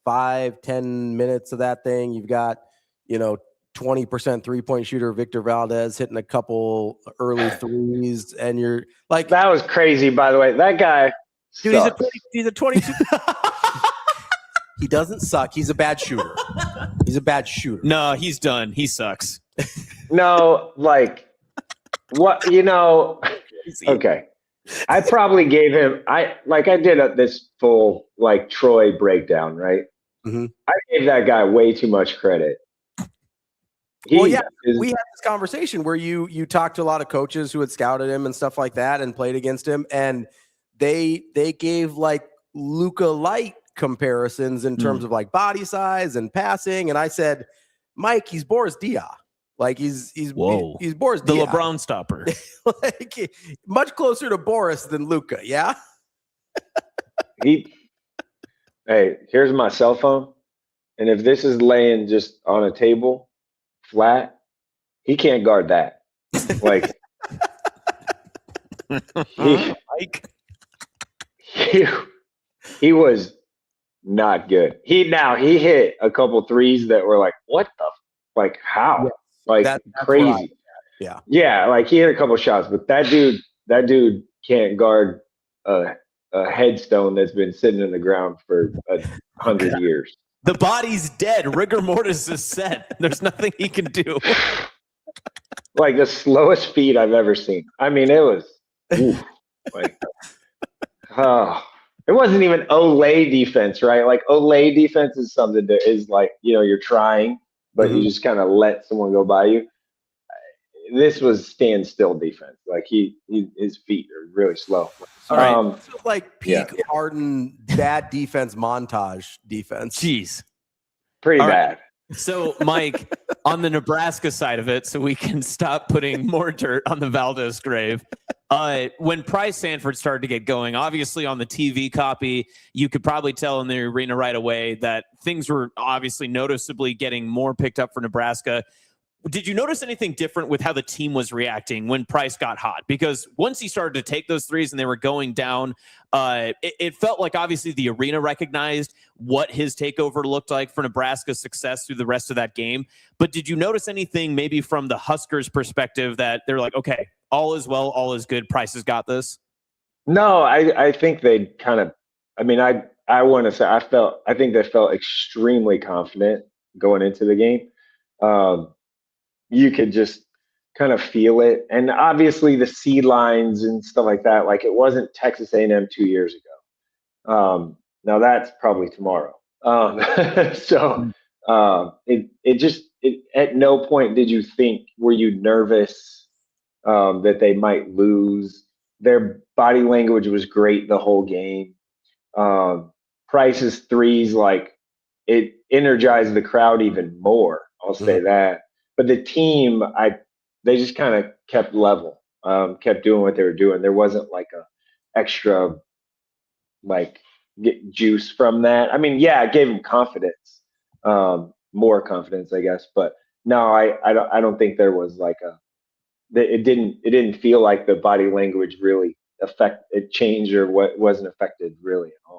5-10 minutes of that thing. You've got, 20% 3-point shooter Victor Valdez hitting a couple early threes, and you're like,
that was crazy, by the way. That guy,
dude, he's a 22. He doesn't suck. He's a bad shooter. He's a bad shooter.
No, he's done. He sucks.
No, like what, okay. I probably gave him, I did this full like Troy breakdown, right?
Mm-hmm.
I gave that guy way too much credit.
We had this conversation where you talked to a lot of coaches who had scouted him and stuff like that and played against him, and they gave like Luka light comparisons in terms of like body size and passing, and I said, Mike, he's Boris Diaw. Like he's Boris
the
Diaw.
LeBron stopper.
Like, much closer to Boris than Luka, yeah?
Hey, here's my cell phone, and if this is laying just on a table flat, he can't guard that. Like he was not good. He hit a couple threes that were like, what the like how? Yeah. Like that's crazy. Right.
Yeah.
Yeah, like he hit a couple shots, but that dude can't guard a headstone that's been sitting in the ground for 100 years.
The body's dead. Rigor mortis is set. There's nothing he can do.
Like the slowest feet I've ever seen. I mean, it was it wasn't even Olay defense, right? Like Olay defense is something that is like, you're trying, but you just kind of let someone go by you. This was standstill defense. Like his feet are really slow.
All right. This was like peak Harden bad defense montage defense.
Jeez.
Pretty bad.
Right. So, Mike, on the Nebraska side of it, so we can stop putting more dirt on the Valdez grave. When Price Sanford started to get going, obviously on the TV copy, you could probably tell in the arena right away that things were obviously noticeably getting more picked up for Nebraska. Did you notice anything different with how the team was reacting when Price got hot? Because once he started to take those threes and they were going down, it felt like obviously the arena recognized what his takeover looked like for Nebraska's success through the rest of that game. But did you notice anything maybe from the Huskers' perspective that they're like, okay, all is well, all is good, Price has got this?
No, I think they kind of, I mean, I want to say I think they felt extremely confident going into the game. You could just kind of feel it. And obviously the seed lines and stuff like that, like it wasn't Texas A&M 2 years ago. Now that's probably tomorrow. So at no point were you nervous that they might lose? Their body language was great the whole game. Price's threes, like, it energized the crowd even more. I'll say that. But the team, they just kind of kept level, kept doing what they were doing. There wasn't like a extra like get juice from that. I mean, yeah, it gave them confidence, more confidence, I guess. But no, I don't think there was like it didn't feel like the body language really changed or wasn't affected really at all.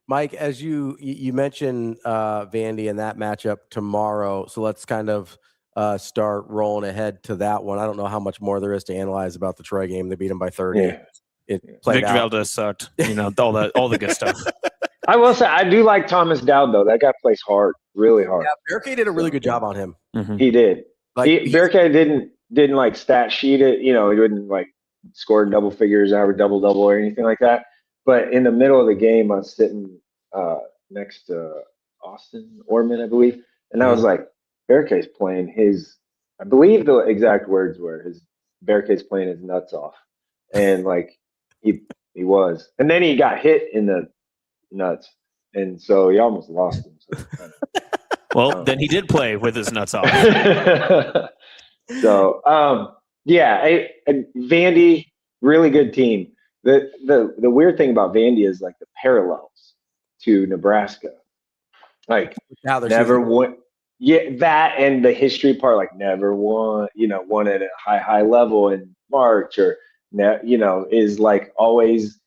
Mike, as you mentioned Vandy and that matchup tomorrow, so let's kind of start rolling ahead to that one. I don't know how much more there is to analyze about the Troy game. They beat them by 30.
Yeah.
It played
Victor
out.
Valdez sucked. You know, all the good stuff.
I will say I do like Thomas Dowd though. That guy plays hard, really hard.
Yeah, Bearcay did a really good job on him.
He did.
Like
Bearcay didn't like stat sheet it. You know, he didn't like score double figures, average double or anything like that. But in the middle of the game, I was sitting next to Austin Orman, I believe, and I was like, Bearcay's playing his. I believe the exact words were Bearcay's playing his nuts off, and like he was, and then he got hit in the nuts, and so he almost lost him. So
well, then he did play with his nuts off.
So yeah, Vandy, really good team. The weird thing about Vandy is like the parallels to Nebraska, like never won. Yeah, that and the history part, like never won. You know, won at a high level in March, or is like always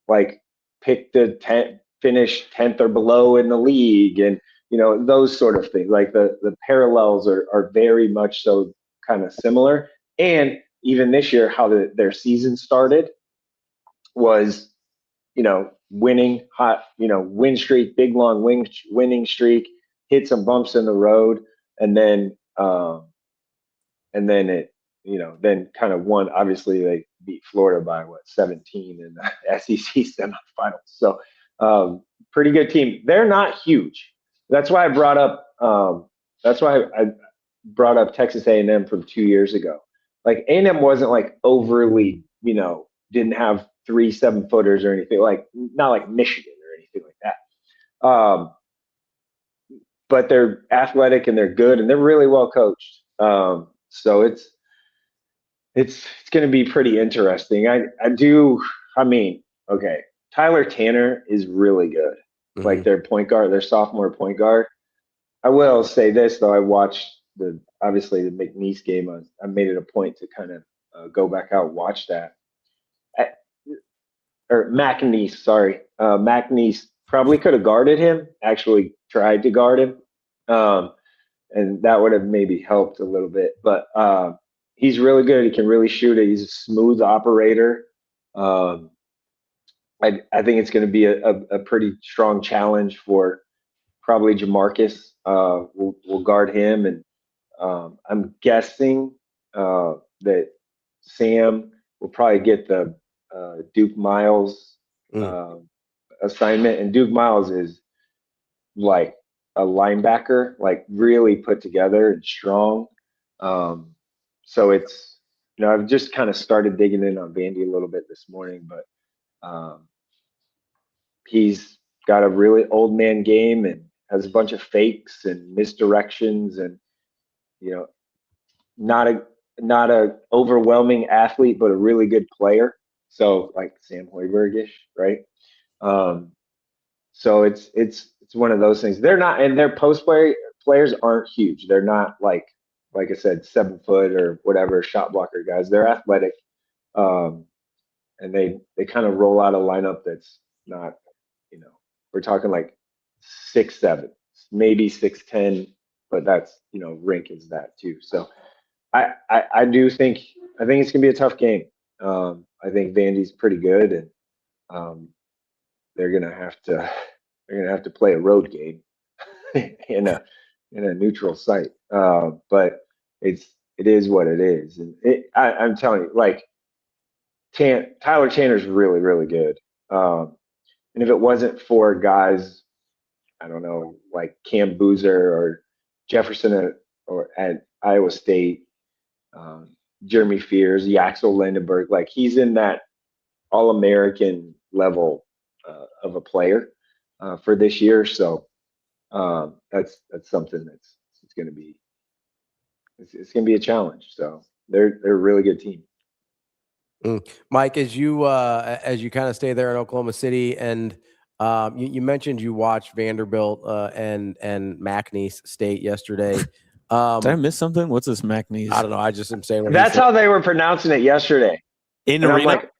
like pick the 10th, finish 10th or below in the league, and those sort of things. Like the parallels are very much so kind of similar. And even this year, how their season started was, winning hot, win streak, big long winning streak, hit some bumps in the road, and then it, then kind of won. Obviously, they beat Florida by 17 in the SEC semifinals. So pretty good team. They're not huge. That's why I brought up. I brought up Texas A&M from 2 years ago. Like A&M wasn't like overly, didn't have 3 7-footers or anything, like not like Michigan or anything like that. But they're athletic and they're good and they're really well coached. So it's going to be pretty interesting. Okay, Tyler Tanner is really good. Like their point guard, their sophomore point guard. I will say this though, I watched obviously the McNeese game. I made it a point to kind of go back out and watch that. Or McNeese, sorry. McNeese probably could have guarded him, actually tried to guard him. And that would have maybe helped a little bit. But he's really good. He can really shoot it. He's a smooth operator. I think it's going to be a pretty strong challenge for probably Jamarcus. We'll guard him. And I'm guessing that Sam will probably get the Duke Miles assignment. And Duke Miles is like a linebacker, like really put together and strong. So it's, I've just kind of started digging in on Vandy a little bit this morning, but he's got a really old man game and has a bunch of fakes and misdirections and, not a overwhelming athlete, but a really good player. So like Sam Hoiberg-ish, right? So it's one of those things. They're not, and their post players aren't huge. They're not like I said, 7 foot or whatever shot blocker guys. They're athletic, and they kind of roll out a lineup that's not, we're talking like 6'7", maybe 6'10", but that's rink is that too. So I do think it's gonna be a tough game. I think Vandy's pretty good, and they're gonna have to play a road game in a neutral site. But it is what it is. And I'm telling you, like, Tyler Tanner's really, really good. And if it wasn't for guys, I don't know, like Cam Boozer or Jefferson at Iowa State, Jeremy Fears, Yaxel Lindenberg, like he's in that All-American level of a player for this year. So that's something that's going to be it's going to be a challenge. So they're a really good team.
Mike, as you kind of stay there in Oklahoma City, and you mentioned you watched Vanderbilt and McNeese State yesterday.
Did I miss something? What's this McNeese?
I don't know. I just am saying.
That's how they were pronouncing it yesterday.
In the
I'm
arena?
like,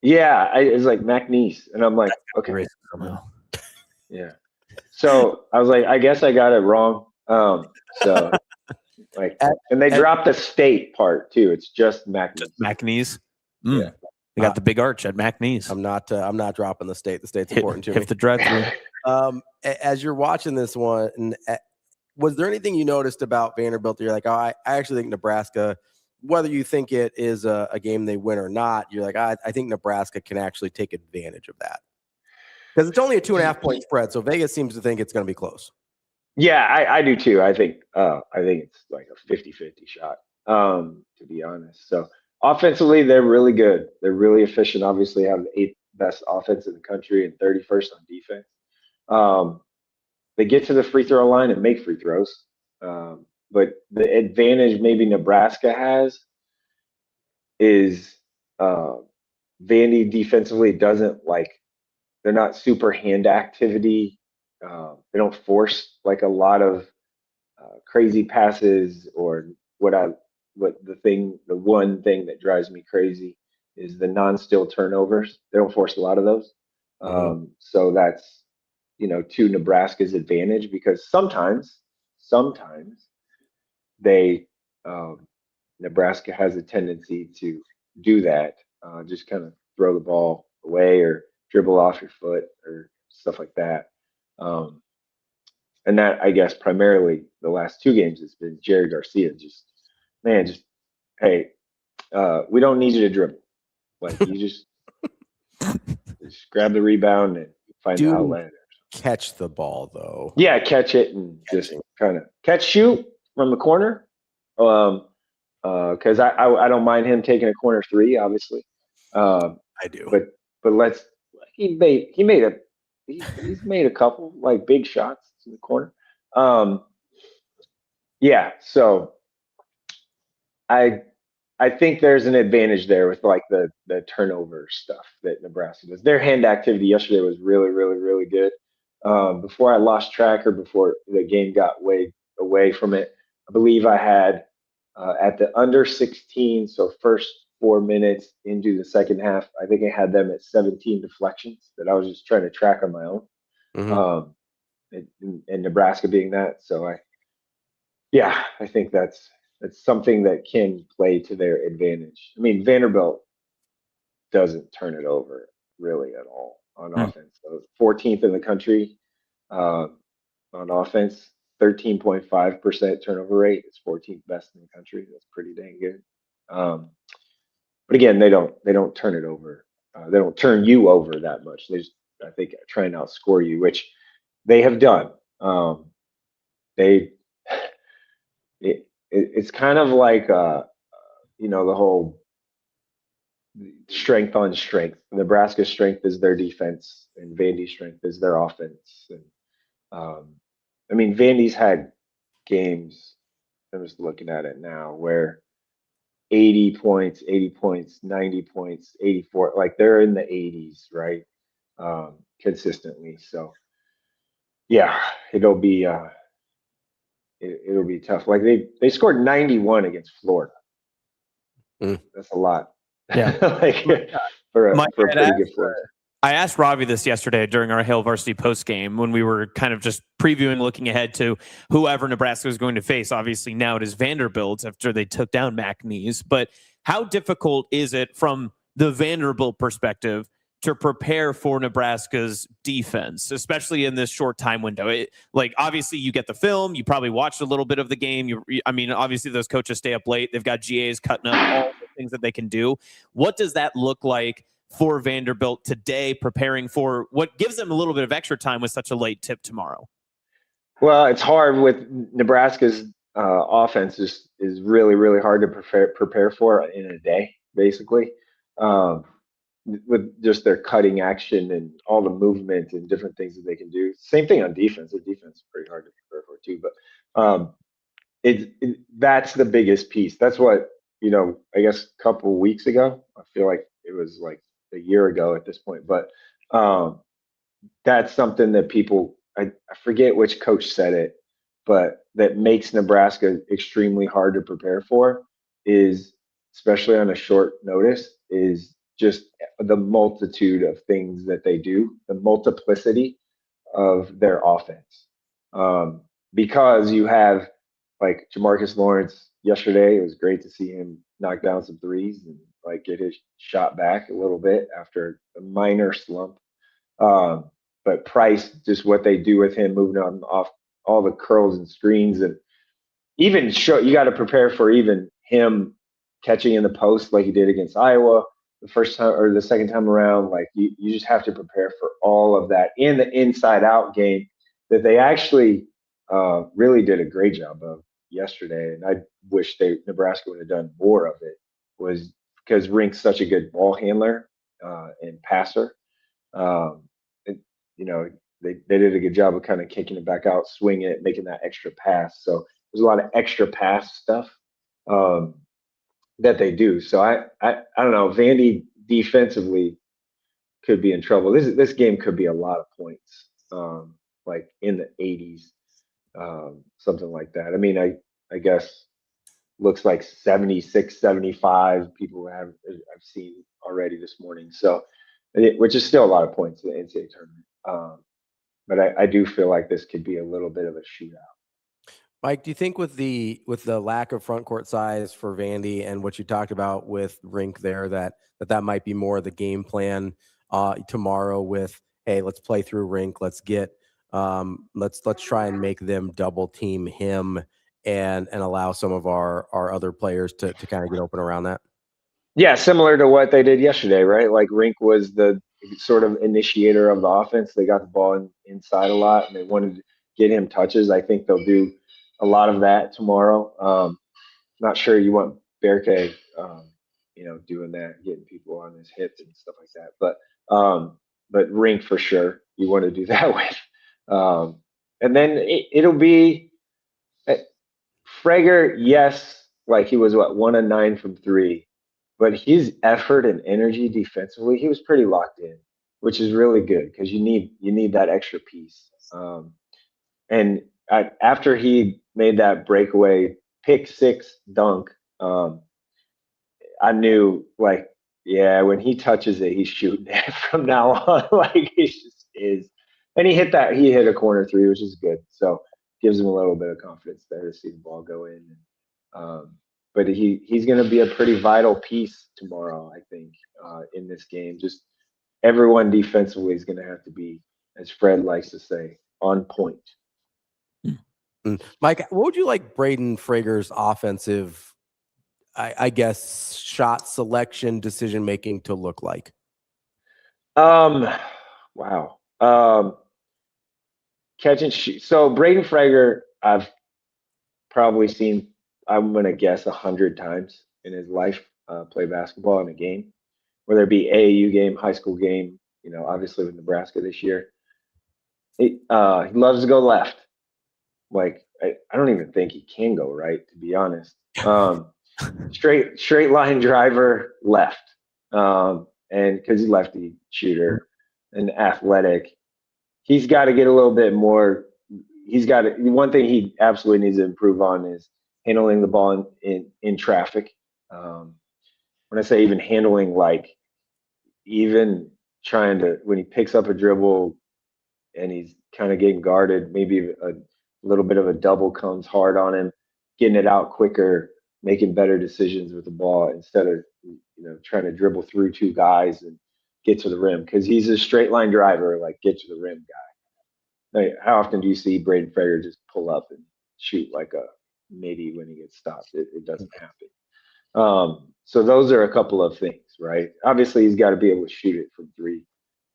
yeah, it's like McNeese, and I'm like, okay, yeah. So I was like, I guess I got it wrong. So like, and they dropped the state part too. It's just McNeese.
Just McNeese.
Yeah.
They got the big arch at McNeese.
I'm not dropping the state. The state's important to me.
Hit the drive-through.
As you're watching this one, was there anything you noticed about Vanderbilt that you're like, oh, I actually think Nebraska, whether you think it is a game they win or not, you're like, I think Nebraska can actually take advantage of that? Because it's only a 2.5 point spread, so Vegas seems to think it's going to be close.
Yeah, I do too. I think it's like a 50-50 shot, to be honest. So offensively, they're really good. They're really efficient. Obviously, have the 8th best offense in the country and 31st on defense. They get to the free throw line and make free throws. But the advantage maybe Nebraska has is Vandy defensively doesn't like, they're not super hand activity. They don't force like a lot of crazy passes or the one thing that drives me crazy is the non-steal turnovers. They don't force a lot of those. So that's, to Nebraska's advantage, because sometimes Nebraska has a tendency to do that, just kind of throw the ball away or dribble off your foot or stuff like that. And that, I guess, primarily the last 2 games has been Jerry Garcia. Hey, we don't need you to dribble. Like, you just grab the rebound and find the outlet.
Catch the ball though.
Yeah, catch it and just kind of shoot from the corner. Because I don't mind him taking a corner 3, obviously.
I do.
But he's made a couple like big shots in the corner. Yeah, so I think there's an advantage there with like the turnover stuff that Nebraska does. Their hand activity yesterday was really, really, really good. Before I lost track or before the game got way away from it, I believe I had at the under 16, so first 4 minutes into the second half, I think I had them at 17 deflections that I was just trying to track on my own. And Nebraska being that. So I think that's something that can play to their advantage. I mean, Vanderbilt doesn't turn it over really at all on offense. So 14th in the country on offense, 13.5% turnover rate. It's 14th best in the country. That's pretty dang good. But again, they don't turn it over. They don't turn you over that much. They just, I think, try and outscore you, which they have done. It's kind of like the whole strength on strength. Nebraska's strength is their defense, and Vandy's strength is their offense. And I mean, Vandy's had games. I'm just looking at it now where 80 points, 90 points, 84. Like they're in the 80s, right? Consistently. So yeah, it'll be tough. Like they scored 91 against Florida. That's a lot.
Yeah.
for a pretty good Florida.
I asked Ravi this yesterday during our Hail Varsity post game when we were kind of just previewing, looking ahead to whoever Nebraska was going to face. Obviously, now it is Vanderbilt after they took down McNeese. But how difficult is it from the Vanderbilt perspective to prepare for Nebraska's defense, especially in this short time window? Like, obviously you get the film, you probably watched a little bit of the game. I mean, obviously those coaches stay up late. They've got GAs cutting up all the things that they can do. What does that look like for Vanderbilt today, preparing for what gives them a little bit of extra time with such a late tip tomorrow?
Well, it's hard with Nebraska's offense is really, really hard to prepare for in a day, basically. With just their cutting action and all the movement and different things that they can do. Same thing on defense. The defense is pretty hard to prepare for too, but that's the biggest piece. That's what, I guess a couple of weeks ago, I feel like it was like a year ago at this point, but that's something that people, I forget which coach said it, but that makes Nebraska extremely hard to prepare for is, especially on a short notice, is just the multitude of things that they do, the multiplicity of their offense. Because you have like Jamarcus Lawrence yesterday, it was great to see him knock down some threes and like get his shot back a little bit after a minor slump. But Price, just what they do with him, moving on off all the curls and screens, and even you got to prepare for even him catching in the post like he did against Iowa the first time or the second time around. Like you just have to prepare for all of that in the inside out game that they actually really did a great job of yesterday. And I wish Nebraska would have done more of it, was because Rink's such a good ball handler and passer. They did a good job of kind of kicking it back out, swinging it, making that extra pass. So there's a lot of extra pass stuff that they do. So I don't know. Vandy defensively could be in trouble. This game could be a lot of points, like in the 80s, something like that. I mean, I guess looks like 76, 75 people I've seen already this morning. So, which is still a lot of points in the NCAA tournament. But I do feel like this could be a little bit of a shootout.
Mike, do you think with the lack of front court size for Vandy and what you talked about with Rink there, that might be more of the game plan tomorrow with, hey, let's play through Rink, let's try and make them double team him and allow some of our other players to kind of get open around that?
Yeah, similar to what they did yesterday, right? Like Rink was the sort of initiator of the offense. They got the ball inside a lot, and they wanted to get him touches. I think they'll do a lot of that tomorrow. Not sure you want Berke, doing that, getting people on his hip and stuff like that. But Rink for sure, you want to do that with. And then it'll be Frager. Yes, like he was 1 of 9 from 3. But his effort and energy defensively, he was pretty locked in, which is really good because you need that extra piece. And after he made that breakaway pick 6 dunk, I knew when he touches it, he's shooting it from now on. Like it just is. And he hit a corner 3, which is good. So gives him a little bit of confidence there to see the ball go in. But he's going to be a pretty vital piece tomorrow, I think, in this game. Just everyone defensively is going to have to be, as Fred likes to say, on point.
Mike, what would you like Braden Frager's offensive, I guess, shot selection, decision-making to look like?
Wow. Catch and shoot. So Braden Frager, I've probably seen, I'm going to guess 100 times in his life play basketball in a game, whether it be AAU game, high school game, obviously with Nebraska this year. He loves to go left. Like, I don't even think he can go right, to be honest. Straight line driver left. And because he's lefty shooter and athletic, he's got to get a little bit more. One thing he absolutely needs to improve on is handling the ball in traffic. When I say even handling, like even trying to, when he picks up a dribble and he's kind of getting guarded, maybe a little bit of a double comes hard on him, getting it out quicker, making better decisions with the ball instead of trying to dribble through 2 guys and get to the rim because he's a straight line driver, like get to the rim guy. Like, how often do you see Braden Frager just pull up and shoot like a midi when he gets stopped? It doesn't happen. So those are a couple of things, right? Obviously, he's got to be able to shoot it from three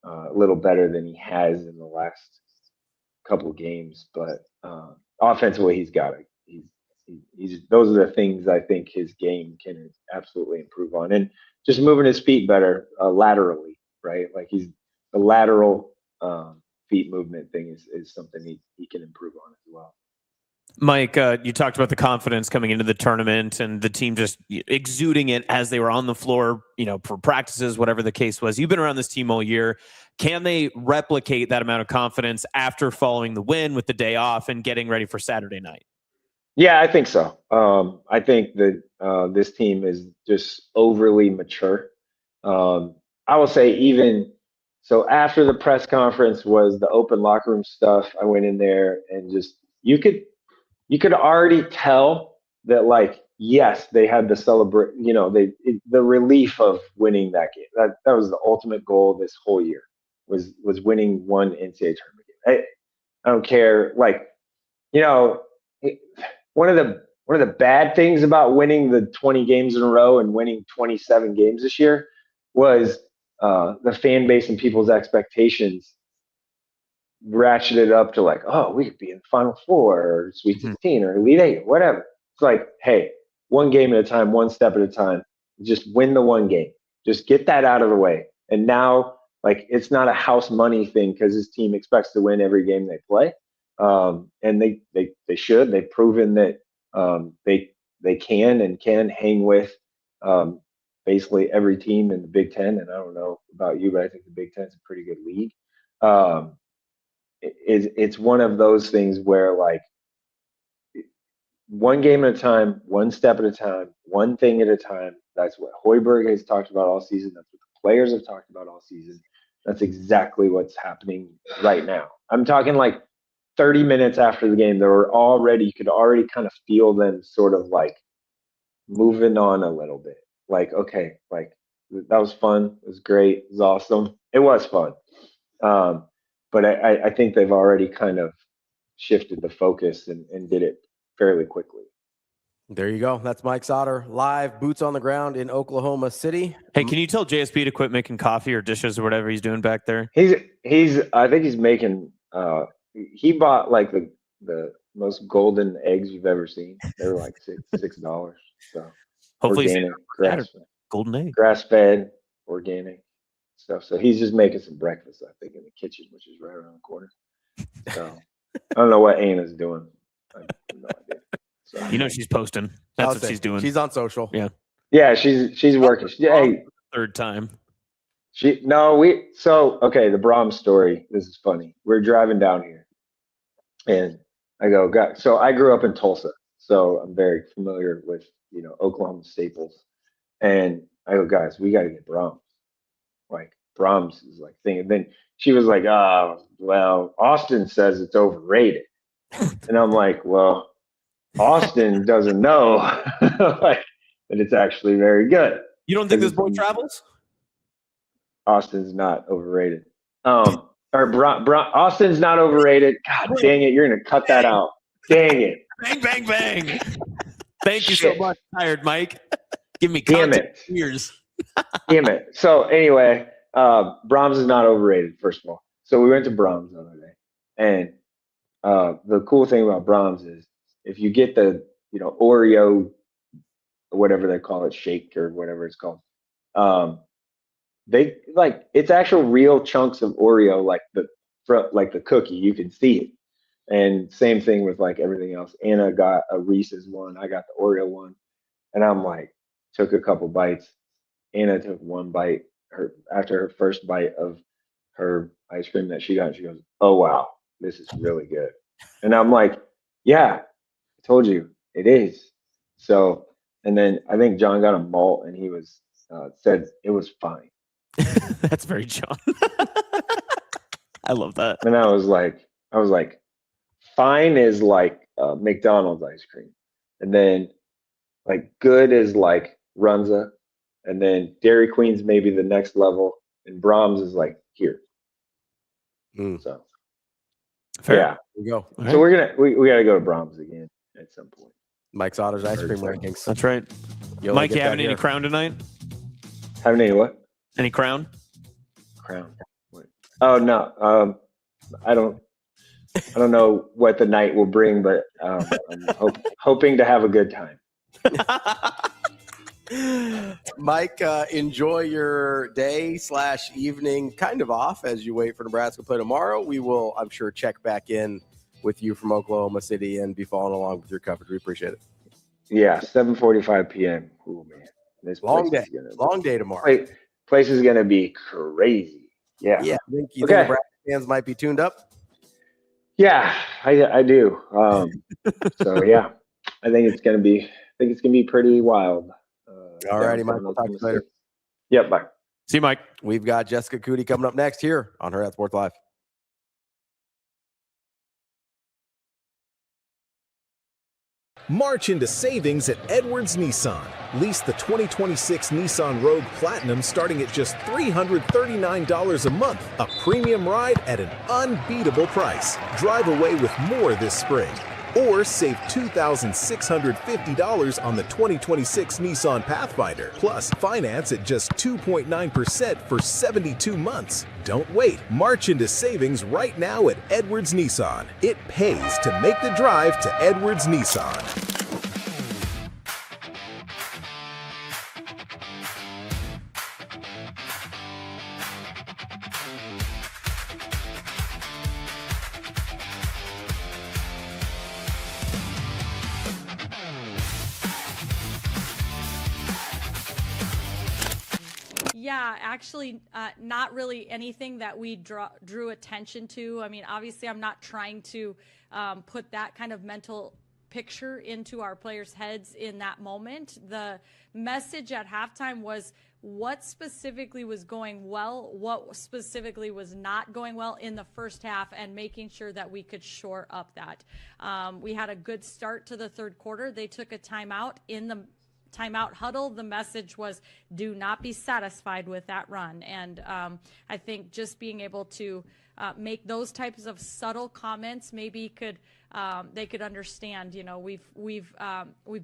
a little better than he has in the last couple of games, but offensively, he's got it. He's those are the things I think his game can absolutely improve on, and just moving his feet better laterally, right? Like he's the lateral feet movement thing is something he can improve on as well.
Mike, you talked about the confidence coming into the tournament and the team just exuding it as they were on the floor, for practices, whatever the case was. You've been around this team all year. Can they replicate that amount of confidence after following the win with the day off and getting ready for Saturday night?
Yeah, I think so. I think that this team is just overly mature. I will say even so after the press conference was the open locker room stuff, I went in there and just you could already tell that, like, yes, they had the celebrate, the relief of winning that game. That was the ultimate goal this whole year was winning one NCAA tournament game. I don't care. Like, one of the bad things about winning the 20 games in a row and winning 27 games this year was the fan base and people's expectations ratcheted up to like, oh, we could be in Final Four or Sweet 16 or Elite Eight or whatever. It's like, hey, one game at a time, one step at a time. Just win the one game. Just get that out of the way. And now, like, it's not a house money thing because this team expects to win every game they play. And they should. They've proven that they can hang with basically every team in the Big Ten. And I don't know about you, but I think the Big Ten is a pretty good league. It's one of those things where, like, one game at a time, one step at a time, one thing at a time. That's what Hoiberg has talked about all season. That's what the players have talked about all season. That's exactly what's happening right now. I'm talking like 30 minutes after the game, you could already kind of feel them sort of like moving on a little bit. Like, okay, like that was fun. It was great. It was awesome. It was fun. But I think they've already kind of shifted the focus and did it fairly quickly.
There you go. That's Mike Sautter, live, boots on the ground in Oklahoma City.
Hey, can you tell JSP to quit making coffee or dishes or whatever he's doing back there?
I think he's making he bought like the most golden eggs you've ever seen. They were like $6. So
hopefully
organic,
golden egg,
grass-fed, organic stuff. So he's just making some breakfast, I think, in the kitchen, which is right around the corner. So I don't know what Anna's doing. I have no idea. So,
she's posting. That's what she's doing.
She's on social.
Yeah, she's working. Hey,
third time.
Okay, the Brahms story. This is funny. We're driving down here, and I go, God. So I grew up in Tulsa, so I'm very familiar with Oklahoma staples. And I go, guys, we got to get Brahms. Like, Brahms is like thing. And then she was like, well, Austin says it's overrated. And I'm like, well, Austin doesn't know like that it's actually very good.
You don't think this boy travels?
Austin's not overrated. Austin's not overrated. God dang it, you're gonna cut that out. Dang it.
Bang, bang, bang. Thank you so much, tired Mike. Give me
Damn it.
Ears.
Damn it. So anyway, Brahms is not overrated, first of all. So we went to Brahms the other day. And the cool thing about Brahms is if you get the Oreo, whatever they call it, shake or whatever it's called, they like it's actual real chunks of Oreo, like the cookie. You can see it. And same thing with like everything else. Anna got a Reese's one. I got the Oreo one. And I'm like, took a couple bites. Anna took one bite. After her first bite of her ice cream that she got, she goes, "Oh wow, this is really good." And I'm like, "Yeah, I told you it is." So, and then I think John got a malt, and he was said it was fine.
That's very John. I love that.
And I was like, fine is like McDonald's ice cream, and then like good is like Runza, and then Dairy Queen's maybe the next level, and Brahms is like here. So
Fair.
yeah,
There you go.
so we're gonna we got to go to Brahms again at some point.
Mike Sauter's ice cream rankings.
That's right.
You'll
Mike,
get
you
that
having any
here.
crown tonight?
Having any what?
Any crown?
Crown. What? Oh no, I don't know what the night will bring, but I'm hoping to have a good time.
Mike, enjoy your day/evening kind of off as you wait for Nebraska to play tomorrow. We will, I'm sure, check back in with you from Oklahoma City and be following along with your coverage. We appreciate it.
Yeah, 7:45 p.m. Oh man, this
Long
place
day.
is gonna
Long day tomorrow.
place is gonna be crazy. Yeah.
Yeah. You think
Okay.
Nebraska fans might be tuned up?
Yeah, I do. So yeah, I think it's gonna be pretty wild.
All righty,
downtown
Mike. We'll talk to you
Oklahoma
later.
City. Yep. Bye.
See you, Mike.
We've got Jessica COODY coming up next here on Hurrdat Sports Live.
March into savings at Edwards Nissan. Lease the 2026 Nissan Rogue Platinum starting at just $339 a month. A premium ride at an unbeatable price. Drive away with more this spring. Or save $2,650 on the 2026 Nissan Pathfinder. Plus, finance at just 2.9% for 72 months. Don't wait. March into savings right now at Edwards Nissan. It pays to make the drive to Edwards Nissan.
Yeah, actually, not really anything that we drew attention to. I mean, obviously, I'm not trying to put that kind of mental picture into our players' heads in that moment. The message at halftime was what specifically was going well, what specifically was not going well in the first half, and making sure that we could shore up that. We had a good start to the third quarter. They took a timeout in the timeout huddle. The message was do not be satisfied with that run. And I think just being able to make those types of subtle comments maybe could they could understand. You know, we've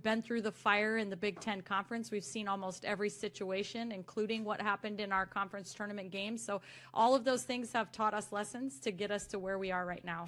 been through the fire in the Big Ten Conference. We've seen almost every situation, including what happened in our conference tournament games. So all of those things have taught us lessons to get us to where we are right now.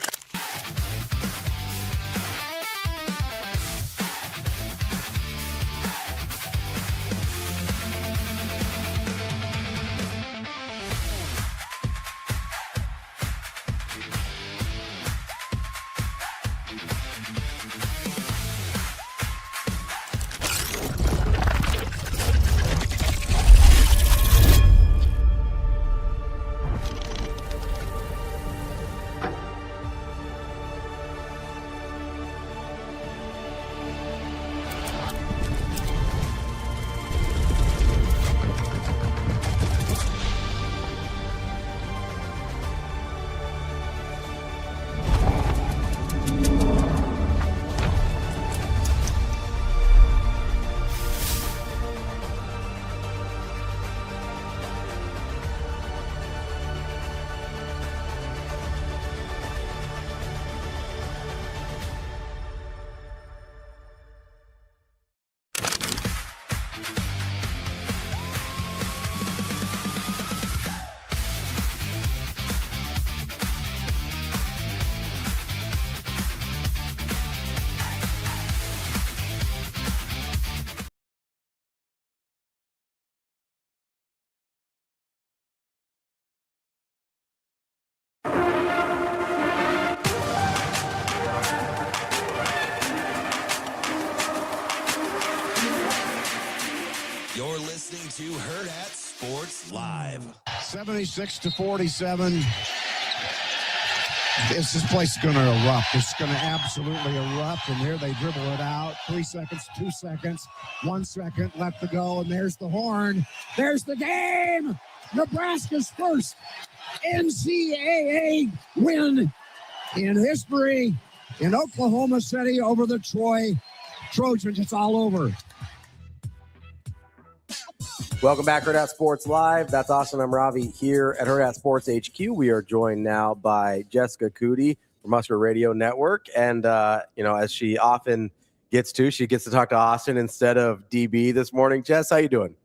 You're listening to Hurrdat Sports Live.
76-47. This place is going to erupt. It's going to absolutely erupt. And here they dribble it out. 3 seconds, 2 seconds, 1 second left to go. And there's the horn. There's the game. Nebraska's first NCAA win in history in Oklahoma City over the Troy Trojans. It's all over.
Welcome back, Hurrdat Sports Live. That's Austin. I'm Ravi here at Hurrdat Sports HQ. We are joined now by Jessica COODY from Husker Radio Network. And, as she often gets to talk to Austin instead of DB this morning. Jess, how you doing?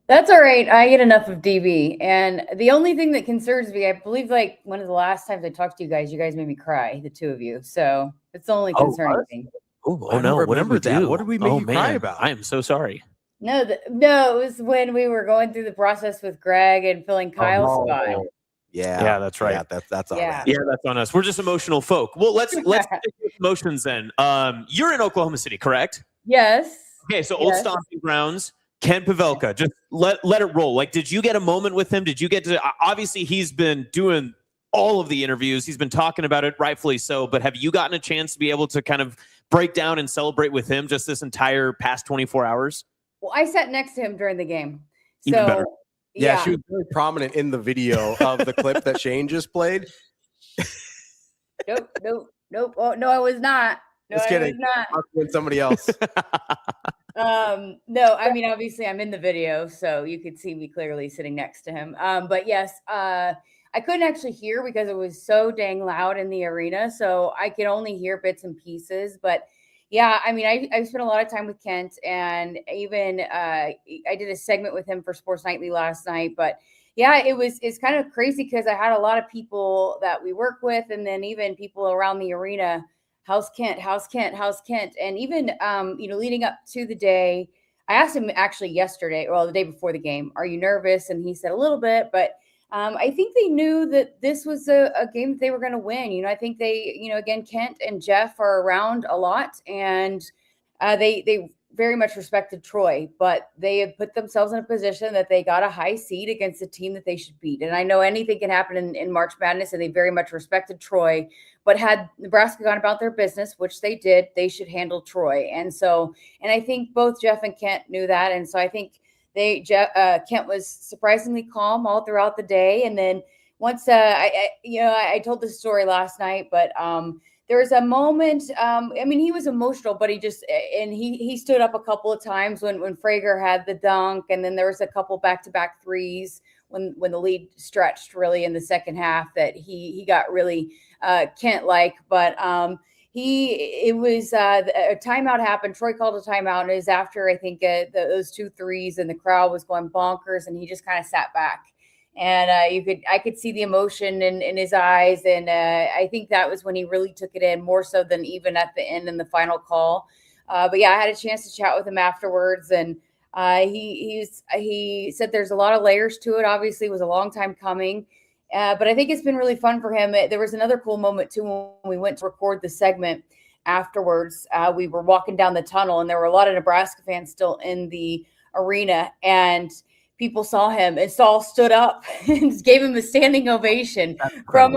That's all right. I get enough of DB. And the only thing that concerns me, I believe, like one of the last times I talked to you guys made me cry, the two of you. So it's the only concerning thing.
Oh no! What did we do?
What did we make you cry about?
I am so sorry.
No, it was when we were going through the process with Greg and filling Kyle's spot.
Yeah,
that's right.
Yeah, that's all
Yeah.
right.
Yeah, that's on us. We're just emotional folk. Well, let's stick with emotions then. You're in Oklahoma City, correct?
Yes.
Okay, so old stomping grounds. Kent Pavelka, just let it roll. Like, did you get a moment with him? Did you get to? Obviously, he's been doing all of the interviews. He's been talking about it, rightfully so. But have you gotten a chance to be able to kind of break down and celebrate with him just this entire past 24 hours?
Well, I sat next to him during the game.
Even better.
Yeah, she was very prominent in the video of the clip that Shane just played.
Nope. Oh, no, I was not. No,
Just kidding.
I was not.
I'll win somebody else.
No, I mean, obviously I'm in the video, so you could see me clearly sitting next to him. But yes, I couldn't actually hear because it was so dang loud in the arena. So I could only hear bits and pieces. But yeah, I mean, I spent a lot of time with Kent, and even I did a segment with him for Sports Nightly last night. But yeah, it's kind of crazy because I had a lot of people that we work with, and then even people around the arena. How's Kent? And even, leading up to the day, I asked him actually yesterday, the day before the game, are you nervous? And he said a little bit, but I think they knew that this was a game that they were going to win. I think they, again, Kent and Jeff are around a lot, and they very much respected Troy, but they had put themselves in a position that they got a high seed against a team that they should beat. And I know anything can happen in March Madness, and they very much respected Troy, but had Nebraska gone about their business, which they did, they should handle Troy. And I think both Jeff and Kent knew that. And so I think Kent was surprisingly calm all throughout the day. And then once I told this story last night, but there was a moment, he was emotional, but he stood up a couple of times when Frager had the dunk, and then there was a couple back-to-back threes when the lead stretched really in the second half that he got really Kent-like, but a timeout happened. Troy called a timeout, and it was after, I think, those two threes, and the crowd was going bonkers, and he just kind of sat back. And I could see the emotion in his eyes. And I think that was when he really took it in, more so than even at the end in the final call. But yeah, I had a chance to chat with him afterwards. And he said there's a lot of layers to it. Obviously, it was a long time coming. But I think it's been really fun for him. There was another cool moment, too, when we went to record the segment afterwards. We were walking down the tunnel, and there were a lot of Nebraska fans still in the arena. And people saw him and Saul stood up and gave him a standing ovation from,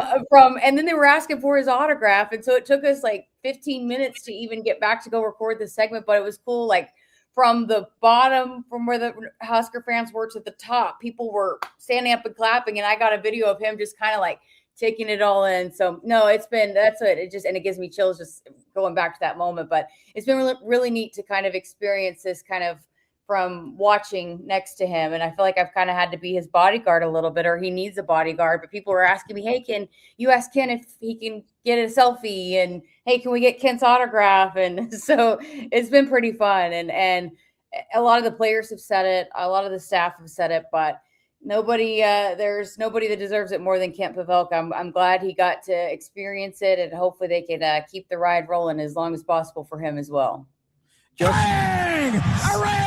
and then they were asking for his autograph. And so it took us like 15 minutes to even get back to go record the segment, but it was cool. Like from the bottom, from where the Husker fans were to the top, people were standing up and clapping. And I got a video of him just kind of like taking it all in. So no, it gives me chills just going back to that moment, but it's been really, really neat to kind of experience this kind of from watching next to him. And I feel like I've kind of had to be his bodyguard a little bit, or he needs a bodyguard. But people were asking me, hey, can you ask Ken if he can get a selfie? And hey, can we get Ken's autograph? And so it's been pretty fun. And a lot of the players have said it. A lot of the staff have said it, but there's nobody that deserves it more than Kent Pavelka. I'm glad he got to experience it, and hopefully they can keep the ride rolling as long as possible for him as well.
A ring!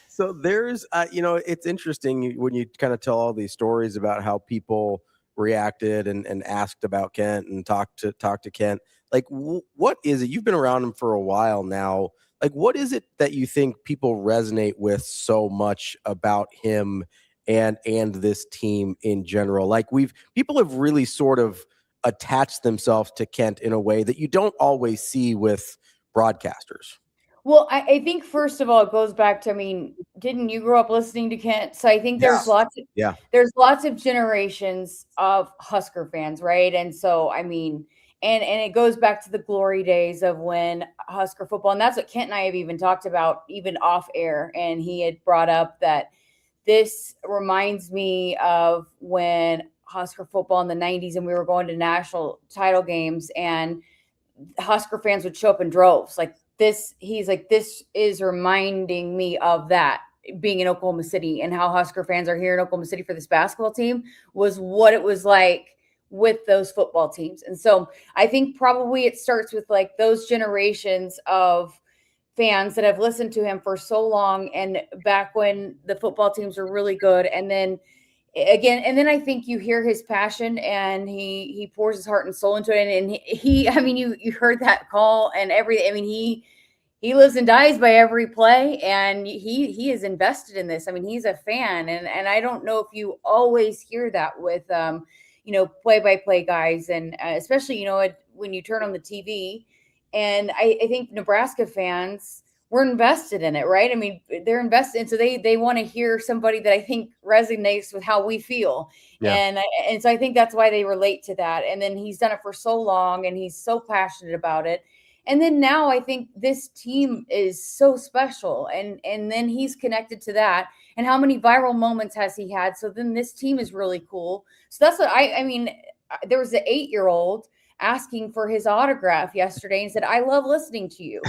So there's, it's interesting when you kind of tell all these stories about how people reacted and asked about Kent and talked to Kent. Like, what is it? You've been around him for a while now. Like, what is it that you think people resonate with so much about him and this team in general? Like, people have really sort of attached themselves to Kent in a way that you don't always see with broadcasters.
Well, I think first of all, it goes back to, didn't you grow up listening to Kent? So I think there's there's lots of generations of Husker fans, right? And so, And it goes back to the glory days of when Husker football, and that's what Kent and I have even talked about, even off air. And he had brought up that this reminds me of when Husker football in the 90s and we were going to national title games and Husker fans would show up in droves. Like this, he's like, this is reminding me of that, being in Oklahoma City, and how Husker fans are here in Oklahoma City for this basketball team was what it was like with those football teams. And so I think probably it starts with like those generations of fans that have listened to him for so long, and back when the football teams were really good. And then again, and then I think you hear his passion, and he pours his heart and soul into it. And he I mean, you heard that call and everything. I mean, he lives and dies by every play, and he is invested in this. I mean, he's a fan, and I don't know if you always hear that with play-by-play guys, and especially, when you turn on the TV. And I think Nebraska fans were invested in it, right? I mean, they're invested, and so they want to hear somebody that I think resonates with how we feel. Yeah. And so I think that's why they relate to that. And then he's done it for so long, and he's so passionate about it. And then now I think this team is so special, and then he's connected to that. And how many viral moments has he had? So then this team is really cool. So that's what I mean, there was an 8-year-old asking for his autograph yesterday and said, "I love listening to you."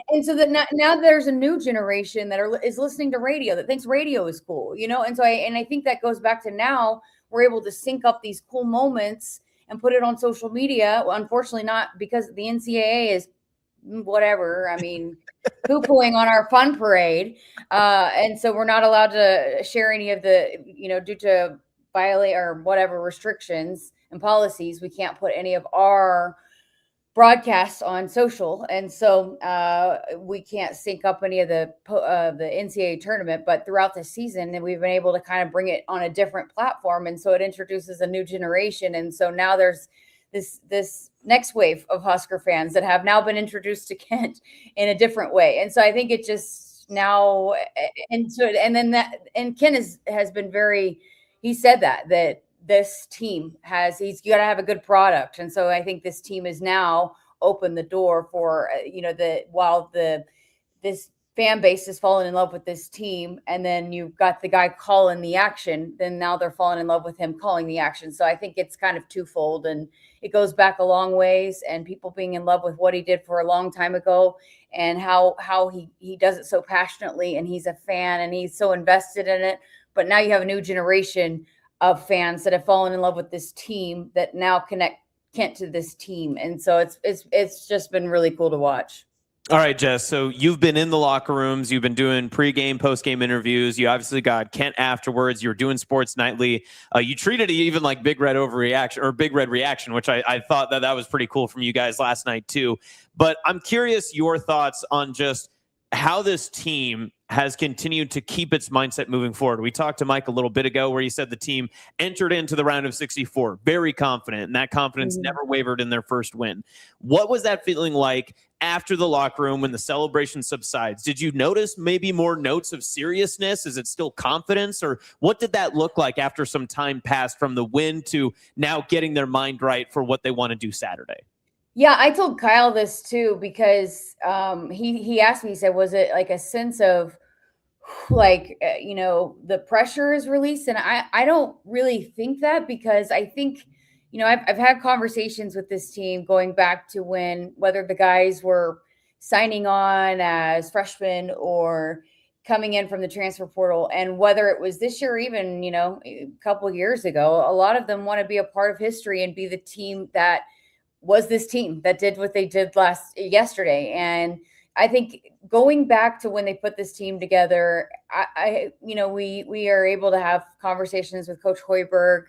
And so that now there's a new generation that is listening to radio, that thinks radio is cool, And so I think that goes back to now we're able to sync up these cool moments and put it on social media. Well, unfortunately, not, because the NCAA is whatever. I mean, poo-pooing on our fun parade. And so we're not allowed to share any of the, due to violate or whatever restrictions and policies, we can't put any of our broadcasts on social. And so we can't sync up any of the NCAA tournament, but throughout the season, and we've been able to kind of bring it on a different platform. And so it introduces a new generation. And so now there's this next wave of Husker fans that have now been introduced to Kent in a different way. And so I think it just now, and Kent has been very, he said that this team he's got to have a good product. And so I think this team has now opened the door for, this fan base has fallen in love with this team. And then you've got the guy calling the action, then now they're falling in love with him calling the action. So I think it's kind of twofold, and it goes back a long ways, and people being in love with what he did for a long time ago, and how he does it so passionately, and he's a fan and he's so invested in it. But now you have a new generation of fans that have fallen in love with this team that now connect Kent to this team. And so it's just been really cool to watch.
All right, Jess. So you've been in the locker rooms. You've been doing pregame, postgame interviews. You obviously got Kent afterwards. You were doing Sports Nightly. You treated it even like Big Red Overreaction or Big Red Reaction, which I thought that was pretty cool from you guys last night too. But I'm curious your thoughts on just how this team has continued to keep its mindset moving forward. We talked to Mike a little bit ago where he said the team entered into the round of 64 very confident, and that confidence never wavered in their first win. What was that feeling like after the locker room when the celebration subsides? Did you notice maybe more notes of seriousness? Is it still confidence? Or what did that look like after some time passed from the win to now getting their mind right for what they want to do Saturday?
Yeah, I told Kyle this too, because he asked me, he said, was it like a sense of the pressure is released? And I don't really think that, because I think, I've had conversations with this team going back to whether the guys were signing on as freshmen or coming in from the transfer portal, and whether it was this year or even, a couple of years ago, a lot of them want to be a part of history and be the team that was this team that did what they did yesterday. And I think going back to when they put this team together, we are able to have conversations with Coach Hoiberg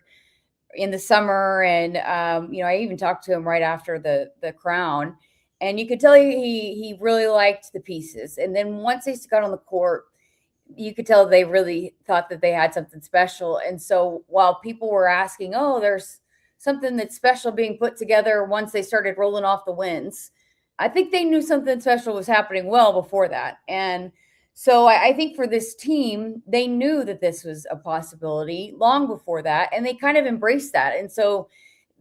in the summer. And, I even talked to him right after the crown, and you could tell he really liked the pieces. And then once they got on the court, you could tell they really thought that they had something special. And so while people were asking, there's something that's special being put together once they started rolling off the wins, I think they knew something special was happening well before that. And so I think for this team, they knew that this was a possibility long before that, and they kind of embraced that. And so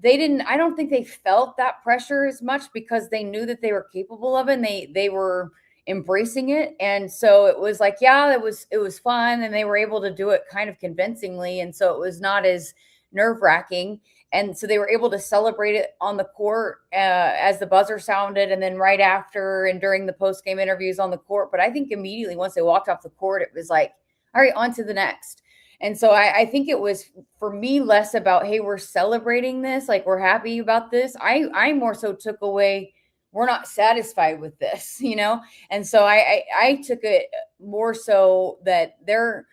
I don't think they felt that pressure as much because they knew that they were capable of it and they were embracing it. And so it was like, yeah, it was fun and they were able to do it kind of convincingly. And so it was not as nerve wracking. And so they were able to celebrate it on the court as the buzzer sounded, and then right after and during the post game interviews on the court. But I think immediately once they walked off the court, it was like, all right, on to the next. And so I think it was for me less about, hey, we're celebrating this, like we're happy about this. I more so took away, we're not satisfied with this, you know? And so I took it more so that they're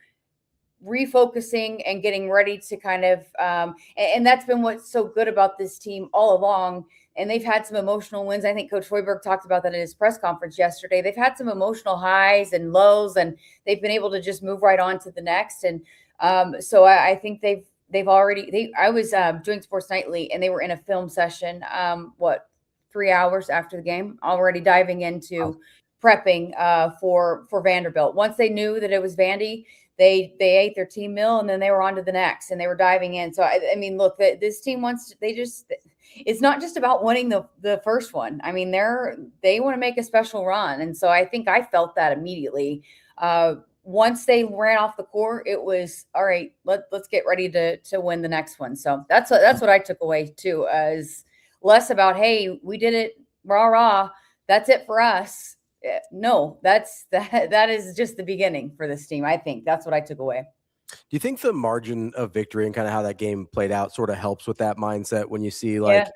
refocusing and getting ready to kind of, and that's been what's so good about this team all along. And they've had some emotional wins. I think Coach Hoiberg talked about that in his press conference yesterday. They've had some emotional highs and lows, and they've been able to just move right on to the next. And so I think they've already, I was doing Sports Nightly, and they were in a film session, 3 hours after the game, already diving into prepping for Vanderbilt. Once they knew that it was Vandy, they ate their team meal, and then they were on to the next, and they were diving in. So I mean, look, this team wants it's not just about winning the first one. I mean, they want to make a special run. And so I think I felt that immediately. Once they ran off the court, it was all right. Let's get ready to win the next one. So that's what I took away too, is less about, hey, we did it, rah rah, that's it for us. No, that is just the beginning for this team. I think that's what I took away.
Do you think the margin of victory and kind of how that game played out sort of helps with that mindset when you see like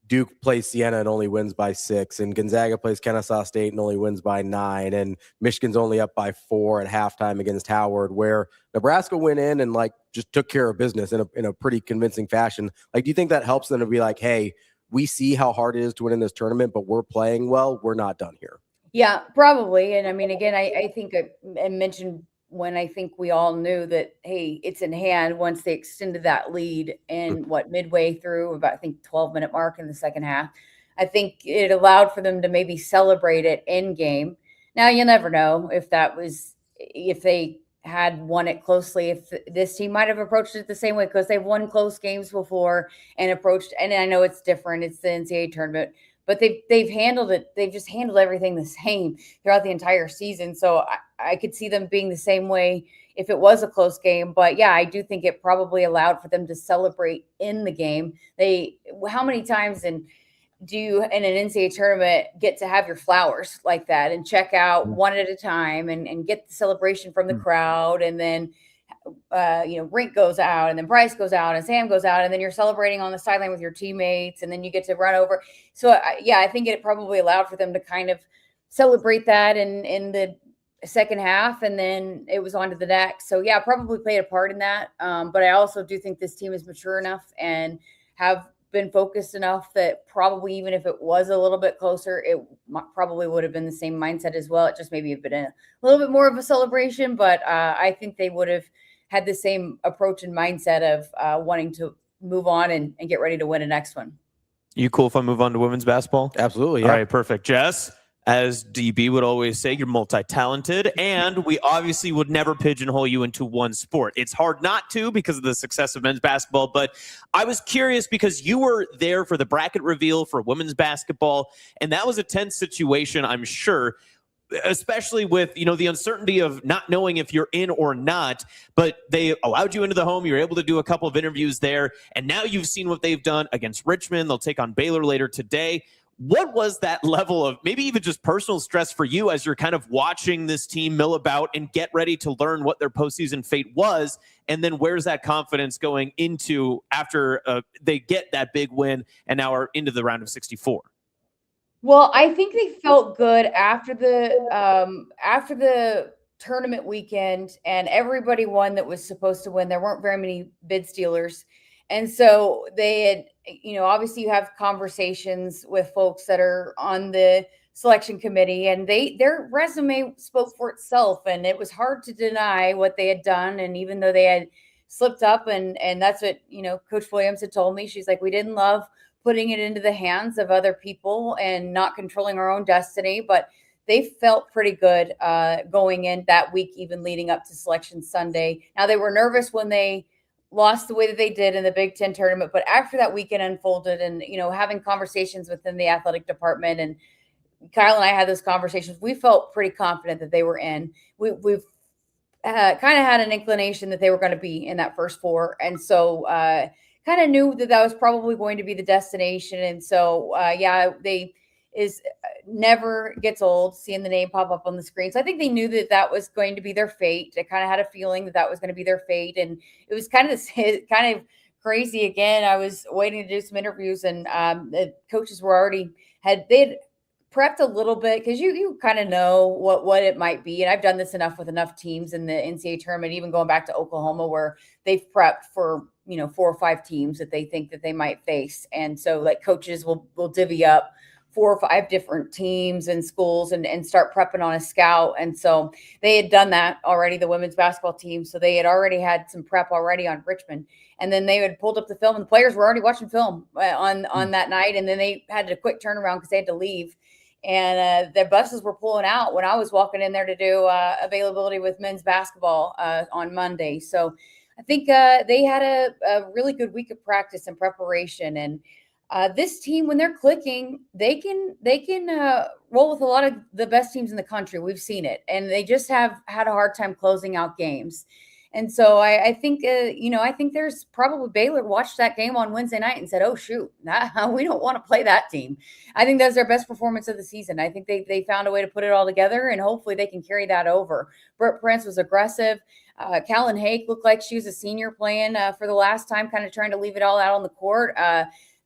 Duke plays Siena and only wins by 6, and Gonzaga plays Kennesaw State and only wins by 9, and Michigan's only up by 4 at halftime against Howard, where Nebraska went in and like just took care of business in a pretty convincing fashion? Like, do you think that helps them to be like, hey, we see how hard it is to win in this tournament, but we're playing well, we're not done here? Yeah,
Probably. And I mean, again, I think I mentioned when I think we all knew that, hey, it's in hand once they extended that lead and midway through about, I think, 12-minute mark in the second half. I think it allowed for them to maybe celebrate it in game. Now, you'll never know if they had won it closely, if this team might have approached it the same way, because they've won close games before and approached, and I know it's different. It's the NCAA tournament. But they've handled it. They've just handled everything the same throughout the entire season. So I could see them being the same way if it was a close game. But yeah, I do think it probably allowed for them to celebrate in the game. How many times do you in an NCAA tournament get to have your flowers like that and check out one at a time and get the celebration from the crowd, and then Rink goes out, and then Bryce goes out, and Sam goes out, and then you're celebrating on the sideline with your teammates, and then you get to run over. So I think it probably allowed for them to kind of celebrate that in the second half, and then it was on to the next. So yeah, probably played a part in that. But I also do think this team is mature enough and have been focused enough that probably even if it was a little bit closer, it probably would have been the same mindset as well. It just maybe been a little bit more of a celebration, but I think they would have had the same approach and mindset of wanting to move on and get ready to win the next one.
You cool if I move on to women's basketball?
Absolutely. Yeah.
All right, perfect. Jess, as DB would always say, you're multi-talented, and we obviously would never pigeonhole you into one sport. It's hard not to because of the success of men's basketball, but I was curious because you were there for the bracket reveal for women's basketball, and that was a tense situation, I'm sure, especially with, the uncertainty of not knowing if you're in or not, but they allowed you into the home. You were able to do a couple of interviews there, and now you've seen what they've done against Richmond. They'll take on Baylor later today. What was that level of maybe even just personal stress for you as you're kind of watching this team mill about and get ready to learn what their postseason fate was? And then where's that confidence going into after they get that big win and now are into the round of 64?
Well, I think they felt good after the tournament weekend, and everybody won that was supposed to win. There weren't very many bid stealers. And so they had, obviously you have conversations with folks that are on the selection committee, and their resume spoke for itself, and it was hard to deny what they had done. And even though they had slipped up, and that's what, Coach Williams had told me, she's like, we didn't love putting it into the hands of other people and not controlling our own destiny, but they felt pretty good going in that week, even leading up to Selection Sunday. Now, they were nervous when they lost the way that they did in the Big Ten tournament. But after that weekend unfolded and, having conversations within the athletic department, and Kyle and I had those conversations, we felt pretty confident that they were in. We've kind of had an inclination that they were going to be in that first four. And so kind of knew that was probably going to be the destination. And so, never gets old seeing the name pop up on the screen. So I think they knew that was going to be their fate. They kind of had a feeling that was going to be their fate. And it was kind of crazy. Again, I was waiting to do some interviews, and the coaches were they'd prepped a little bit, because you kind of know what it might be. And I've done this enough with enough teams in the NCAA tournament, even going back to Oklahoma, where they've prepped for 4 or 5 teams that they think that they might face. And so like coaches will divvy up 4 or 5 different teams and schools and start prepping on a scout. And so they had done that already, the women's basketball team. So they had already had some prep already on Richmond. And then they had pulled up the film, and the players were already watching film on that night. And then they had a quick turnaround because they had to leave. And their buses were pulling out when I was walking in there to do availability with men's basketball on Monday. So I think they had a really good week of practice and preparation. And this team, when they're clicking, they can roll with a lot of the best teams in the country. We've seen it, and they just have had a hard time closing out games. And so I think, I think there's probably Baylor watched that game on Wednesday night and said, oh, shoot, we don't want to play that team. I think that's their best performance of the season. I think they found a way to put it all together, and hopefully they can carry that over. Brett Prince was aggressive. Callan Hake looked like she was a senior playing for the last time, kind of trying to leave it all out on the court.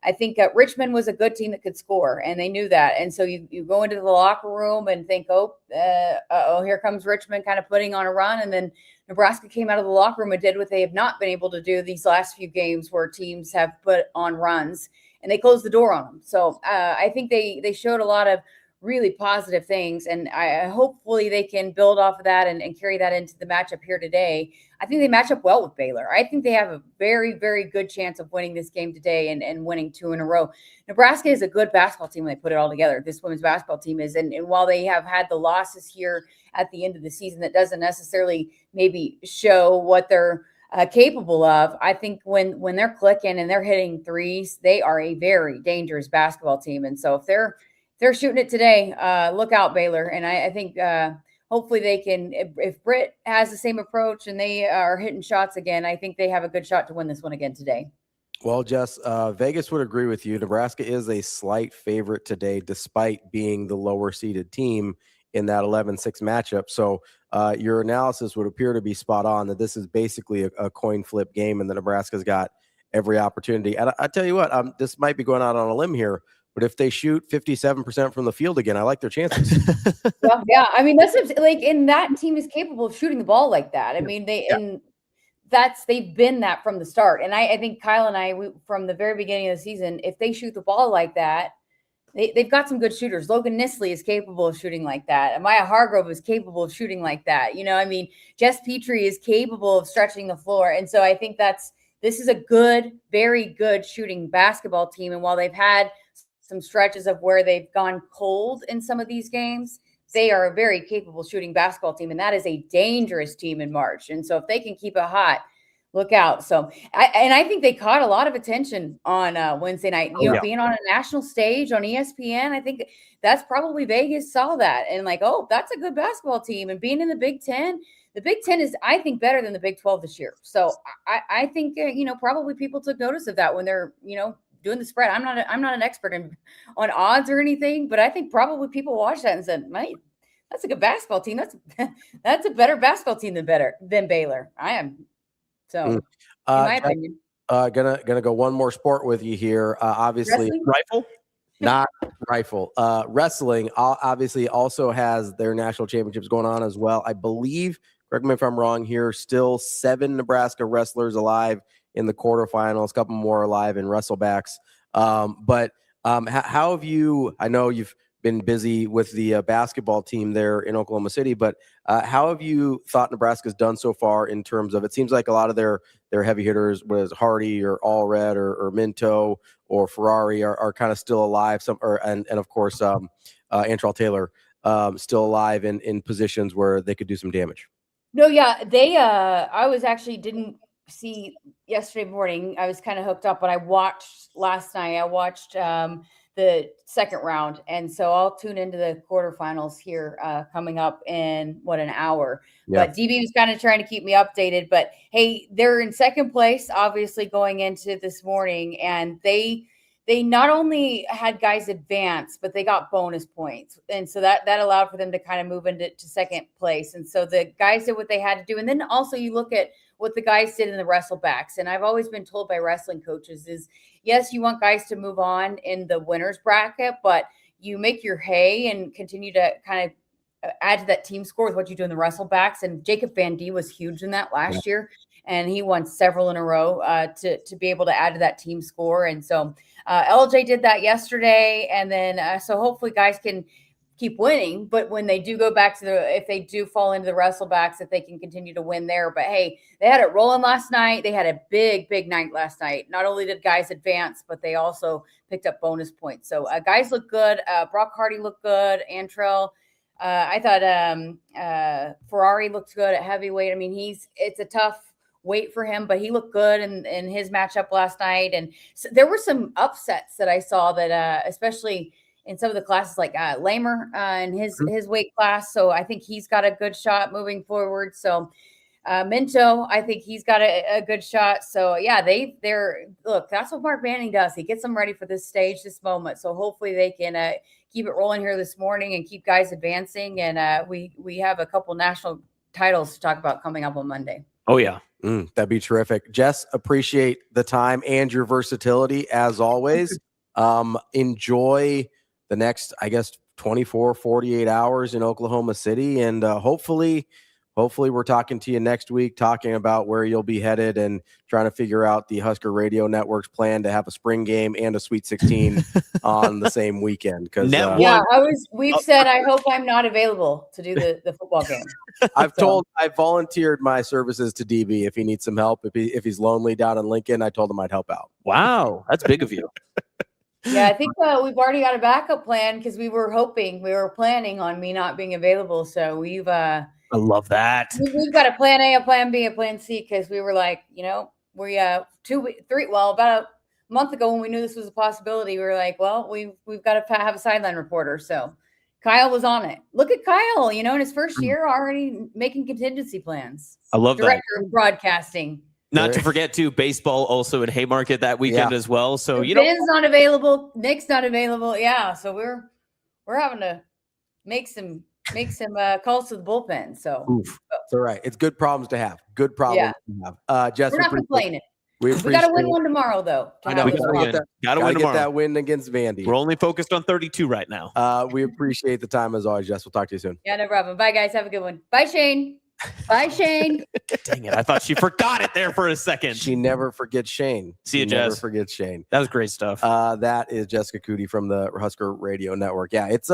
I think Richmond was a good team that could score, and they knew that. And so you go into the locker room and think, here comes Richmond kind of putting on a run. And then Nebraska came out of the locker room and did what they have not been able to do these last few games, where teams have put on runs, and they closed the door on them. So I think they showed a lot of really positive things, and hopefully they can build off of that and carry that into the matchup here today. I think they match up well with Baylor. I think they have a very, very good chance of winning this game today and winning 2 in a row. Nebraska is a good basketball team when they put it all together. This women's basketball team is. And while they have had the losses here at the end of the season, that doesn't necessarily maybe show what they're capable of. I think when they're clicking and they're hitting threes, they are a very dangerous basketball team. And so if they're shooting it today, look out, Baylor. And I think hopefully they can, if Britt has the same approach and they are hitting shots again, I think they have a good shot to win this one again today.
Well, Jess, Vegas would agree with you. Nebraska is a slight favorite today, despite being the lower seeded team in that 11-6 matchup. So your analysis would appear to be spot on, that this is basically a coin flip game, and the Nebraska's got every opportunity. And I tell you what, this might be going out on a limb here, but if they shoot 57% from the field again, I like their chances.
Well, yeah, I mean, that's like, and that team is capable of shooting the ball like that. I mean, they've been that from the start. And I think Kyle and I, from the very beginning of the season, if they shoot the ball like that, they've got some good shooters. Logan Nisley is capable of shooting like that. Amaya Hargrove is capable of shooting like that. Jess Petrie is capable of stretching the floor. And so I think this is a good, very good shooting basketball team. And while they've had some stretches of where they've gone cold in some of these games, they are a very capable shooting basketball team, and that is a dangerous team in March. And so if they can keep it hot, look out. So I think they caught a lot of attention on Wednesday night. Being on a national stage on ESPN, I think that's probably Vegas saw that and like, oh, that's a good basketball team. And being in the Big Ten, is, I think, better than the Big 12 this year. So I think probably people took notice of that when they're doing the spread. I'm not an expert on odds or anything, but I think probably people watched that and said, "Mate, that's a good basketball team. That's a better basketball team than Baylor." I am. So, in my opinion,
gonna go one more sport with you here. Obviously,
wrestling?
Rifle,
not rifle. Wrestling obviously also has their national championships going on as well. I believe. Correct me if I'm wrong here. Still 7 Nebraska wrestlers alive in the quarterfinals, a couple more alive in wrestlebacks. But how have you, I know you've been busy with the basketball team there in Oklahoma City, but how have you thought Nebraska's done so far in terms of, it seems like a lot of their heavy hitters, whether it's Hardy or Allred or Minto or Ferrari are kind of still alive. And of course, Antral Taylor still alive in positions where they could do some damage.
No, yeah, they. I was actually didn't see yesterday morning. I was kind of hooked up, but I watched last night. I watched the second round, and so I'll tune into the quarterfinals here coming up in an hour.
Yeah.
But DB was kind of trying to keep me updated. But hey, they're in second place, obviously going into this morning, and they not only had guys advance, but they got bonus points. And so that allowed for them to kind of move into second place. And so the guys did what they had to do. And then also you look at what the guys did in the wrestlebacks. And I've always been told by wrestling coaches is, yes, you want guys to move on in the winner's bracket, but you make your hay and continue to kind of add to that team score with what you do in the wrestlebacks. And Jacob Van D was huge in that last year. And he won several in a row to be able to add to that team score. And so LJ did that yesterday. And then so hopefully guys can keep winning. But when they do go back to if they do fall into the wrestlebacks, that they can continue to win there. But hey, they had it rolling last night. They had a big night last night. Not only did guys advance, but they also picked up bonus points. So guys look good. Brock Hardy looked good. Antrell. I thought Ferrari looked good at heavyweight. I mean, it's a tough weight for him, but he looked good in his matchup last night. And so there were some upsets that I saw that, especially in some of the classes like Lamer in his weight class. So I think he's got a good shot moving forward. So Minto, I think he's got a good shot. So yeah, look, that's what Mark Manning does. He gets them ready for this stage, this moment. So hopefully they can keep it rolling here this morning and keep guys advancing. And we have a couple national titles to talk about coming up on Monday.
Oh yeah.
That'd be terrific. Jess, appreciate the time and your versatility as always. Enjoy the next, I guess, 24, 48 hours in Oklahoma City. And hopefully we're talking to you next week, talking about where you'll be headed and trying to figure out the Husker Radio Network's plan to have a spring game and a Sweet 16 on the same weekend. Because
we've said, I hope I'm not available to do the football game.
I volunteered my services to DB if he needs some help. If he's lonely down in Lincoln, I told him I'd help out.
Wow, that's big of you.
Yeah, I think we've already got a backup plan because we were planning on me not being available. So we've
I love that.
We've got a plan A, a plan B, a plan C, because we were like, about a month ago when we knew this was a possibility, we were like, well, we've got to have a sideline reporter. So Kyle was on it. Look at Kyle, in his first year already making contingency plans.
I love
Director of broadcasting.
Not to forget too, baseball also in Haymarket that weekend as well. So
Ben's not available, Nick's not available. Yeah, so we're having to make some calls to the bullpen. So
it's all right. It's good problems to have. Good problems to have. Jess,
we're not complaining.
We
got to win one tomorrow, though.
I know we got to win tomorrow.
Get that win against Vandy.
We're only focused on 32 right now.
We appreciate the time as always, Jess. We'll talk to you soon.
Yeah, no problem. Bye, guys. Have a good one. Bye, Shane. Bye, Shane.
Dang it. I thought she forgot it there for a second.
She never forgets Shane.
See you,
Jess.
Jess.
Never forgets Shane.
That was great stuff.
That is Jessica COODY from the Husker Radio Network. Yeah, it's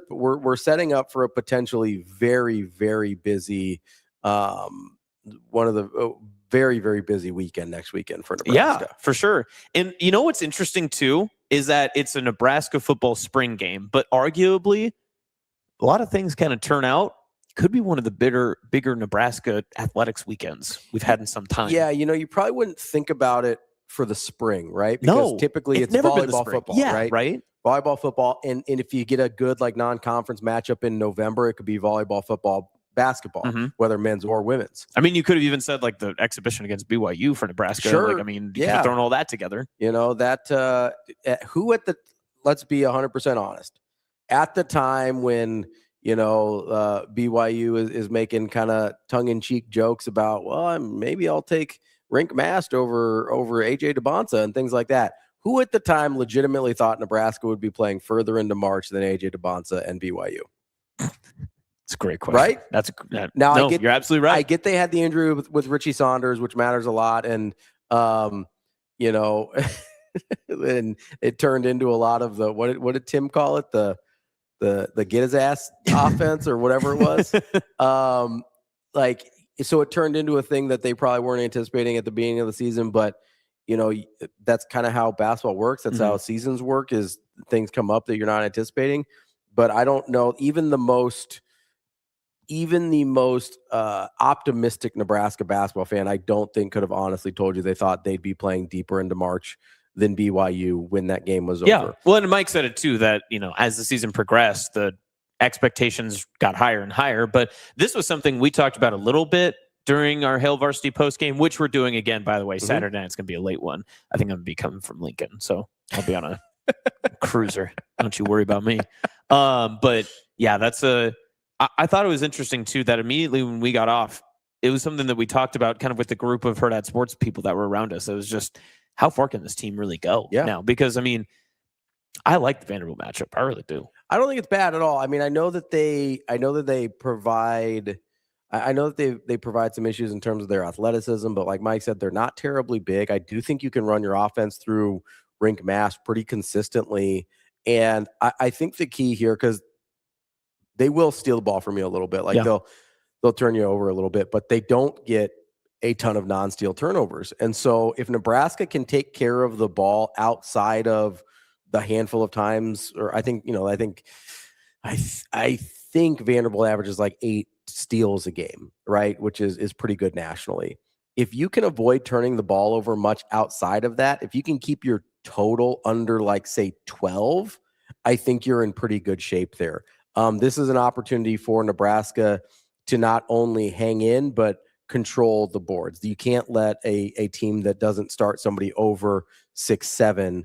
we're setting up for a potentially very, very busy one of the very, very busy weekend next weekend for Nebraska.
Yeah, for sure. And what's interesting too is that it's a Nebraska football spring game, but arguably a lot of things kind of turn out. Could be one of the bigger Nebraska athletics weekends we've had in some time.
Yeah, you probably wouldn't think about it for the spring, right? Because typically it's volleyball football, right?
Right.
Volleyball football. And if you get a good non-conference matchup in November, it could be volleyball, football, basketball, whether men's or women's.
I mean, you could have even said the exhibition against BYU for Nebraska.
Sure.
You could have thrown all that together.
Let's be 100% honest. At the time when BYU is making kind of tongue-in-cheek jokes about, well, maybe I'll take Rink Mast over AJ DeBonsa and things like that. Who at the time legitimately thought Nebraska would be playing further into March than AJ DeBonsa and BYU?
It's a great question.
Right?
You're absolutely right.
I get they had the injury with Richie Saunders, which matters a lot. And, and it turned into a lot of the, what did Tim call it? The get his ass offense or whatever it was. So it turned into a thing that they probably weren't anticipating at the beginning of the season, but that's kind of how basketball works. That's how seasons work, is things come up that you're not anticipating. But I don't know, even the most even the most optimistic Nebraska basketball fan, I don't think could have honestly told you they thought they'd be playing deeper into March than BYU when that game was over.
Well, and Mike said it too, that, as the season progressed, the expectations got higher and higher. But this was something we talked about a little bit during our Hail Varsity postgame, which we're doing again, by the way. Saturday night, it's going to be a late one. I think I'm going to be coming from Lincoln, so I'll be on a cruiser. Don't you worry about me. But yeah, I thought it was interesting too, that immediately when we got off, it was something that we talked about kind of with the group of Hurrdat Sports people that were around us. It was just, how far can this team really go now? Because I like the Vanderbilt matchup. I really do.
I don't think it's bad at all. I know that they provide some issues in terms of their athleticism, but like Mike said, they're not terribly big. I do think you can run your offense through rink mass pretty consistently. And I think the key here, because they will steal the ball from you a little bit. Like they'll turn you over a little bit, but they don't get a ton of non-steal turnovers. And so if Nebraska can take care of the ball outside of the handful of times, or I think Vanderbilt averages like 8 steals a game, right? Which is pretty good nationally. If you can avoid turning the ball over much outside of that, if you can keep your total under like say 12, I think you're in pretty good shape there. This is an opportunity for Nebraska to not only hang in, but control the boards. You can't let a team that doesn't start somebody over 6'7".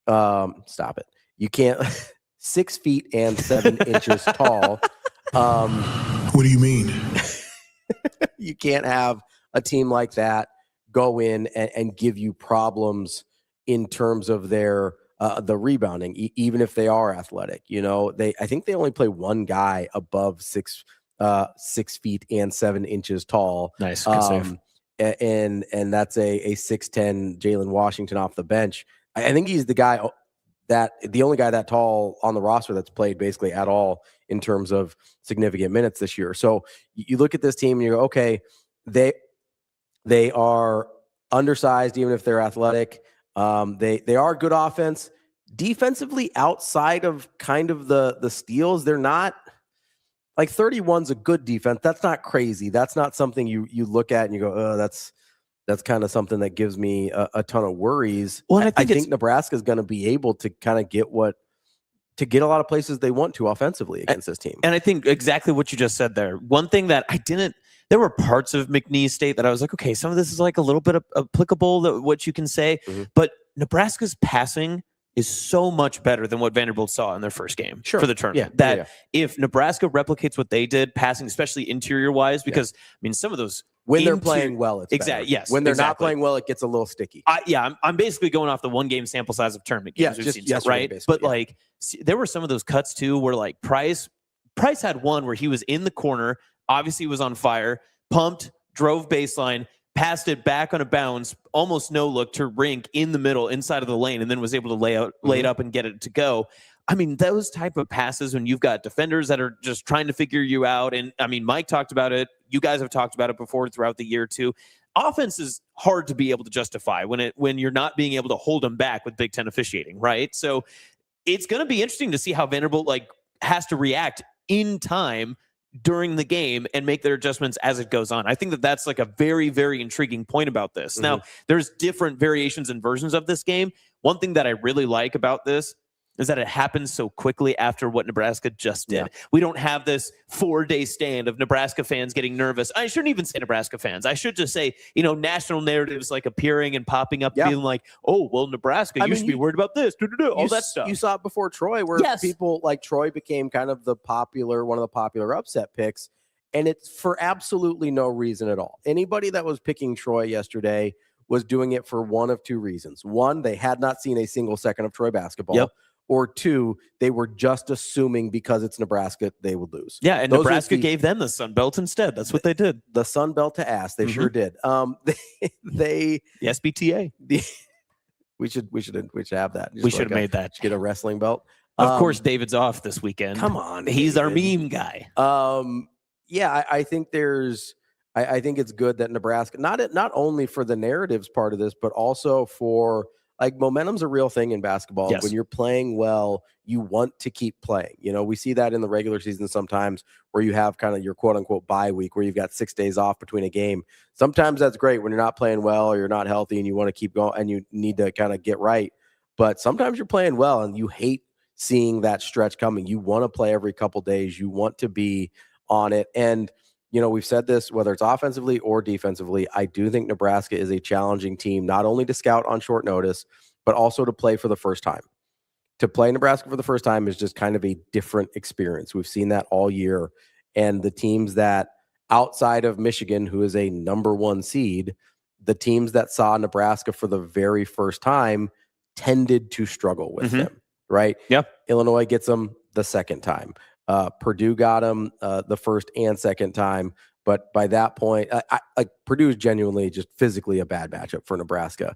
Stop it. You can't 6 feet and 7 inches tall.
What do you mean?
You can't have a team like that go in and give you problems in terms of their the rebounding, even if they are athletic. I think they only play one guy above 6 feet and 7 inches tall.
Nice. Good save.
And that's a 6'10" Jalen Washington off the bench. I think he's the only guy that tall on the roster that's played basically at all in terms of significant minutes this year. So you look at this team and you go, okay, they are undersized, even if they're athletic. They are good offense. Defensively, outside of kind of the steals, they're not like 31's a good defense. That's not crazy. That's not something you look at and you go, oh, that's kind of something that gives me a ton of worries. Well, I think Nebraska is going to be able to kind of get a lot of places they want to offensively against this team.
And I think exactly what you just said there. One thing that there were parts of McNeese State that I was like, okay, some of this is like a little bit applicable, what you can say, but Nebraska's passing is so much better than what Vanderbilt saw in their first game for the tournament. If Nebraska replicates what they did, passing, especially interior wise, because some of those,
when they're playing well, it's
exactly
better.
Yes.
When they're not playing well, it gets a little sticky.
I'm basically going off the 1 game sample size of tournament games.
Yeah, just
right. But like, there were some of those cuts too, where like Price had one where he was in the corner, obviously was on fire, pumped, drove baseline, passed it back on a bounce, almost no look to Rink in the middle, inside of the lane, and then was able to lay it up and get it to go. Those type of passes when you've got defenders that are just trying to figure you out. And Mike talked about it. You guys have talked about it before throughout the year too. Offense is hard to be able to justify when you're not being able to hold them back with Big Ten officiating, right? So it's going to be interesting to see how Vanderbilt has to react in time during the game and make their adjustments as it goes on. I think that's like a very, very intriguing point about this. Now, there's different variations and versions of this game. One thing that I really like about this is that it happens so quickly after what Nebraska just did. We don't have this 4-day stand of Nebraska fans getting nervous. I shouldn't even say Nebraska fans. I should just say, national narratives like appearing and popping up, being like, oh, well, Nebraska, you should be worried about this, all that stuff.
You saw it before Troy, where people like Troy became kind of one of the popular upset picks, and it's for absolutely no reason at all. Anybody that was picking Troy yesterday was doing it for one of 2 reasons. One, they had not seen a single second of Troy basketball. Or 2, they were just assuming because it's Nebraska, they would lose.
Yeah, and Nebraska gave them the Sun Belt instead. That's what they did.
The Sun Belt to ass. They sure did. The
SBTA.
We should have that.
We should have made that.
Get a wrestling belt.
Of course, David's off this weekend.
Come on,
he's our meme guy.
I think I think it's good that Nebraska not only for the narratives part of this, but also for like momentum's a real thing in basketball.
Yes.
When you're playing well, you want to keep playing. You know, we see that in the regular season sometimes where you have kind of your quote unquote bye week where you've got 6 days off between a game. Sometimes that's great when you're not playing well or you're not healthy and you want to keep going and you need to kind of get right. But sometimes you're playing well and you hate seeing that stretch coming. You want to play every couple days. You want to be on it. And, you know, we've said this, whether it's offensively or defensively, I do think Nebraska is a challenging team, not only to scout on short notice, but also to play for the first time. To play Nebraska for the first time is just kind of a different experience. We've seen that all year. And the teams that outside of Michigan, who is a number 1 seed, the teams that saw Nebraska for the very first time tended to struggle with them, right?
Yeah.
Illinois gets them the second time. Purdue got them the first and second time. But by that point, Purdue is genuinely just physically a bad matchup for Nebraska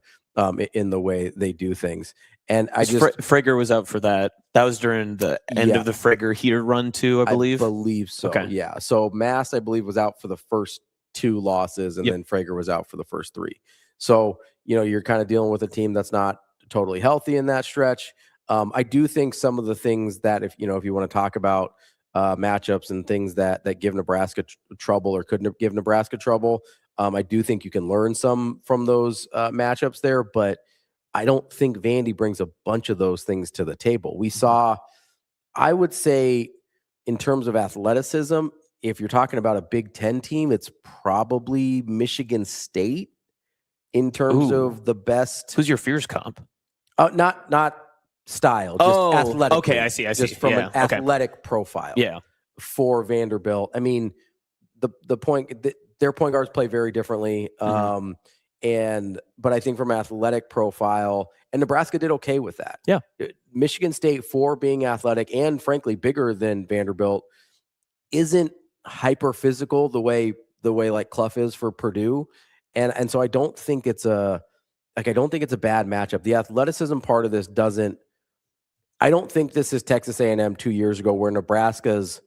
in the way they do things. And I just
Frager was out for that. That was during the end of the Frager heater run too, I believe.
I believe so.
Okay.
Yeah. So Mass, I believe, was out for the first 2 losses, and then Frager was out for the first 3. So, you know, you're kind of dealing with a team that's not totally healthy in that stretch. I do think some of the things that if you want to talk about matchups and things that give Nebraska trouble or couldn't give Nebraska trouble, I do think you can learn some from those matchups there, but I don't think Vandy brings a bunch of those things to the table. We saw, I would say, in terms of athleticism, if you're talking about a Big Ten team, it's probably Michigan State in terms of the best.
Who's your fears comp?
Not style, just athletic.
Okay, I see.
Just from an athletic profile.
Yeah.
For Vanderbilt, I mean, their point guards play very differently. But I think from athletic profile, and Nebraska did okay with that.
Yeah.
Michigan State, for being athletic and frankly bigger than Vanderbilt, isn't hyper physical the way like Clough is for Purdue. And so I don't think it's a bad matchup. The athleticism part of this I don't think this is Texas A&M 2 years ago where Nebraska's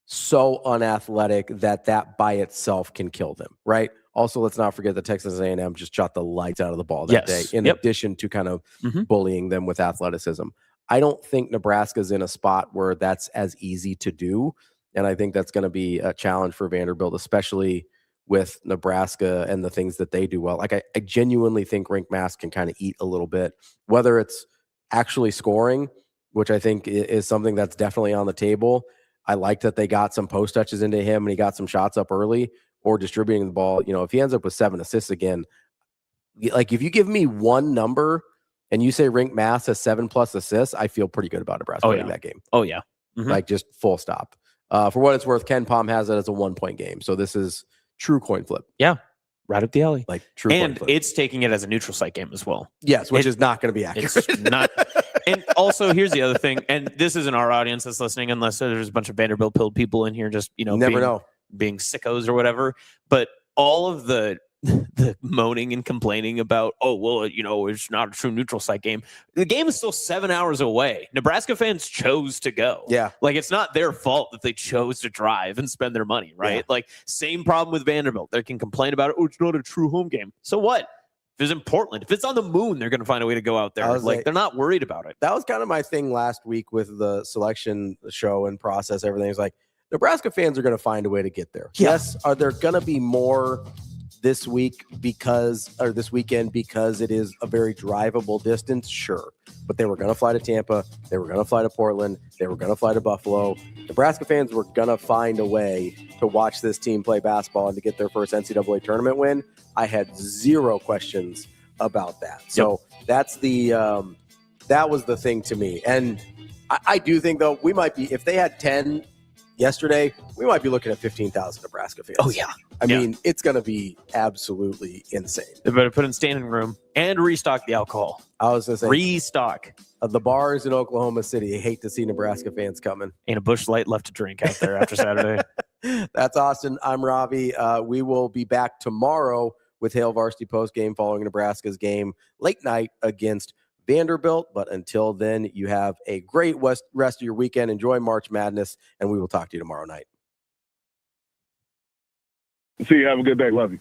so unathletic that by itself can kill them, right? Also, let's not forget that Texas A&M just shot the lights out of the ball that day, in addition to kind of bullying them with athleticism. I don't think Nebraska's in a spot where that's as easy to do, and I think that's going to be a challenge for Vanderbilt, especially with Nebraska and the things that they do well. Like I genuinely think Rink Mass can kind of eat a little bit, whether it's actually scoring, which I think is something that's definitely on the table. I like that they got some post touches into him and he got some shots up early, or distributing the ball. You know, if he ends up with 7 assists again, like if you give me one number and you say Rink Mass has 7+ assists, I feel pretty good about Nebraska winning that game.
Oh yeah.
Like just full stop. For what it's worth, Ken Palm has it as a 1-point game. So this is true coin flip.
Yeah. Right up the alley.
Like true
and
coin flip.
It's taking it as a neutral site game as well.
Yes, which is not going to be accurate.
It's not. And also, here's the other thing, and this isn't our audience that's listening, unless there's a bunch of Vanderbilt pilled people in here, just being sickos or whatever. But all of the moaning and complaining about, it's not a true neutral site game. The game is still 7 hours away. Nebraska fans chose to go.
Yeah.
Like, it's not their fault that they chose to drive and spend their money, right?
Yeah.
Like, same problem with Vanderbilt. They can complain about it. Oh, it's not a true home game. So what? If it's in Portland, if it's on the moon, they're going to find a way to go out there. Like, they're not worried about it.
That was kind of my thing last week with the selection show and process. Everything is like, Nebraska fans are going to find a way to get there.
Yeah.
Yes. Are there going to be more this weekend because it is a very drivable distance? Sure. But they were going to fly to Tampa. They were going to fly to Portland. They were going to fly to Buffalo. Nebraska fans were going to find a way to watch this team play basketball and to get their first NCAA tournament win. I had zero questions about that. So that's that was the thing to me. And I do think, though, we might be, if they had 10 yesterday, we might be looking at 15,000 Nebraska fans.
Oh, yeah.
I mean, it's going to be absolutely insane.
They better put in standing room and restock the alcohol.
I was going to say,
restock.
The bars in Oklahoma City. I hate to see Nebraska fans coming.
Ain't a Busch Light left to drink out there after Saturday.
That's Austin. I'm Ravi. We will be back tomorrow with Hail Varsity postgame following Nebraska's game late night against Vanderbilt. But until then, you have a great rest of your weekend. Enjoy March Madness, and we will talk to you tomorrow night.
See you. Have a good day. Love you.